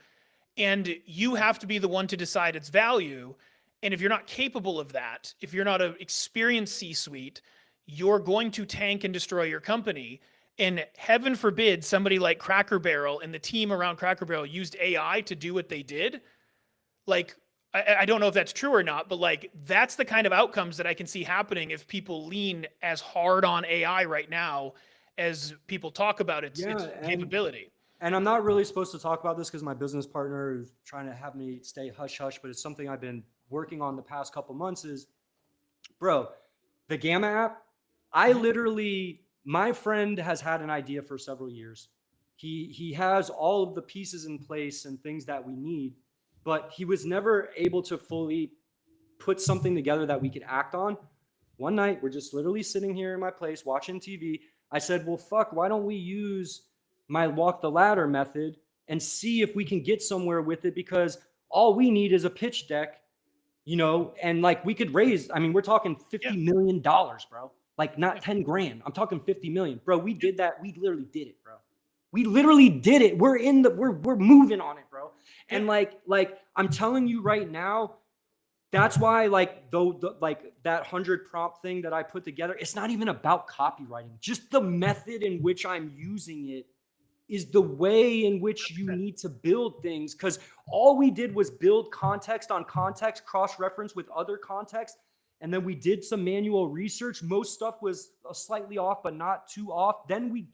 And you have to be the one to decide its value. And if you're not capable of that, if you're not an experienced C-suite, you're going to tank and destroy your company. And heaven forbid somebody like Cracker Barrel and the team around Cracker Barrel used AI to do what they did. Like, I don't know if that's true or not, but like that's the kind of outcomes that I can see happening if people lean as hard on AI right now as people talk about its capability. And I'm not really supposed to talk about this because my business partner is trying to have me stay hush hush, but it's something I've been working on the past couple months. Is, bro, the Gamma app, I literally, my friend has had an idea for several years. He has all of the pieces in place and things that we need, but he was never able to fully put something together that we could act on. One night, we're just literally sitting here in my place watching TV. I said, well, fuck, why don't we use my walk the ladder method and see if we can get somewhere with it? Because all we need is a pitch deck, and like we could raise, I mean, we're talking $50 million, bro. Like not 10 grand. I'm talking 50 million, bro. We did that. We literally did it, bro. We literally did it. We're moving on it, bro. And like I'm telling you right now, that's why like like that 100 prompt thing that I put together, it's not even about copywriting. Just the method in which I'm using it is the way in which you need to build things. Because all we did was build context on context, cross-reference with other context. And then we did some manual research. Most stuff was slightly off, but not too off. Then we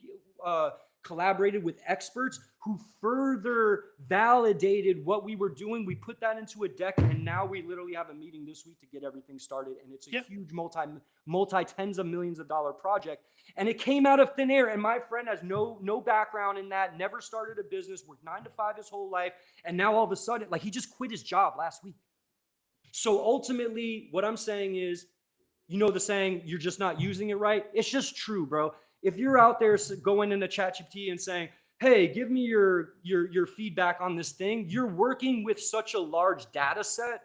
collaborated with experts who further validated what we were doing. We put that into a deck, and now we literally have a meeting this week to get everything started. And it's a huge multi tens of millions of dollar project. And it came out of thin air. And my friend has no background in that, never started a business, worked 9 to 5 his whole life. And now all of a sudden, like, he just quit his job last week. So ultimately, what I'm saying is, the saying, you're just not using it right. It's just true, bro. If you're out there going into ChatGPT and saying, hey, give me your feedback on this thing, you're working with such a large data set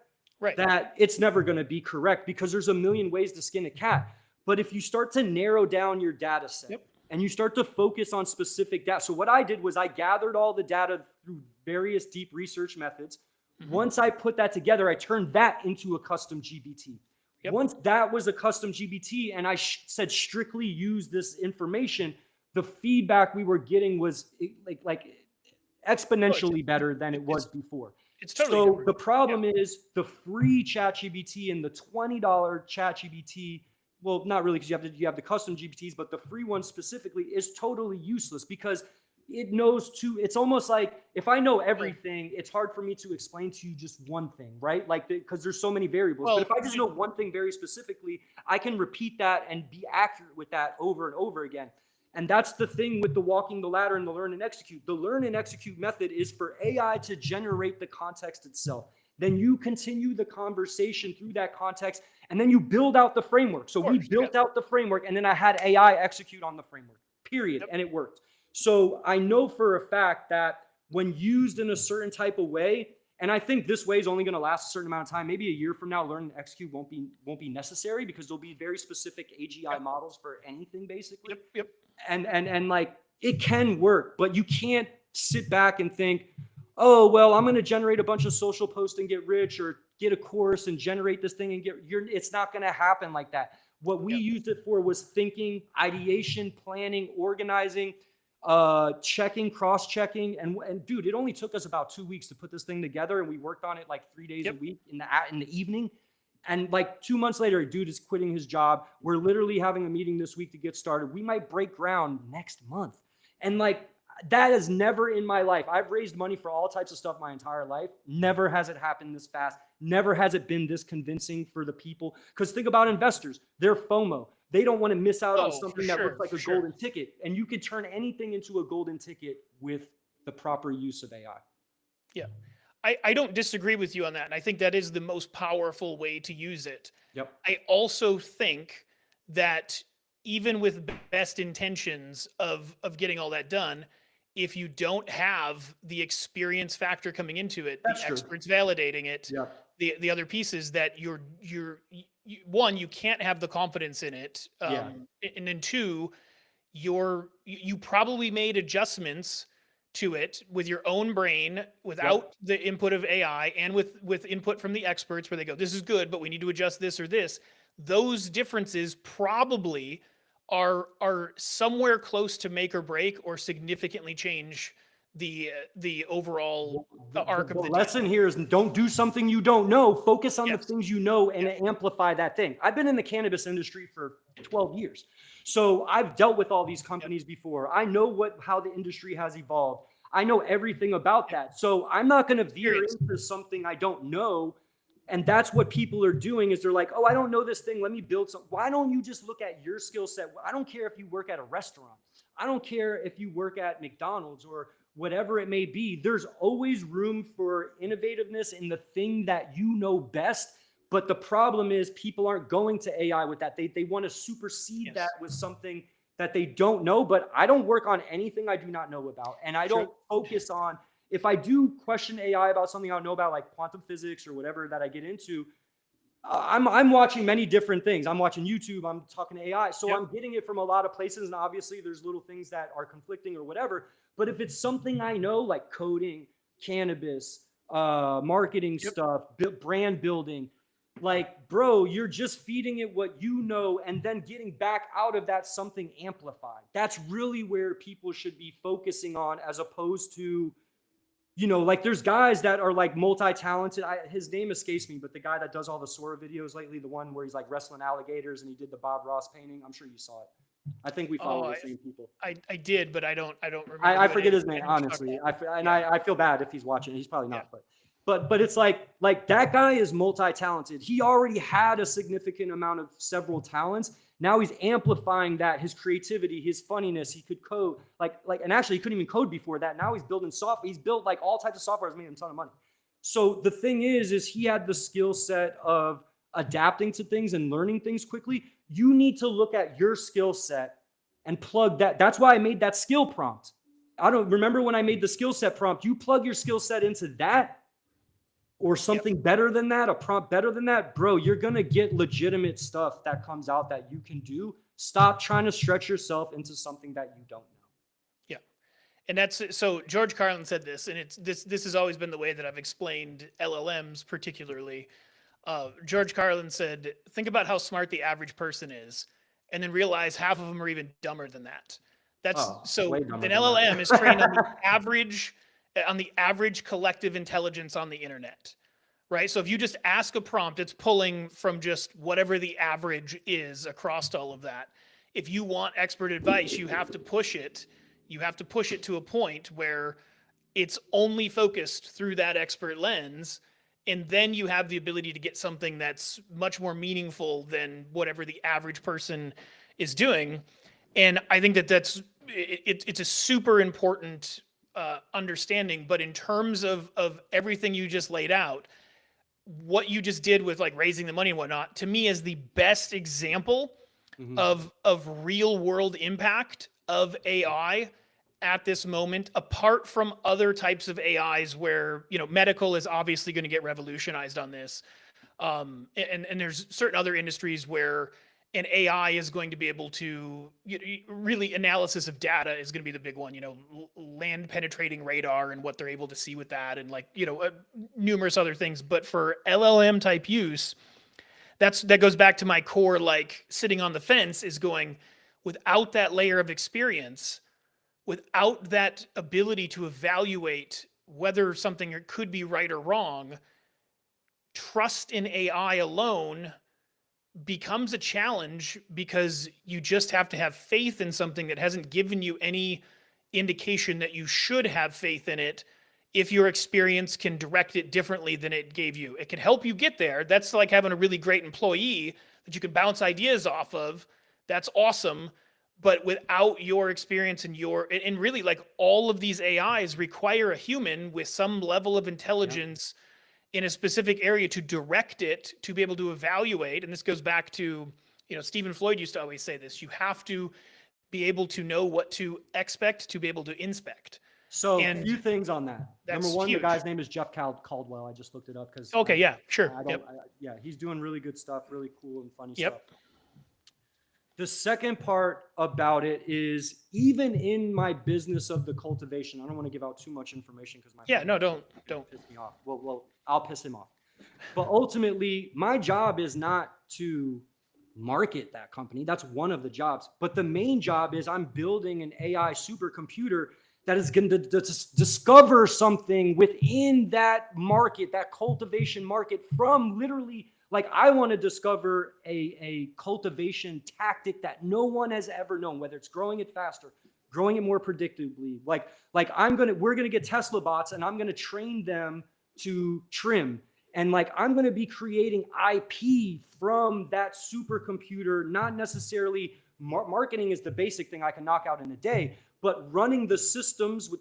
that it's never going to be correct, because there's a million ways to skin a cat. But if you start to narrow down your data set and you start to focus on specific data. So what I did was I gathered all the data through various deep research methods. Mm-hmm. Once I put that together, I turned that into a custom GBT. Once that was a custom GBT and I said strictly use this information, the feedback we were getting was like exponentially better than it was before. It's totally so different. The problem is the free ChatGPT and the $20 ChatGPT. Well, not really, because you have the custom GPTs, but the free one specifically is totally useless, because it knows too. It's almost like if I know everything, it's hard for me to explain to you just one thing, right? Like, because there's so many variables. But Well, if I just know one thing very specifically, I can repeat that and be accurate with that over and over again. And that's the thing with the walking the ladder and the learn and execute. The learn and execute method is for AI to generate the context itself. Then you continue the conversation through that context, and then you build out the framework. So we built out the framework, and then I had AI execute on the framework, period. And it worked. So I know for a fact that when used in a certain type of way, and I think this way is only going to last a certain amount of time. Maybe a year from now, learn and execute won't be necessary because there'll be very specific AGI models for anything, basically. And like it can work, but you can't sit back and think, oh well, I'm going to generate a bunch of social posts and get rich, or get a course and generate this thing and it's not going to happen like that. What we used it for was thinking, ideation, planning, organizing, checking, cross-checking, and dude, it only took us about 2 weeks to put this thing together, and we worked on it like 3 days a week in the evening. And like 2 months later, a dude is quitting his job. We're literally having a meeting this week to get started. We might break ground next month. And like, that is never in my life. I've raised money for all types of stuff my entire life. Never has it happened this fast. Never has it been this convincing for the people. Because think about investors. They're FOMO. They don't want to miss out on something that looks like a golden ticket. And you could turn anything into a golden ticket with the proper use of AI. Yeah. I don't disagree with you on that. And I think that is the most powerful way to use it. Yep. I also think that even with best intentions of getting all that done, if you don't have the experience factor coming into it, the experts validating it, the other pieces that one, you can't have the confidence in it. And then two, you probably made adjustments to it with your own brain without the input of AI, and with input from the experts where they go, this is good, but we need to adjust this or this. Those differences probably are somewhere close to make or break or significantly change the overall arc of the lesson here is don't do something you don't know. Focus on the things you know and amplify that thing. I've been in the cannabis industry for 12 years. So I've dealt with all these companies before. I know how the industry has evolved. I know everything about that. So I'm not going to veer into something I don't know. And that's what people are doing is they're like, oh, I don't know this thing. Let me build something. Why don't you just look at your skill set? I don't care if you work at a restaurant. I don't care if you work at McDonald's or whatever it may be. There's always room for innovativeness in the thing that you know best. But the problem is people aren't going to AI with that. They want to supersede that with something that they don't know. But I don't work on anything I do not know about. And I don't focus on, if I do question AI about something I don't know about, like quantum physics or whatever that I get into, I'm watching many different things. I'm watching YouTube. I'm talking to AI. So I'm getting it from a lot of places. And obviously there's little things that are conflicting or whatever. But if it's something I know, like coding, cannabis, marketing stuff, brand building, like, bro, you're just feeding it what you know and then getting back out of that something amplified. That's really where people should be focusing on, as opposed to, you know, like there's guys that are like multi-talented. His name escapes me, but the guy that does all the Sora videos lately, the one where he's like wrestling alligators and he did the Bob Ross painting. I'm sure you saw it. I think we follow the same people. I did, but I don't remember. I forget his name, honestly. I feel bad if he's watching. He's probably not, but it's like that guy is multi-talented. He already had a significant amount of several talents. Now he's amplifying that, his creativity, his funniness. He could code and actually he couldn't even code before that. Now he's building software. He's built like all types of software. Has made him a ton of money. So the thing is he had the skill set of adapting to things and learning things quickly. You need to look at your skill set and plug that. That's why I made that skill prompt. I don't remember when I made the skill set prompt. You plug your skill set into that or something better than that, a prompt better than that, bro, you're going to get legitimate stuff that comes out that you can do. Stop trying to stretch yourself into something that you don't know. Yeah. And that's, so George Carlin said this, and this has always been the way that I've explained LLMs particularly. George Carlin said, think about how smart the average person is, and then realize half of them are even dumber than that. That's so an LLM is trained on the average collective intelligence on the internet, right? So if you just ask a prompt, it's pulling from just whatever the average is across all of that. If you want expert advice, you have to push it You have to push it to a point where it's only focused through that expert lens, and then you have the ability to get something that's much more meaningful than whatever the average person is doing. And I think that it's a super important understanding. But in terms of everything you just laid out, what you just did with like raising the money and whatnot, to me is the best example Mhm. of real world impact of AI at this moment, apart from other types of AIs where, medical is obviously going to get revolutionized on this. And there's certain other industries where an AI is going to be able to really analysis of data is going to be the big one, land penetrating radar and what they're able to see with that, and like, numerous other things. But for LLM type use, that goes back to my core, like sitting on the fence is going, without that layer of experience, without that ability to evaluate whether something could be right or wrong, trust in AI alone becomes a challenge, because you just have to have faith in something that hasn't given you any indication that you should have faith in it. If your experience can direct it differently than it gave you, it can help you get there. That's like having a really great employee that you can bounce ideas off of. That's awesome. But without your experience and really, like, all of these AIs require a human with some level of Yeah. intelligence in a specific area to direct it, to be able to evaluate. And this goes back to, Stephen Floyd used to always say this: you have to be able to know what to expect to be able to inspect. So a few And things on that. Number that's one, the huge. guy's name is Jeff Caldwell. I just looked it up because Okay, yeah, sure. I don't. Yep. Yeah, he's doing really good stuff, really cool and funny stuff. Yep. The second part about it is, even in my business of the cultivation, I don't want to give out too much information because my Yeah, friend no, don't. piss me off. Well, I'll piss him off. But ultimately, my job is not to market that company. That's one of the jobs. But the main job is I'm building an AI supercomputer that is going to discover something within that market, that cultivation market, from literally, like, I want to discover a cultivation tactic that no one has ever known, whether it's growing it faster, growing it more predictably. Like we're gonna get Tesla bots, and I'm gonna train them to trim. And like, I'm going to be creating IP from that supercomputer, not necessarily marketing is the basic thing I can knock out in a day, but running the systems with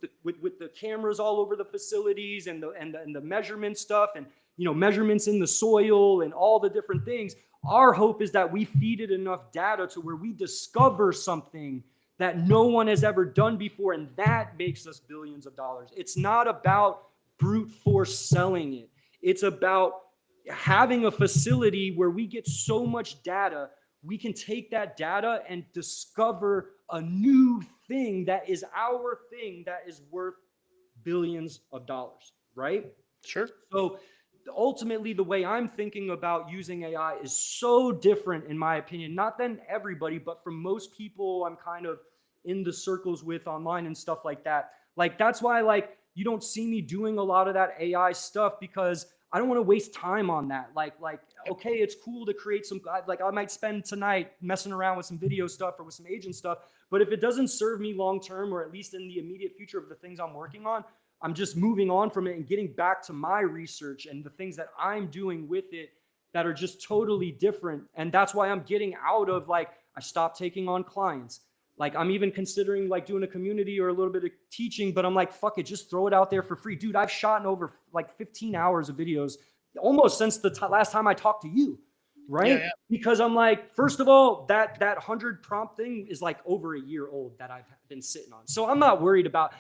the cameras all over the facilities, and the measurement stuff, and measurements in the soil and all the different things. Our hope is that we feed it enough data to where we discover something that no one has ever done before, and that makes us billions of dollars. It's not about brute force selling it. It's about having a facility where we get so much data, we can take that data and discover a new thing that is our thing that is worth billions of dollars, right? Sure. So ultimately, the way I'm thinking about using AI is so different, in my opinion, not than everybody, but from most people I'm kind of in the circles with online and stuff like that. Like, that's why, like, you don't see me doing a lot of that AI stuff, because I don't want to waste time on that. Like, okay, it's cool to create some, like, I might spend tonight messing around with some video stuff or with some agent stuff, but if it doesn't serve me long term, or at least in the immediate future of the things I'm working on, I'm just moving on from it and getting back to my research and the things that I'm doing with it that are just totally different. And that's why I'm getting out of, like, I stopped taking on clients. Like, I'm even considering like doing a community or a little bit of teaching, but I'm like, fuck it, just throw it out there for free. Dude, I've shot in over like 15 hours of videos almost since the last time I talked to you, right? Yeah. Because I'm like, first of all, that 100 prompt thing is like over a year old that I've been sitting on. So I'm not worried about,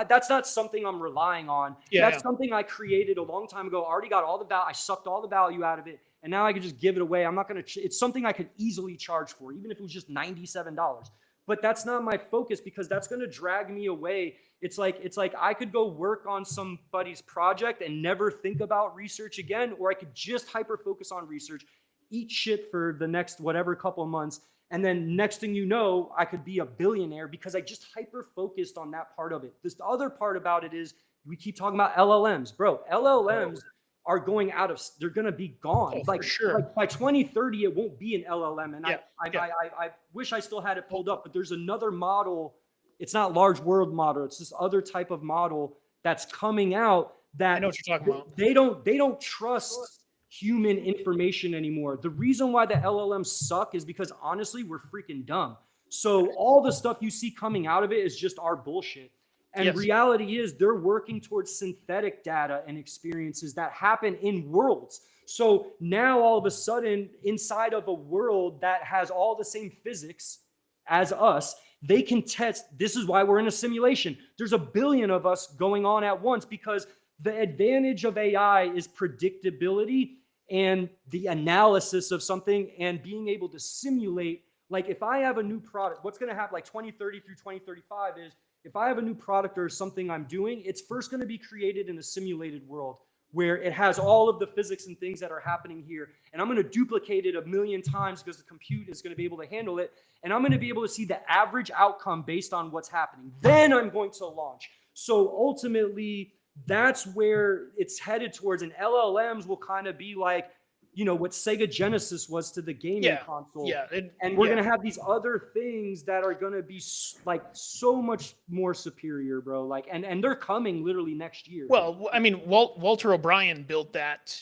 that's not something I'm relying on. Yeah. That's something I created a long time ago. I already got all the value. I sucked all the value out of it. And now I can just give it away. I'm not going to, it's something I could easily charge for, even if it was just $97. But that's not my focus, because that's going to drag me away. It's like I could go work on somebody's project and never think about research again, or I could just hyper focus on research, eat shit for the next whatever couple of months, and then next thing you know, I could be a billionaire because I just hyper focused on that part of it. This other part about it is, we keep talking about LLMs, bro. LLMs are going out of, they're going to be gone. Oh, for sure. Like by 2030, it won't be an LLM. And Yeah. I wish I still had it pulled up, but there's another model It's not large world model. It's this other type of model that's coming out that I know what you're talking about. they don't trust human information anymore. The reason why the LLMs suck is because honestly, we're freaking dumb. So all the stuff you see coming out of it is just our bullshit. And Yes. reality is they're working towards synthetic data and experiences that happen in worlds. So now all of a sudden, inside of a world that has all the same physics as us, they can test. This is why we're in a simulation. There's a billion of us going on at once because the advantage of AI is predictability and the analysis of something and being able to simulate. Like if I have a new product, what's going to happen like 2030 through 2035 is if I have a new product or something I'm doing, it's first going to be created in a simulated world where it has all of the physics and things that are happening here. And I'm going to duplicate it a million times because the compute is going to be able to handle it. And I'm going to be able to see the average outcome based on what's happening. Then I'm going to launch. So ultimately, that's where it's headed towards. And LLMs will kind of be like, you know, what Sega Genesis was to the gaming console. Yeah. And we're going to have these other things that are going to be like so much more superior, bro. Like, and they're coming literally next year. Well, I mean, Walter O'Brien built that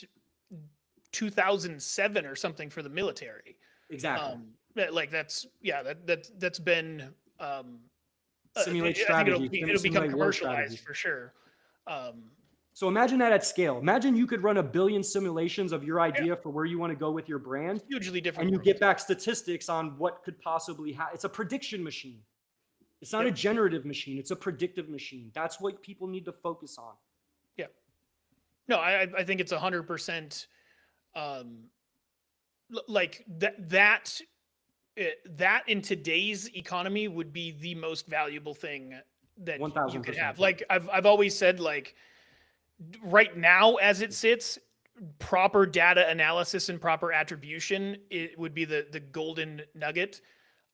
2007 or something for the military. Exactly. Like that's been simulate I think strategy. it'll become commercialized for sure. So imagine that at scale. Imagine you could run 1 billion simulations of your idea for where you want to go with your brand. Hugely different. And you get back statistics on what could possibly happen. It's a prediction machine. It's not a generative machine. It's a predictive machine. That's what people need to focus on. Yeah. No, I think it's 100%. Like that in today's economy would be the most valuable thing that you could have. Like I've always said, like right now as it sits, proper data analysis and proper attribution, it would be the golden nugget.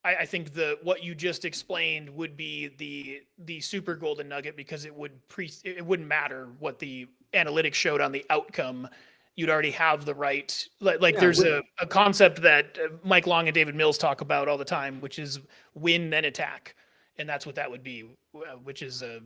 I think what you just explained would be the super golden nugget because it wouldn't matter what the analytics showed on the outcome. You'd already have the right, there's a concept that Mike Long and David Mills talk about all the time, which is win then attack. And that's what that would be, which is a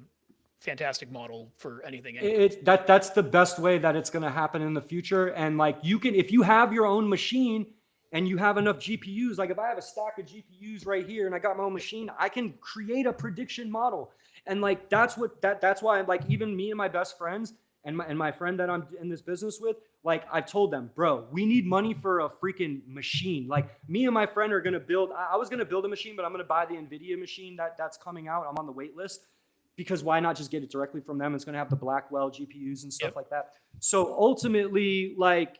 fantastic model for anything. That's the best way that it's going to happen in the future. And like you can, if you have your own machine and you have enough GPUs, like if I have a stack of GPUs right here and I got my own machine, I can create a prediction model. And like, that's why I'm like, even me and my best friends and my friend that I'm in this business with, like I've told them, bro, we need money for a freaking machine. Like me and my friend are going to build, I was going to build a machine, but I'm going to buy the NVIDIA machine that's coming out. I'm on the wait list because why not just get it directly from them? It's going to have the Blackwell GPUs and stuff like that. So ultimately, like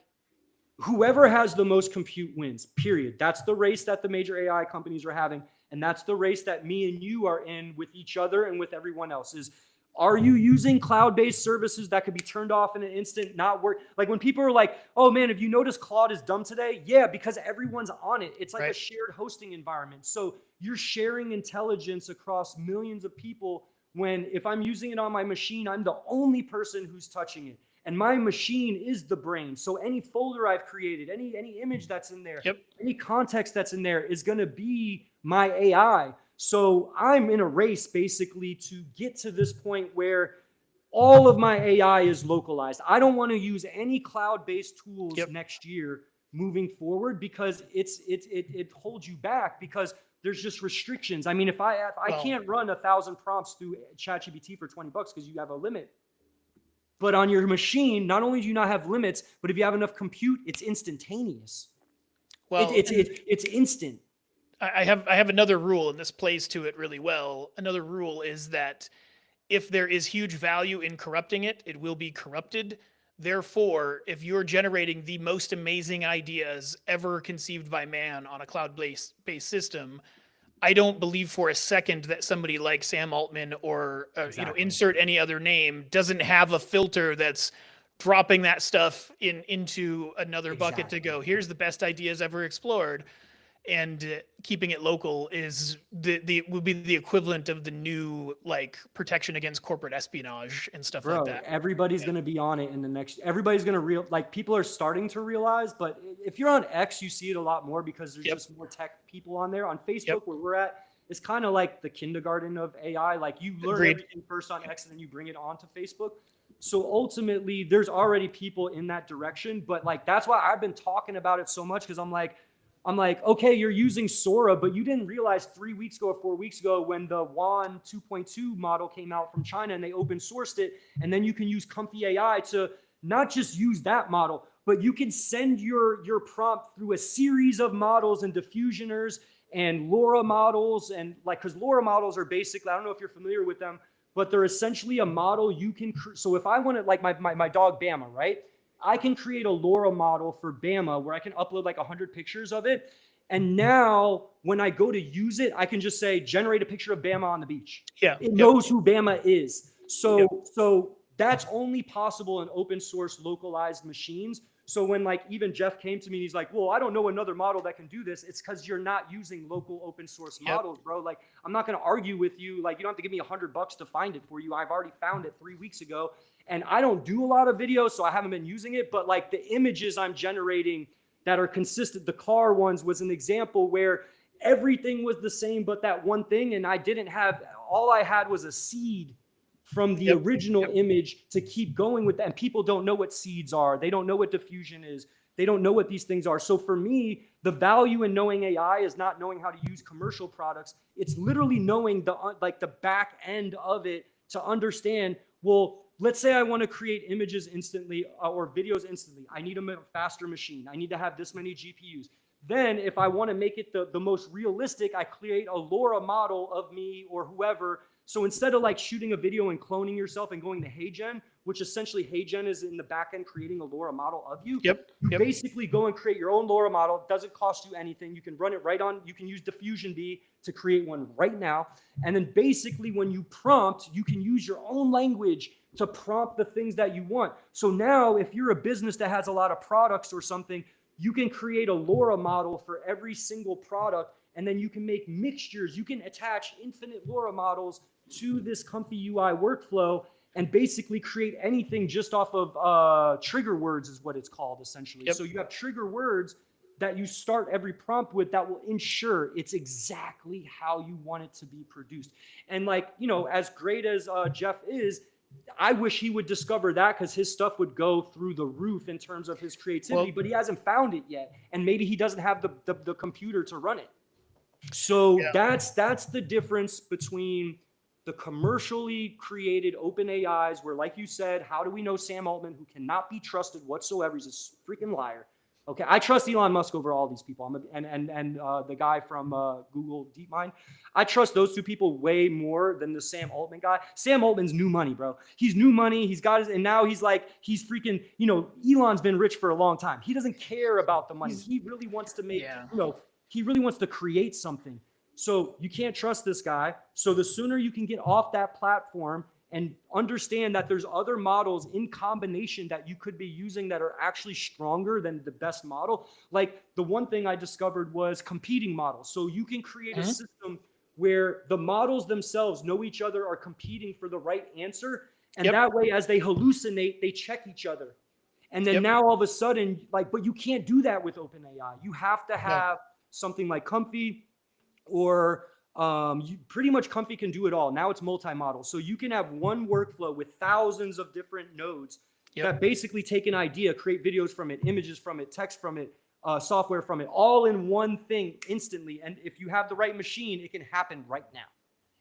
whoever has the most compute wins, period. That's the race that the major AI companies are having. And that's the race that me and you are in with each other and with everyone else is, are you using cloud-based services that could be turned off in an instant, not work? Like when people are like, oh man, have you noticed Claude is dumb today? Yeah, because everyone's on it. It's like a shared hosting environment. So you're sharing intelligence across millions of people when if I'm using it on my machine, I'm the only person who's touching it. And my machine is the brain. So any folder I've created, any image that's in there, any context that's in there is going to be my AI. So I'm in a race basically to get to this point where all of my AI is localized. I don't want to use any cloud-based tools next year moving forward because it holds you back because there's just restrictions. I mean, if I can't run 1,000 prompts through ChatGPT for $20 because you have a limit. But on your machine, not only do you not have limits, but if you have enough compute, it's instantaneous. Well, it's instant. I have another rule, and this plays to it really well. Another rule is that if there is huge value in corrupting it, it will be corrupted. Therefore, if you're generating the most amazing ideas ever conceived by man on a cloud-based system, I don't believe for a second that somebody like Sam Altman or insert any other name doesn't have a filter that's dropping that stuff into another bucket to go, here's the best ideas ever explored. And keeping it local is would be the equivalent of the new like protection against corporate espionage and stuff like that. Everybody's going to be on it in the next. Everybody's going to like people are starting to realize, but if you're on X, you see it a lot more because there's just more tech people on there. On Facebook, where we're at, It's kind of like the kindergarten of AI. Like you learn Agreed. everything first on X and then you bring it onto Facebook. So ultimately, there's already people in that direction. But like that's why I've been talking about it so much, because I'm like, okay, you're using Sora, but you didn't realize 3 weeks ago or 4 weeks ago when the Wan 2.2 model came out from China and they open sourced it, and then you can use Comfy AI to not just use that model, but you can send your prompt through a series of models and diffusioners and LoRa models, and like, because LoRa models are basically, I don't know if you're familiar with them, but they're essentially a model you can. So if I want to, like my dog Bama, right? I can create a LoRa model for Bama where I can upload like 100 pictures of it. And now when I go to use it, I can just say, generate a picture of Bama on the beach. Yeah. It knows who Bama is. Yep. So that's only possible in open source localized machines. So when like even Jeff came to me and he's like, well, I don't know another model that can do this. It's because you're not using local open source models, bro. Like I'm not going to argue with you. Like you don't have to give me $100 to find it for you. I've already found it 3 weeks ago. And I don't do a lot of videos, so I haven't been using it. But like the images I'm generating that are consistent, the car ones was an example where everything was the same but that one thing. And I didn't have, all I had was a seed from the original image to keep going with that. And people don't know what seeds are. They don't know what diffusion is. They don't know what these things are. So for me, the value in knowing AI is not knowing how to use commercial products. It's literally knowing the like the back end of it to understand, well, let's say I want to create images instantly or videos instantly. I need a faster machine. I need to have this many GPUs. Then if I want to make it the most realistic, I create a LoRa model of me or whoever. So instead of like shooting a video and cloning yourself and going to HeyGen, which essentially HeyGen is in the back end creating a LoRa model of you. You basically go and create your own LoRa model. It doesn't cost you anything. You can run it right on. You can use Diffusion B to create one right now. And then basically when you prompt, you can use your own language to prompt the things that you want. So now if you're a business that has a lot of products or something, you can create a LoRa model for every single product. And then you can make mixtures. You can attach infinite LoRa models to this Comfy UI workflow and basically create anything just off of trigger words is what it's called essentially. So you have trigger words that you start every prompt with that will ensure it's exactly how you want it to be produced. And like, you know, as great as Jeff is, I wish he would discover that because his stuff would go through the roof in terms of his creativity, but he hasn't found it yet. And maybe he doesn't have the computer to run it. So that's the difference between the commercially created open AIs where, like you said, how do we know Sam Altman, who cannot be trusted whatsoever? He's a freaking liar. Okay, I trust Elon Musk over all these people. And the guy from Google DeepMind. I trust those two people way more than the Sam Altman guy. Sam Altman's new money, bro. He's new money. He's got his, and now he's like, he's freaking, you know, Elon's been rich for a long time. He doesn't care about the money. He really wants to make, you know, he really wants to create something. So you can't trust this guy. So the sooner you can get off that platform and understand that there's other models in combination that you could be using that are actually stronger than the best model. Like the one thing I discovered was competing models. So you can create a system where the models themselves know each other, are competing for the right answer. And that way, as they hallucinate, they check each other. And then now all of a sudden, like, but you can't do that with OpenAI. You have to have something like Comfy, or you pretty much Comfy can do it all. Now it's multi-model. So you can have one workflow with thousands of different nodes that basically take an idea, create videos from it, images from it, text from it, software from it, all in one thing instantly. And if you have the right machine, it can happen right now.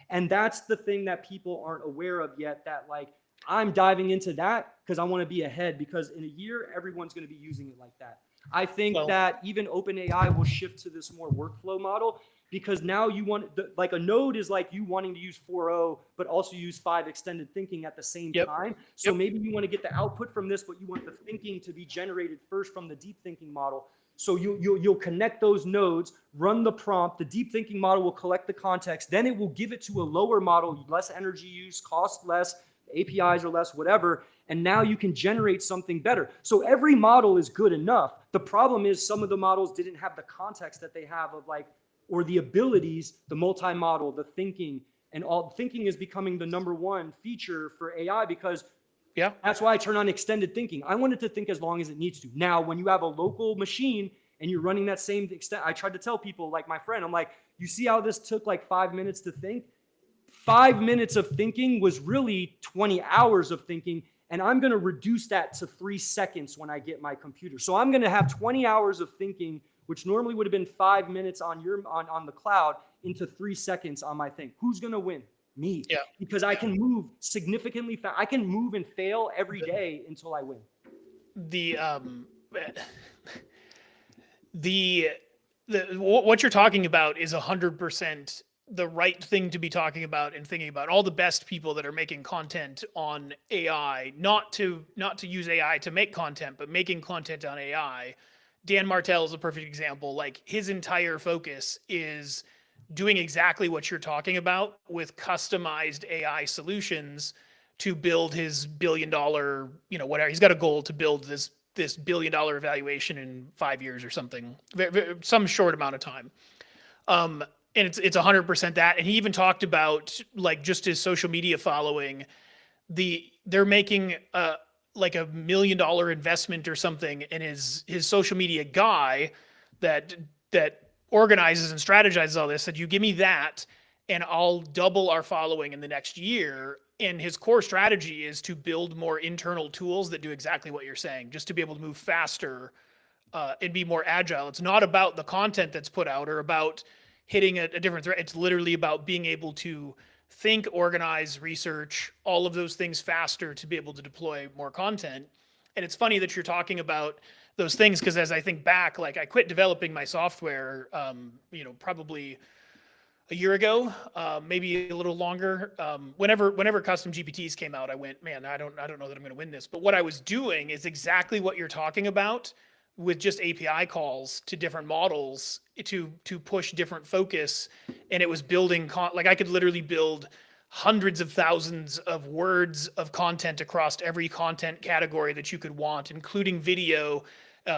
And that's the thing that people aren't aware of yet, that like, I'm diving into that because I want to be ahead, because in a year, everyone's going to be using it like that. I think that even OpenAI will shift to this more workflow model, because now you want, like a node is like you wanting to use 4.0, but also use 5 extended thinking at the same time. So maybe you want to get the output from this, but you want the thinking to be generated first from the deep thinking model. So you'll connect those nodes, run the prompt, the deep thinking model will collect the context, then it will give it to a lower model, less energy use, cost less, APIs are less, whatever. And now you can generate something better. So every model is good enough. The problem is some of the models didn't have the context that they have of like, or the abilities, the multi-model, the thinking, and all. Thinking is becoming the #1 feature for AI, because that's why I turn on extended thinking. I want it to think as long as it needs to. Now, when you have a local machine and you're running that same extent. I tried to tell people, like my friend, I'm like, you see how this took like 5 minutes to think? 5 minutes of thinking was really 20 hours of thinking. And I'm going to reduce that to 3 seconds when I get my computer. So I'm going to have 20 hours of thinking, which normally would have been 5 minutes on the cloud, into 3 seconds on my thing. Who's going to win? Me. Yeah. Because I can move significantly fast. I can move and fail every day until I win. What you're talking about is 100% the right thing to be talking about and thinking about. All the best people that are making content on AI, not to use AI to make content, but making content on AI. Dan Martell is a perfect example. Like, his entire focus is doing exactly what you're talking about with customized AI solutions to build his $1 billion, whatever. He's got a goal to build this $1 billion evaluation in 5 years or something, some short amount of time. And it's 100% that. And he even talked about, like, just his social media following. They're making like $1 million investment or something, and his social media guy that organizes and strategizes all this said, you give me that and I'll double our following in the next year. And his core strategy is to build more internal tools that do exactly what you're saying, just to be able to move faster and be more agile. It's not about the content that's put out or about hitting a different threat. It's literally about being able to think, organize, research, all of those things faster to be able to deploy more content. And it's funny that you're talking about those things, because as I think back, like, I quit developing my software, probably a year ago, maybe a little longer. Whenever custom GPTs came out, I went, man, I don't know that I'm going to win this. But what I was doing is exactly what you're talking about, with just API calls to different models to push different focus. And it was building, like, I could literally build hundreds of thousands of words of content across every content category that you could want, including video,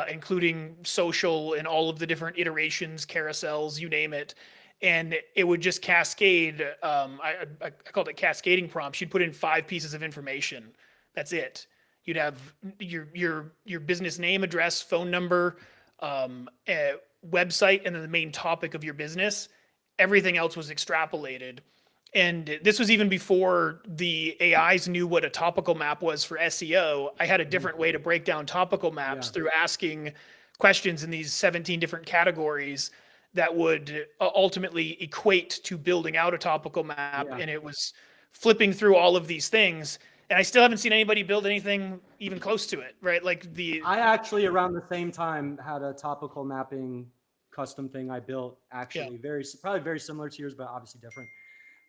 including social, and all of the different iterations, carousels, you name it. And it would just cascade. I called it cascading prompts. You'd put in 5 pieces of information. That's it. You'd have your business name, address, phone number, website, and then the main topic of your business. Everything else was extrapolated. And this was even before the AIs knew what a topical map was for SEO. I had a different way to break down topical maps through asking questions in these 17 different categories that would ultimately equate to building out a topical map. And it was flipping through all of these things. And I still haven't seen anybody build anything even close to it, right? Like, I actually, around the same time, had a topical mapping custom thing I built, actually. Probably very similar to yours, but obviously different.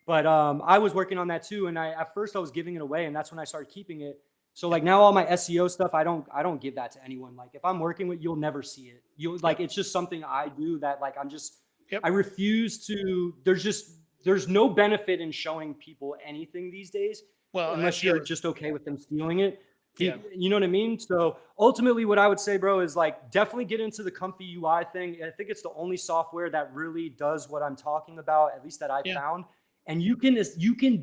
But I was working on that too. And at first I was giving it away, and that's when I started keeping it. So like now all my SEO stuff, I don't give that to anyone. Like, if I'm working with, you'll never see it. Like, it's just something I do that, like, I'm just, I refuse to, there's no benefit in showing people anything these days. Well, unless you're just okay with them stealing it. You know what I mean? So ultimately what I would say, bro, is like, definitely get into the comfy UI thing. I think it's the only software that really does what I'm talking about, at least that I found. And you can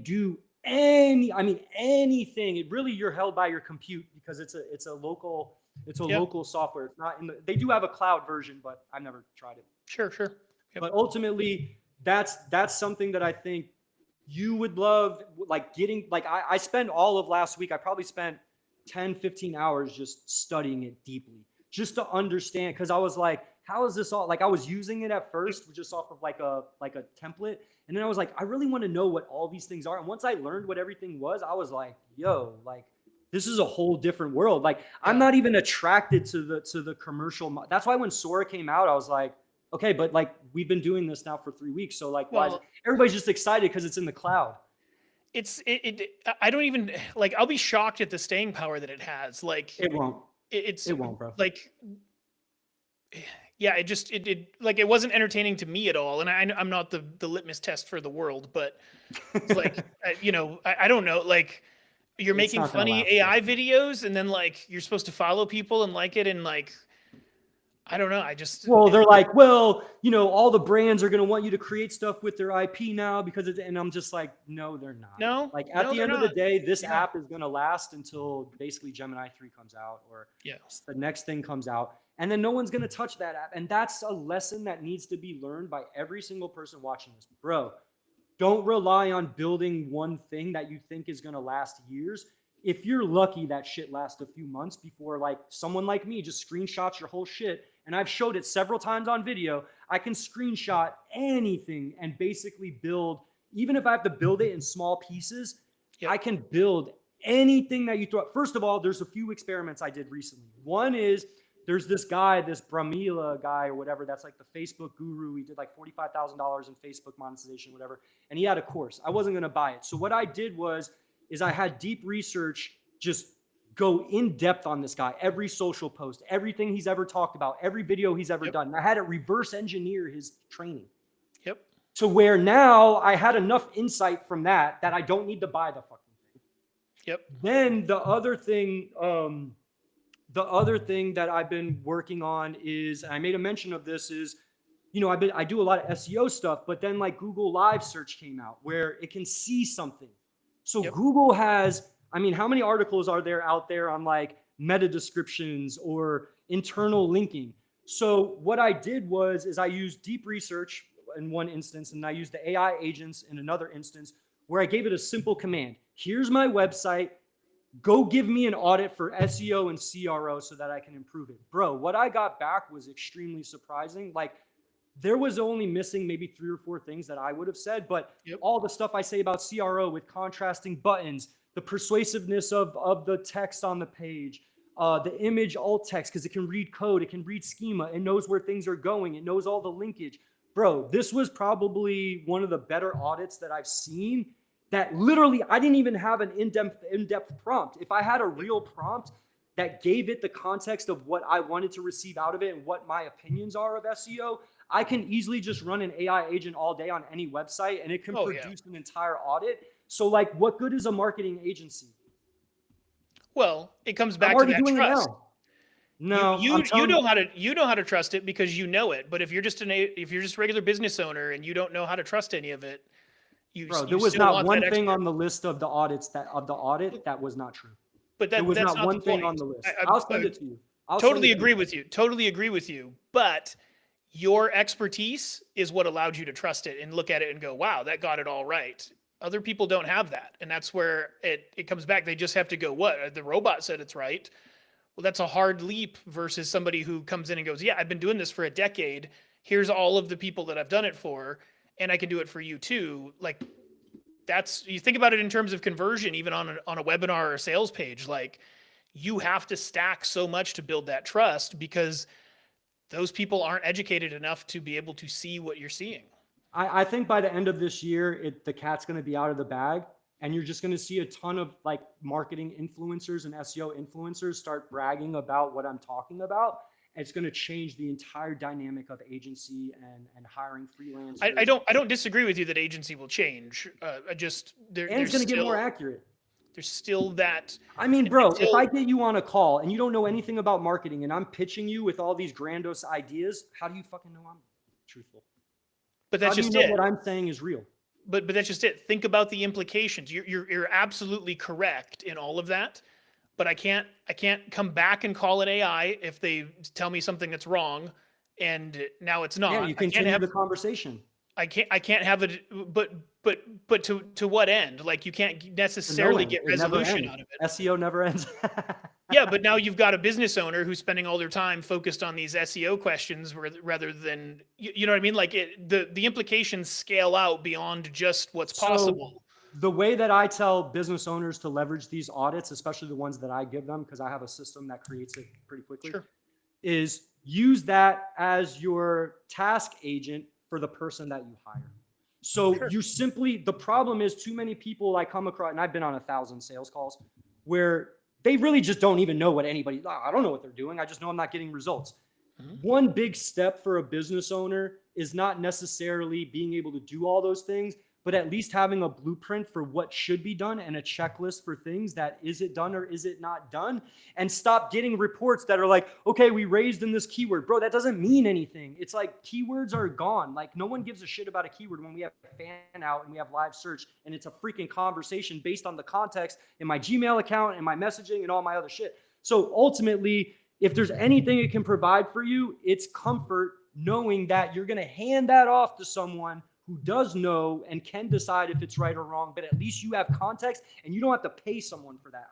do anything. It really, you're held by your compute, because it's a local software. It's not they do have a cloud version, but I've never tried it. Sure. But ultimately that's something that I think you would love, like, getting, like, I spent all of last week, I probably spent 10, 15 hours just studying it deeply, just to understand. Cause I was like, how is this all, like, I was using it at first just off of like a template. And then I was like, I really want to know what all these things are. And once I learned what everything was, I was like, yo, like, this is a whole different world. Like, I'm not even attracted to the commercial. That's why when Sora came out, I was like, okay, but like, we've been doing this now for 3 weeks. So like, why is everybody's just excited because it's in the cloud? I don't even, like, I'll be shocked at the staying power that it has. Like, it won't, bro. Like, yeah, it wasn't entertaining to me at all. And I'm not the litmus test for the world, but it's like, I don't know, like, you're making funny AI videos, and then like, you're supposed to follow people and like it. And like, I don't know. I just Well, they're like, well, all the brands are going to want you to create stuff with their IP now because and I'm just like, no, they're not. no, Like at the they're end of the not. day, this They're not. app is going to last until basically Gemini 3 comes out or Yeah. the next thing comes out. And then no one's going to touch that app. And that's a lesson that needs to be learned by every single person watching this. Bro, don't rely on building one thing that you think is going to last years. If you're lucky, that shit lasts a few months before like someone like me just screenshots your whole shit. And I've showed it several times on video. I can screenshot anything and basically build, even if I have to build it in small pieces, Yep. I can build anything that you throw. First of all, there's a few experiments I did recently. One is there's this guy, this Bramila guy or whatever, that's like the Facebook guru. He did like $45,000 in Facebook monetization, whatever. And he had a course. I wasn't going to buy it. So what I did is I had deep research just go in depth on this guy, every social post, everything he's ever talked about, every video he's ever done. And I had to reverse engineer his training. Yep. To where now I had enough insight from that I don't need to buy the fucking thing. Yep. Then the other thing that I've been working on is, and I made a mention of this, is, I do a lot of SEO stuff, but then like Google Live search came out where it can see something. So Google has, how many articles are there out there on like meta descriptions or internal linking? So what I did is I used deep research in one instance, and I used the AI agents in another instance where I gave it a simple command. Here's my website. Go give me an audit for SEO and CRO so that I can improve it. Bro, what I got back was extremely surprising. Like, there was only missing maybe 3 or 4 things that I would have said, but all the stuff I say about CRO with contrasting buttons, the persuasiveness of the text on the page, the image alt text, because it can read code, it can read schema, it knows where things are going, it knows all the linkage. Bro, this was probably one of the better audits that I've seen that literally I didn't even have an in-depth prompt. If I had a real prompt that gave it the context of what I wanted to receive out of it and what my opinions are of SEO, I can easily just run an AI agent all day on any website and it can produce an entire audit. So like, what good is a marketing agency? Well, it comes back to that trust. No, you know how to trust it because you know it. But if you're just a regular business owner and you don't know how to trust any of it, there was not one thing on the list of the audits that was not true. But there was that's not one thing on the list. I'll send it to you. Totally agree with you. Totally agree with you. But your expertise is what allowed you to trust it and look at it and go, wow, that got it all right. Other people don't have that. And that's where it comes back. They just have to go, what? The robot said it's right. Well, that's a hard leap versus somebody who comes in and goes, yeah, I've been doing this for a decade. Here's all of the people that I've done it for, and I can do it for you too. Like, you think about it in terms of conversion, even on a webinar or a sales page, like, you have to stack so much to build that trust because those people aren't educated enough to be able to see what you're seeing. I think by the end of this year, the cat's going to be out of the bag, and you're just going to see a ton of like marketing influencers and SEO influencers start bragging about what I'm talking about. And it's going to change the entire dynamic of agency and hiring freelancers. I don't disagree with you that agency will change. And it's going to get more accurate. There's still that. Bro, if I get you on a call and you don't know anything about marketing and I'm pitching you with all these grandiose ideas, how do you fucking know I'm truthful? But that's just it. What I'm saying is real. But that's just it. Think about the implications. You're absolutely correct in all of that. But I can't come back and call it AI if they tell me something that's wrong, and now it's not. Yeah, you continue the conversation. I can't have it. But to what end? Like, you can't necessarily get resolution out of it. SEO never ends. Yeah, but now you've got a business owner who's spending all their time focused on these SEO questions rather than, you know what I mean? Like, the implications scale out beyond just what's possible. The way that I tell business owners to leverage these audits, especially the ones that I give them, because I have a system that creates it pretty quickly, is use that as your task agent for the person that you hire. So the problem is too many people I come across, and I've been on 1,000 sales calls, where they really just don't even know what I don't know what they're doing. I just know I'm not getting results. One big step for a business owner is not necessarily being able to do all those things, but at least having a blueprint for what should be done and a checklist for things that is it done or is it not done, and stop getting reports that are like, okay, we raised in this keyword. Bro, that doesn't mean anything. It's like keywords are gone. Like no one gives a shit about a keyword when we have fan out and we have live search and it's a freaking conversation based on the context in my Gmail account and my messaging and all my other shit. So ultimately, if there's anything it can provide for you, it's comfort knowing that you're going to hand that off to someone who does know and can decide if it's right or wrong, but at least you have context and you don't have to pay someone for that.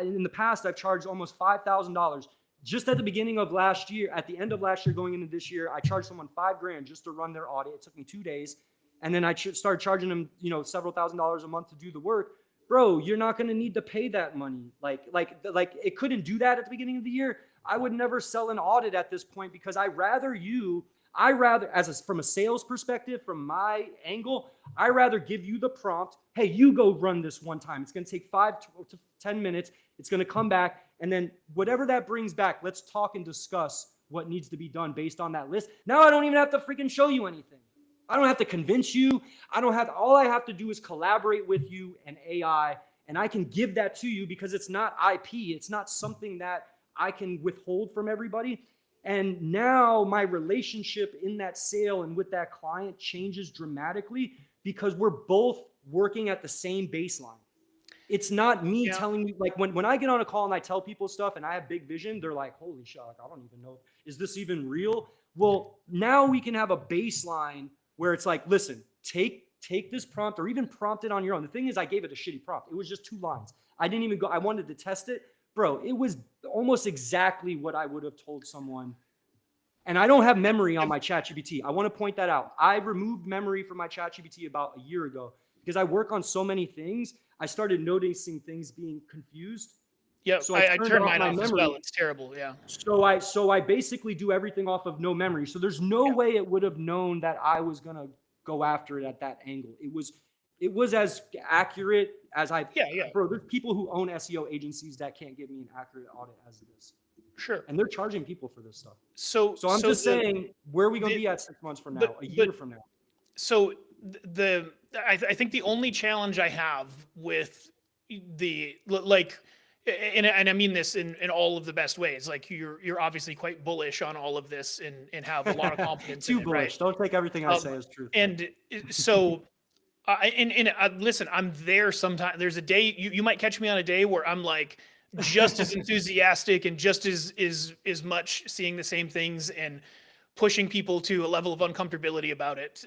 In the past, I've charged almost $5,000 just at the beginning of last year. At the end of last year, going into this year, I charged someone $5,000 just to run their audit. It took me 2 days. And then I started charging them, several $1,000s a month to do the work. Bro, you're not going to need to pay that money. Like it couldn't do that at the beginning of the year. I would never sell an audit at this point because from a sales perspective, from my angle, I rather give you the prompt. Hey, you go run this one time. It's going to take 5 to 10 minutes. It's going to come back. And then whatever that brings back, let's talk and discuss what needs to be done based on that list. Now I don't even have to freaking show you anything. I don't have to convince you. All I have to do is collaborate with you and AI, and I can give that to you because it's not IP. It's not something that I can withhold from everybody. And now my relationship in that sale and with that client changes dramatically because we're both working at the same baseline. It's not me telling you, like when I get on a call and I tell people stuff and I have big vision, they're like, holy shit, I don't even know. Is this even real? Well, now we can have a baseline where it's like, listen, take this prompt or even prompt it on your own. The thing is, I gave it a shitty prompt. It was just 2 lines. I didn't even go, I wanted to test it. Bro, it was almost exactly what I would have told someone. And I don't have memory on my ChatGPT. I want to point that out. I removed memory from my ChatGPT about a year ago because I work on so many things. I started noticing things being confused. Yeah, so I turned mine off memory. as well. It's terrible. Yeah. So I basically do everything off of no memory. So there's no way it would have known that I was gonna go after it at that angle. It was as accurate as Bro, there's people who own SEO agencies that can't give me an accurate audit as it is. Sure. And they're charging people for this stuff. So I'm just saying, where are we gonna be at 6 months from now, a year from now? So I think the only challenge I have with and I mean this in all of the best ways. Like you're obviously quite bullish on all of this and have a lot of confidence. Too in bullish. Right? Don't take everything I say as truth. And so, listen, I'm there sometimes. There's a day you might catch me on a day where I'm like just as enthusiastic and just as much seeing the same things and pushing people to a level of uncomfortability about it.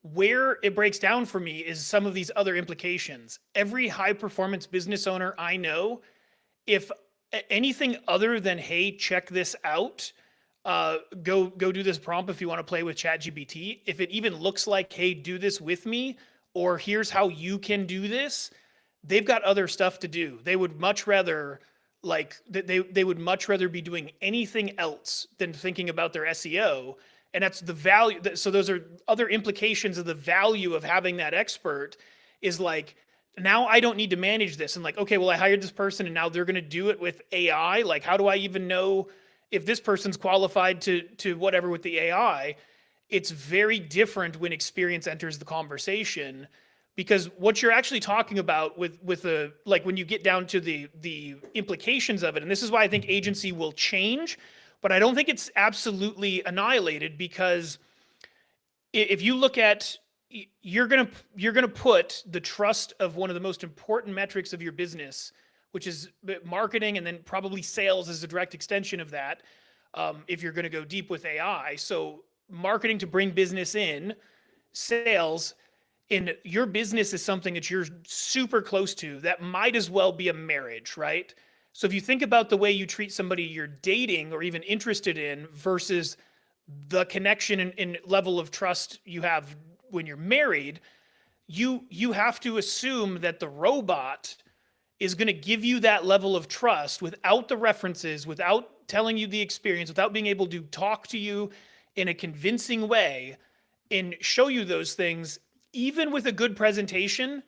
Where it breaks down for me is some of these other implications. Every high performance business owner I know, if anything other than, hey, check this out, go do this prompt if you want to play with ChatGPT. If it even looks like, hey, do this with me, or here's how you can do this, they've got other stuff to do. They would much rather they would much rather be doing anything else than thinking about their SEO. And that's the value. So those are other implications of the value of having that expert is like, now I don't need to manage this. And like, okay, well, I hired this person and now they're going to do it with AI. Like, how do I even know if this person's qualified to whatever with the AI? It's very different when experience enters the conversation, because what you're actually talking about with like when you get down to the implications of it, and this is why I think agency will change, but I don't think it's absolutely annihilated, because if you look at, you're gonna put the trust of one of the most important metrics of your business, which is marketing, and then probably sales as a direct extension of that, if you're gonna go deep with AI. So marketing to bring business in, sales, and your business is something that you're super close to, that might as well be a marriage, right? So if you think about the way you treat somebody you're dating or even interested in versus the connection and level of trust you have when you're married, you have to assume that the robot is going to give you that level of trust without the references, without telling you the experience, without being able to talk to you in a convincing way and show you those things. Even with a good presentation,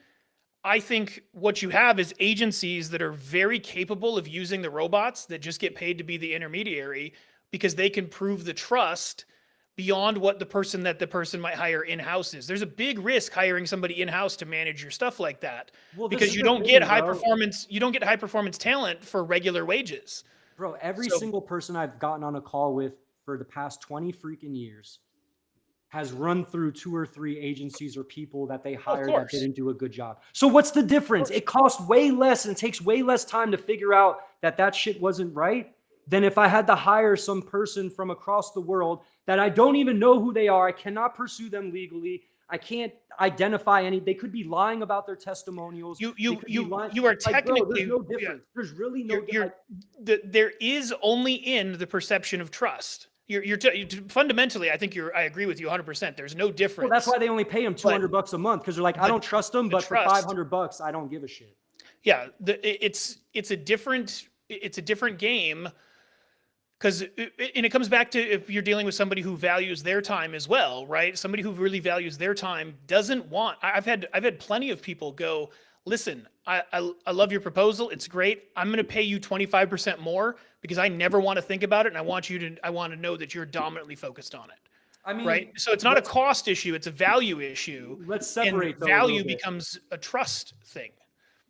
I think what you have is agencies that are very capable of using the robots that just get paid to be the intermediary, because they can prove the trust beyond what the person might hire in-house is. There's a big risk hiring somebody in-house to manage your stuff like that, Well, this because is you the don't thing, get high bro. performance, talent for regular wages. Bro, every So, single person I've gotten on a call with for the past 20 freaking years has run through 2 or 3 agencies or people that they of hired that course, didn't do a good job. So what's the difference? It costs way less and takes way less time to figure out that shit wasn't right than if I had to hire some person from across the world that I don't even know who they are. I cannot pursue them legally. I can't identify any. They could be lying about their testimonials. you are Like, bro, there's technically, no yeah, difference. There's really no you're there is only in the perception of trust. Fundamentally, I agree with you 100%. There's no difference. Well, that's why they only pay them $200 a month, because they're like, I don't trust them, but for $500, I don't give a shit. Yeah, it's a different game, because it comes back to, if you're dealing with somebody who values their time as well, right? Somebody who really values their time doesn't want. I've had plenty of people go, listen, I love your proposal. It's great. I'm going to pay you 25% more because I never want to think about it, and I want to know that you're dominantly focused on it. I mean, right? So it's not a cost issue; it's a value issue. Let's separate and value becomes a trust thing.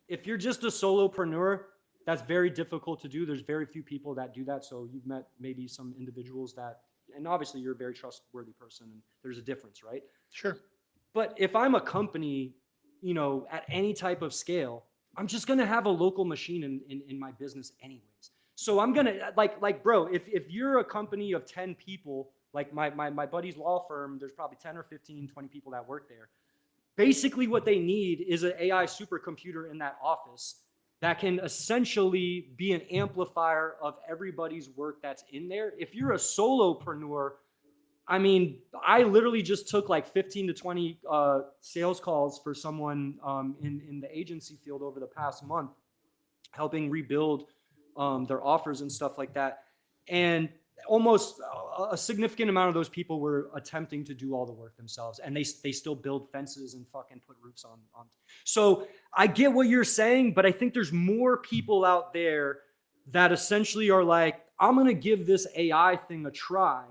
If you're just a solopreneur, that's very difficult to do. There's very few people that do that. So you've met maybe some individuals that, and obviously you're a very trustworthy person, and there's a difference, right? Sure. But if I'm a company, at any type of scale, I'm just gonna have a local machine in my business anyways. So I'm gonna like bro, if you're a company of 10 people, like my buddy's law firm, there's probably 10 or 15, 20 people that work there. Basically what they need is an AI supercomputer in that office that can essentially be an amplifier of everybody's work that's in there. If you're a solopreneur, I mean, I literally just took like 15 to 20 sales calls for someone in the agency field over the past month, helping rebuild their offers and stuff like that. And almost a significant amount of those people were attempting to do all the work themselves, and they still build fences and fucking put roofs on. So I get what you're saying, but I think there's more people out there that essentially are like, I'm going to give this AI thing a try,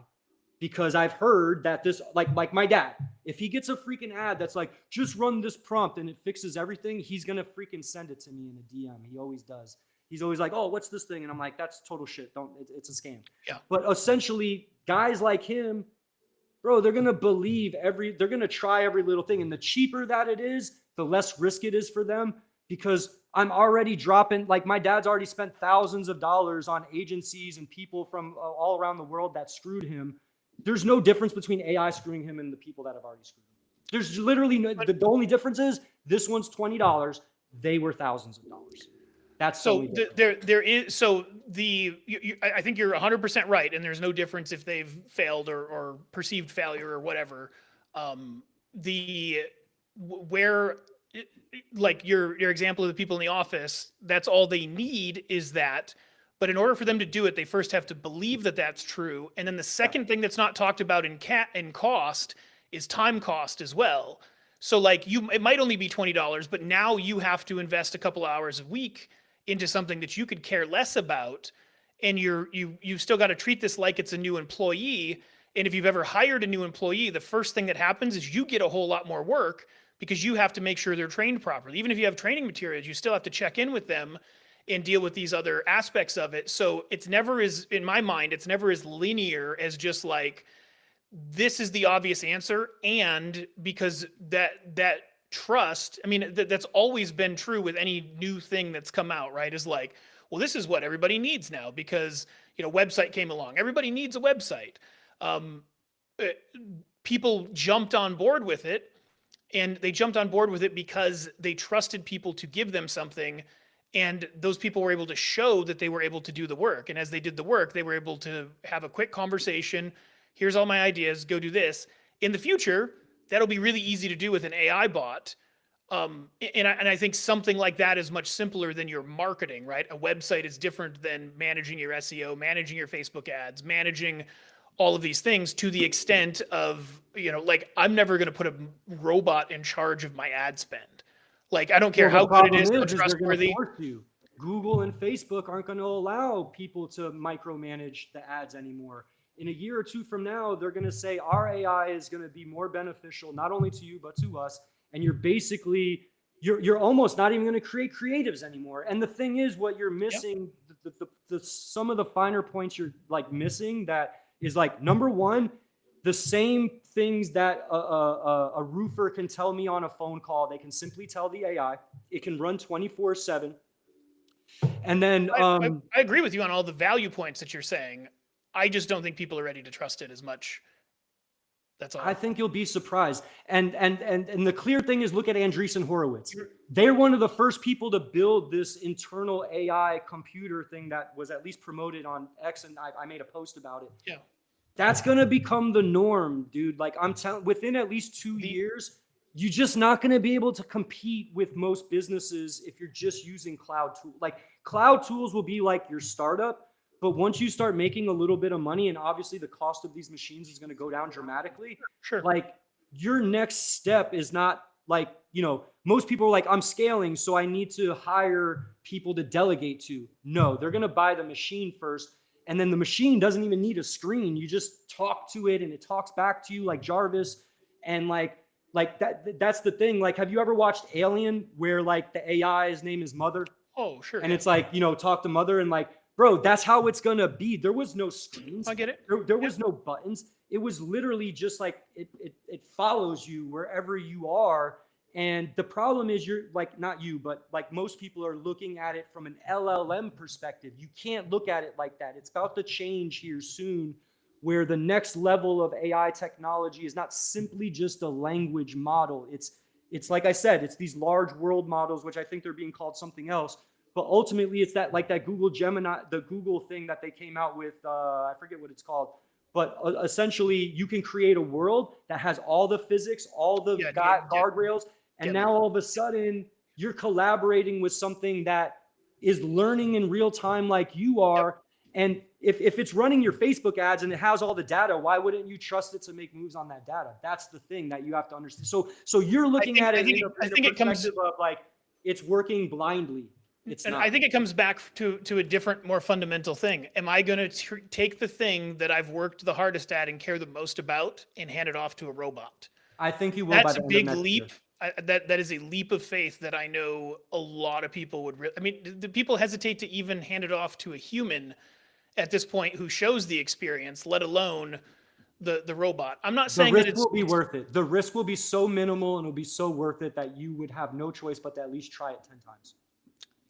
because I've heard that this, like my dad, if he gets a freaking ad that's like, just run this prompt and it fixes everything, he's going to freaking send it to me in a DM. He always does. He's always like, oh, what's this thing? And I'm like, that's total shit. It's a scam. Yeah. But essentially, guys like him, bro, they're going to try every little thing. And the cheaper that it is, the less risk it is for them, because I'm already dropping, like my dad's already spent thousands of dollars on agencies and people from all around the world that screwed him. There's no difference between AI screwing him and the people that have already screwed him. There's literally the only difference is this one's $20. They were thousands of dollars. That's so there is, so I think you're 100% right, and there's no difference if they've failed or perceived failure or whatever. Like your example of the people in the office, that's all they need is that. But in order for them to do it, they first have to believe that that's true. And then the second thing that's not talked about in cost is time cost as well. So like it might only be $20, but now you have to invest a couple hours a week into something that you could care less about. And you've still got to treat this like it's a new employee. And if you've ever hired a new employee, the first thing that happens is you get a whole lot more work, because you have to make sure they're trained properly. Even if you have training materials, you still have to check in with them and deal with these other aspects of it. So it's never as, in my mind, it's never as linear as just like, this is the obvious answer. And because that trust, I mean, that's always been true with any new thing that's come out, right? Is like, well, this is what everybody needs now because, website came along. Everybody needs a website. People jumped on board with it, and they jumped on board with it because they trusted people to give them something. And those people were able to show that they were able to do the work. And as they did the work, they were able to have a quick conversation. Here's all my ideas. Go do this. In the future, that'll be really easy to do with an AI bot. And I think something like that is much simpler than your marketing, right? A website is different than managing your SEO, managing your Facebook ads, managing all of these things, to the extent of, like, I'm never going to put a robot in charge of my ad spend. Like, I don't care how good it is, how trustworthy. Google and Facebook aren't going to allow people to micromanage the ads anymore. in a year or two from now, they're going to say our AI is going to be more beneficial, not only to you, but to us. And you're basically, you're almost not even going to create creatives anymore. And the thing is, what you're missing, some of the finer points you're like missing, that is like, number one, the same things that a roofer can tell me on a phone call, they can simply tell the AI. It can run 24/7. And then I agree with you on all the value points that you're saying. I just don't think people are ready to trust it as much. That's all. I think you'll be surprised. And the clear thing is, look at Andreessen Horowitz. They're one of the first people to build this internal AI computer thing that was at least promoted on X, and I made a post about it. Yeah. That's going to become the norm, dude. Like, I'm telling, within at least 2 years, you're just not going to be able to compete with most businesses if you're just using cloud tools. Like, cloud tools will be like your startup, but once you start making a little bit of money, and obviously the cost of these machines is going to go down dramatically, sure. Like, your next step is not like, you know, most people are like, I'm scaling, so I need to hire people to delegate to. No, they're going to buy the machine first. And then the machine doesn't even need a screen. You just talk to it and it talks back to you like Jarvis. And like that's the thing. Like, have you ever watched Alien, where like the AI's name is Mother? Oh, sure. And it's like, you know, talk to Mother, and like, bro, that's how it's going to be. There was no screens. I get it. There was no buttons. It was literally just like, it follows you wherever you are. And the problem is, you're like, not you, but like most people are looking at it from an LLM perspective. You can't look at it like that. It's about to change here soon, where the next level of AI technology is not simply just a language model. It's like I said, it's these large world models, which I think they're being called something else. But ultimately, it's that, like that Google Gemini, the Google thing that they came out with, I forget what it's called. But essentially, you can create a world that has all the physics, all the guardrails. And now all of a sudden, you're collaborating with something that is learning in real time like you are. And if it's running your Facebook ads and it has all the data, why wouldn't you trust it to make moves on that data? That's the thing that you have to understand. So you're looking at it in a perspective of like, it's working blindly. It's not. I think it comes back to a different, more fundamental thing. Am I going to take the thing that I've worked the hardest at and care the most about and hand it off to a robot? I think you will. That's a big leap. That is a leap of faith that I know a lot of people would. I mean, the people hesitate to even hand it off to a human at this point who shows the experience, let alone the robot. I'm not saying the risk will be worth it. The risk will be so minimal and it'll be so worth it that you would have no choice but to at least try it 10 times.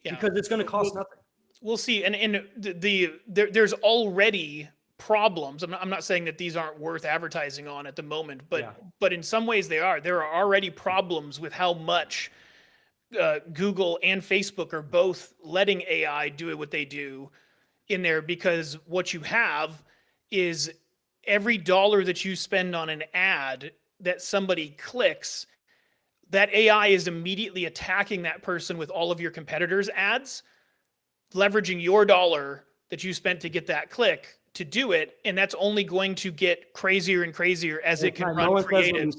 Yeah. Because it's going to cost nothing. We'll see. And there's already problems. I'm not saying that these aren't worth advertising on at the moment, but in some ways they are. There are already problems with how much Google and Facebook are both letting AI do what they do in there, because what you have is every dollar that you spend on an ad that somebody clicks, that AI is immediately attacking that person with all of your competitors' ads, leveraging your dollar that you spent to get that click to do it, and that's only going to get crazier and crazier as it can run creative.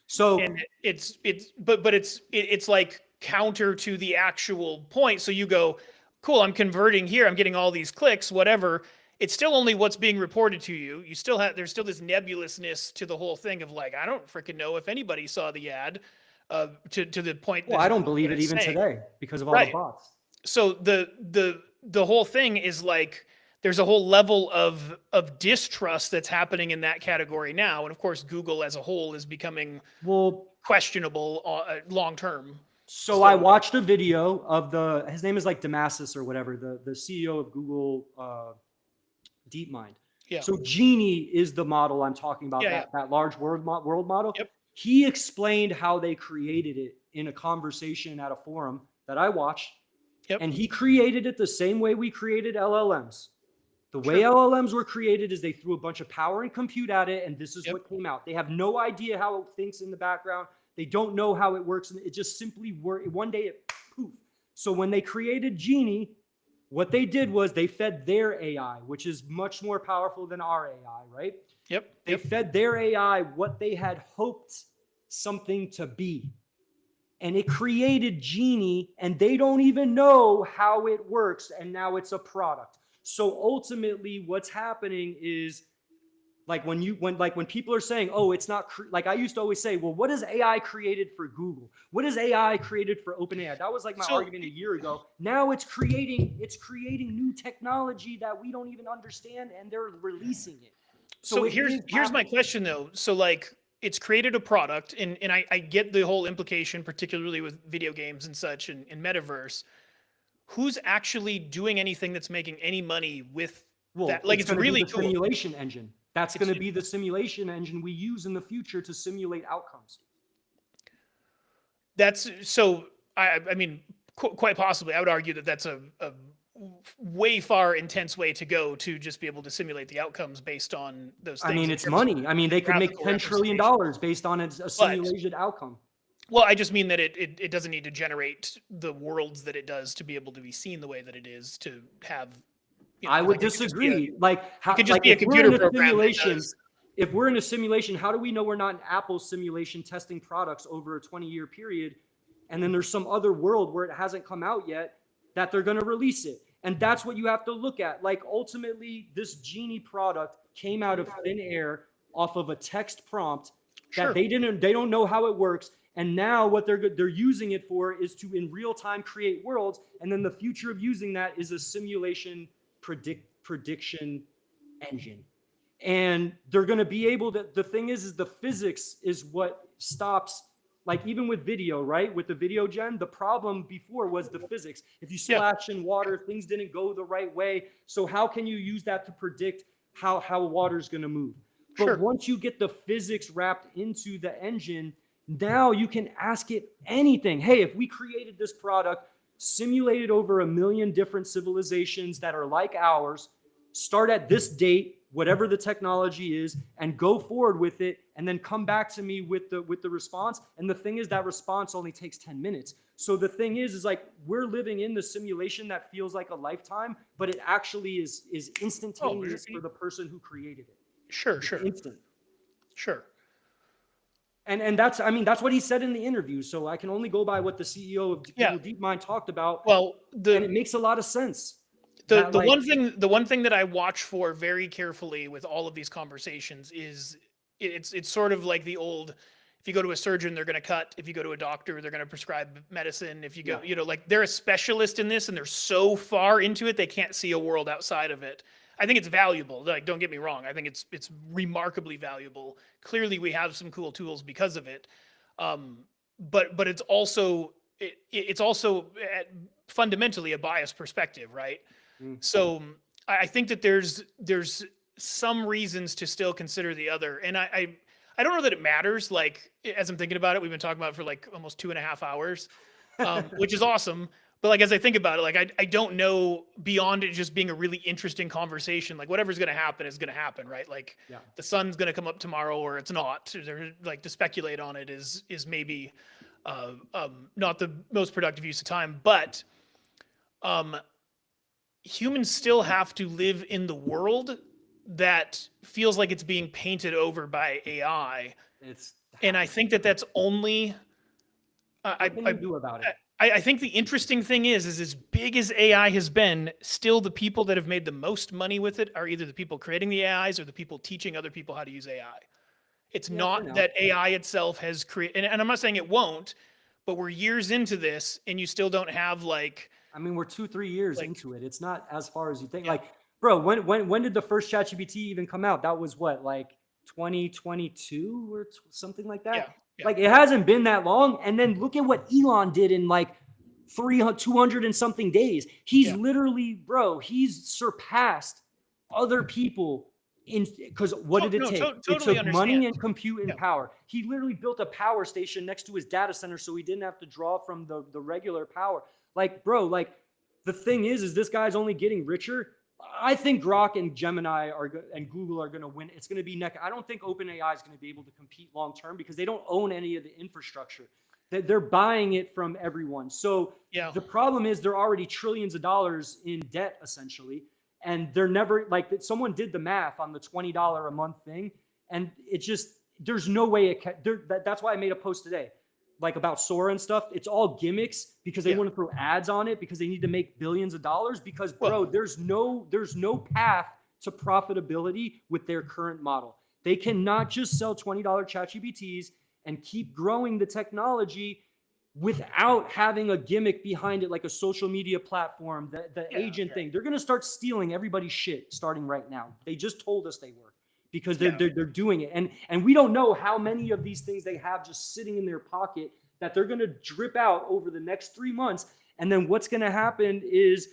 So and it's like counter to the actual point. So you go, cool, I'm converting here, I'm getting all these clicks, whatever. It's still only what's being reported to you. There's still this nebulousness to the whole thing of like, I don't freaking know if anybody saw the ad. To the point. Well, I don't believe it even today because of all the bots. So the whole thing is like, there's a whole level of distrust that's happening in that category now, and of course Google as a whole is becoming questionable long term. So I watched a video of his name is like Damasus or whatever, the CEO of Google DeepMind. Yeah. So Genie is the model I'm talking about, that large world model. Yep. He explained how they created it in a conversation at a forum that I watched. Yep. And he created it the same way we created LLMs. The way LLMs were created is they threw a bunch of power and compute at it, and this is what came out. They have no idea how it thinks in the background. They don't know how it works. And it just simply worked. One day it poof. So when they created Genie, what they did was they fed their AI, which is much more powerful than our AI, right? Yep. They fed their AI what they had hoped something to be. And it created Genie, and they don't even know how it works, and now it's a product. So ultimately, what's happening is Like when people are saying, oh, it's not like I used to always say, well, what is AI created for Google? What is AI created for OpenAI? That was like my So argument a year ago. Now it's creating new technology that we don't even understand, and they're releasing it. So it here's is here's my happening. question though. So like it's created a product, and I get the whole implication, particularly with video games and such and metaverse. Who's actually doing anything that's making any money with Well, that? Like it's it's going to be really the cool. simulation engine. That's It's going to be the simulation engine we use in the future to simulate outcomes. that's so I mean quite possibly I would argue that that's a way far intense way to go to just be able to simulate the outcomes based on those I things mean, in it's terms of money. I mean, they could make graphical $10 trillion representation. based on a But simulated outcome. well, I just mean that it doesn't need to generate the worlds that it does to be able to be seen the way that it is to have, I would like it could just be disagree. Like it how, could just like be a if we're computer in a program that simulation, does. if we're in a simulation, how do we know we're not in Apple's simulation testing products over a 20-year period? And then there's some other world where it hasn't come out yet that they're going to release it. And that's what you have to look at. Like ultimately, this Genie product came out of thin air off of a text prompt that Sure. they don't know how it works. And now what they're using it for is to in real time create worlds. And then the future of using that is a simulation prediction engine. And they're going to be able to, the thing is the physics is what stops, like even with video, right? With the video gen, the problem before was the physics. If you Yeah. splash in water, things didn't go the right way. So how can you use that to predict how water's going to move? But Sure. once you get the physics wrapped into the engine, now you can ask it anything. Hey, if we created this product, simulated over 1 million different civilizations that are like ours, start at this date, whatever the technology is, and go forward with it, and then come back to me with the response. And the thing is that response only takes 10 minutes. So the thing is like we're living in the simulation that feels like a lifetime, but it actually is instantaneous for the person who created it. Sure. It's instant. Sure. And that's, I mean, that's what he said in the interview. So I can only go by what the CEO of Yeah. Google DeepMind talked about. Well, And it makes a lot of sense. the that, like, one thing that I watch for very carefully with all of these conversations is it's sort of like the old, if you go to a surgeon they're going to cut, if you go to a doctor they're going to prescribe medicine, if you go like they're a specialist in this and they're so far into it they can't see a world outside of it. I think it's valuable. Like don't get me wrong, I think it's remarkably valuable. Clearly we have some cool tools because of it. But it's also it's also fundamentally a biased perspective, right? So I think that there's some reasons to still consider the other, and I don't know that it matters. Like as I'm thinking about it, we've been talking about it for like almost 2.5 hours, which is awesome. But like as I think about it, like I don't know beyond it just being a really interesting conversation. Like whatever's going to happen is going to happen, right? Like the sun's going to come up tomorrow or it's not. They're, like to speculate on it is maybe not the most productive use of time, but humans still have to live in the world that feels like it's being painted over by AI. And I think that that's only what can you do about it? I think the interesting thing is as big as AI has been, still the people that have made the most money with it are either the people creating the AIs or the people teaching other people how to use AI. It's not that AI itself has created, and I'm not saying it won't, but we're years into this and you still don't have like, I mean, we're 2-3 years into it. It's not as far as you think. Yeah. Like, bro, when did the first ChatGPT even come out? That was what, like 2022 or something like that? Yeah. Like it hasn't been that long. And then look at what Elon did in like 200 and something days. He's literally, bro, he's surpassed other people because what did it take? It took money and compute and power. He literally built a power station next to his data center so he didn't have to draw from the regular power. Like, bro, like the thing is this guy's only getting richer. I think Grok and Gemini and Google are going to win. It's going to be neck. I don't think OpenAI is going to be able to compete long term because they don't own any of the infrastructure. They're buying it from everyone. So the problem is they're already trillions of dollars in debt essentially, and they're never like someone did the math on the $20 a month thing, and it just there's no way it can. That's why I made a post today, like about Sora and stuff. It's all gimmicks because they want to throw ads on it because they need to make billions of dollars. Because bro, there's no path to profitability with their current model. They cannot just sell $20 ChatGPTs and keep growing the technology without having a gimmick behind it, like a social media platform, the agent thing. They're going to start stealing everybody's shit starting right now. They just told us they were, because they're doing it. And we don't know how many of these things they have just sitting in their pocket that they're going to drip out over the next 3 months. And then what's going to happen is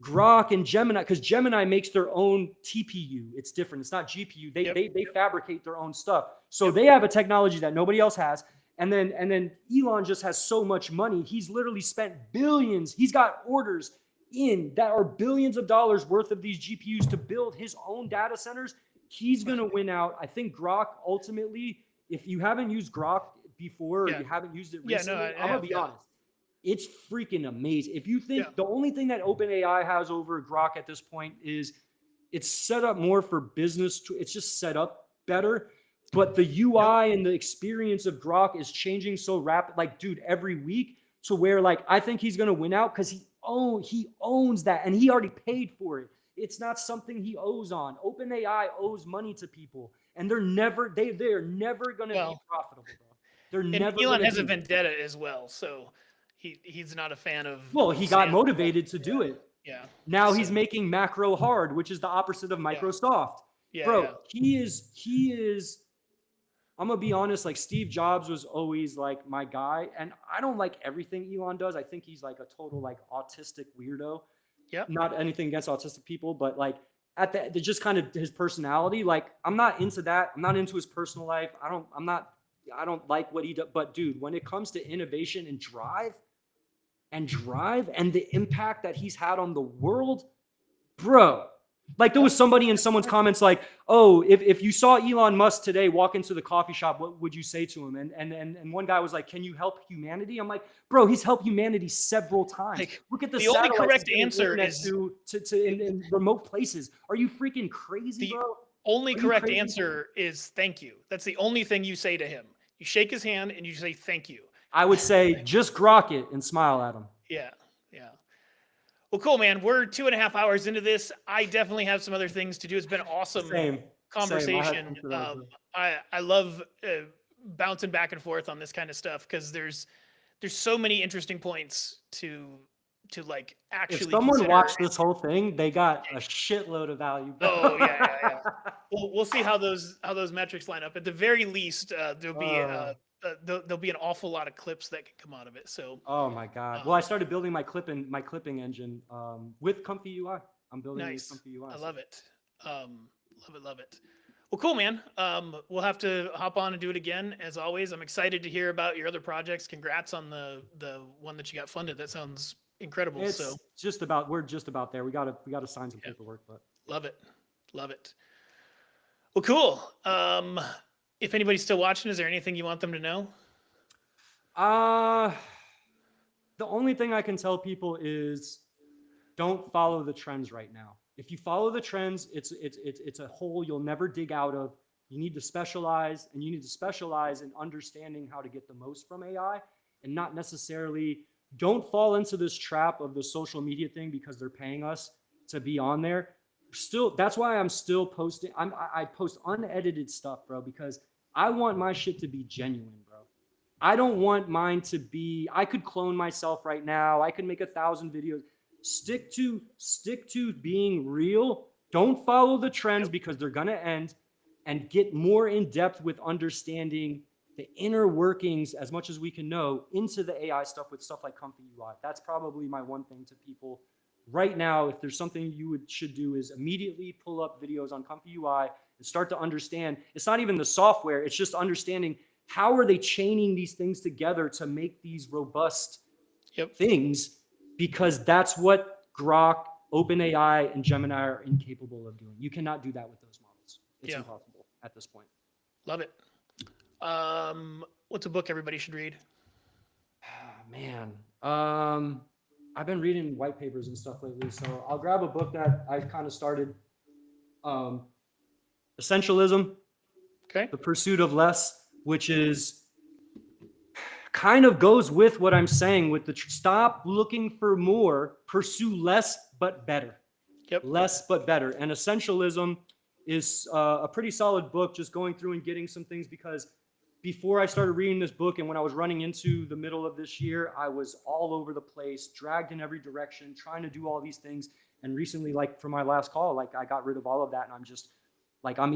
Grok and Gemini, because Gemini makes their own TPU. It's different. It's not GPU. They fabricate their own stuff. So they have a technology that nobody else has. And then Elon just has so much money. He's literally spent billions. He's got orders in that are billions of dollars worth of these GPUs to build his own data centers. He's going to win out. I think Grok ultimately, if you haven't used Grok before, or you haven't used it recently, I'm going to be honest. It's freaking amazing. If you think the only thing that OpenAI has over Grok at this point is it's set up more for business. It's just set up better. But the UI and the experience of Grok is changing so rapid, like, dude, every week, to where, like, I think he's going to win out because he owns that, and he already paid for it. It's not something he owes on. OpenAI owes money to people, and they're never going to be profitable, bro. They're never. Elon has a vendetta as well, so he's not a fan of. Well, he got motivated to do it. Yeah. Now he's making macro hard, which is the opposite of Microsoft. Yeah, bro, he is. I'm going to be honest, like, Steve Jobs was always like my guy, and I don't like everything Elon does. I think he's like a total, like, autistic weirdo. Yeah. Not anything against autistic people, but, like, just kind of his personality. Like, I'm not into that. I'm not into his personal life. I don't like what he does. But dude, when it comes to innovation and drive and the impact that he's had on the world, bro. Like, there was somebody in someone's comments like, oh, if you saw Elon Musk today walk into the coffee shop, what would you say to him? And one guy was like, can you help humanity? I'm like, bro, he's helped humanity several times. Like, look at the only correct answer is in remote places. Are you freaking crazy, bro? Only correct answer is thank you. That's the only thing you say to him. You shake his hand and you say thank you. I would say just grok it and smile at him. Yeah. Well, cool, man. We're 2.5 hours into this. I definitely have some other things to do. It's been awesome conversation. I love bouncing back and forth on this kind of stuff because there's so many interesting points to like actually. If someone watched this whole thing, they got a shitload of value. Oh yeah. We'll see how those metrics line up. At the very least, there'll be an awful lot of clips that can come out of it. So. Oh my God! Well, I started building my clipping engine with Comfy UI. I'm building it with Comfy UI. I love it. Love it. Well, cool, man. We'll have to hop on and do it again. As always, I'm excited to hear about your other projects. Congrats on the one that you got funded. That sounds incredible. We're just about there. We gotta sign some paperwork, but love it. Well, cool. If anybody's still watching, is there anything you want them to know? The only thing I can tell people is don't follow the trends right now. If you follow the trends, it's a hole you'll never dig out of. You need to specialize, and you need to specialize in understanding how to get the most from AI, and not necessarily don't fall into this trap of the social media thing because they're paying us to be on there. Still, that's why I'm still posting. I post unedited stuff, bro, because I want my shit to be genuine, bro. I don't want mine to be, I could clone myself right now. I could make 1,000 videos. Stick to being real. Don't follow the trends because they're going to end, and get more in depth with understanding the inner workings as much as we can know into the AI stuff with stuff like Comfy UI. That's probably my one thing to people right now. If there's something you should do, is immediately pull up videos on Comfy UI and start to understand. It's not even the software. It's just understanding how are they chaining these things together to make these robust things, because that's what Grok, OpenAI, and Gemini are incapable of doing. You cannot do that with those models. It's impossible at this point. Love it. What's a book everybody should read? Man. I've been reading white papers and stuff lately, so I'll grab a book that I kind of started. Essentialism. Okay. The Pursuit of Less, which is kind of goes with what I'm saying with the stop looking for more, pursue less but better. Yep. Less but better. And Essentialism is a pretty solid book, just going through and getting some things, because before I started reading this book and when I was running into the middle of this year, I was all over the place, dragged in every direction, trying to do all these things. And recently, like for my last call, like I got rid of all of that, and I'm just like I'm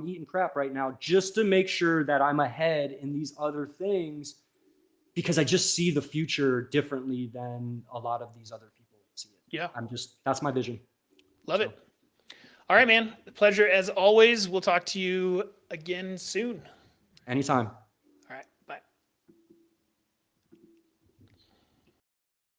eating crap right now just to make sure that I'm ahead in these other things, because I just see the future differently than a lot of these other people see it. Yeah. That's my vision. Love it. All right, man. Pleasure as always. We'll talk to you again soon. Anytime.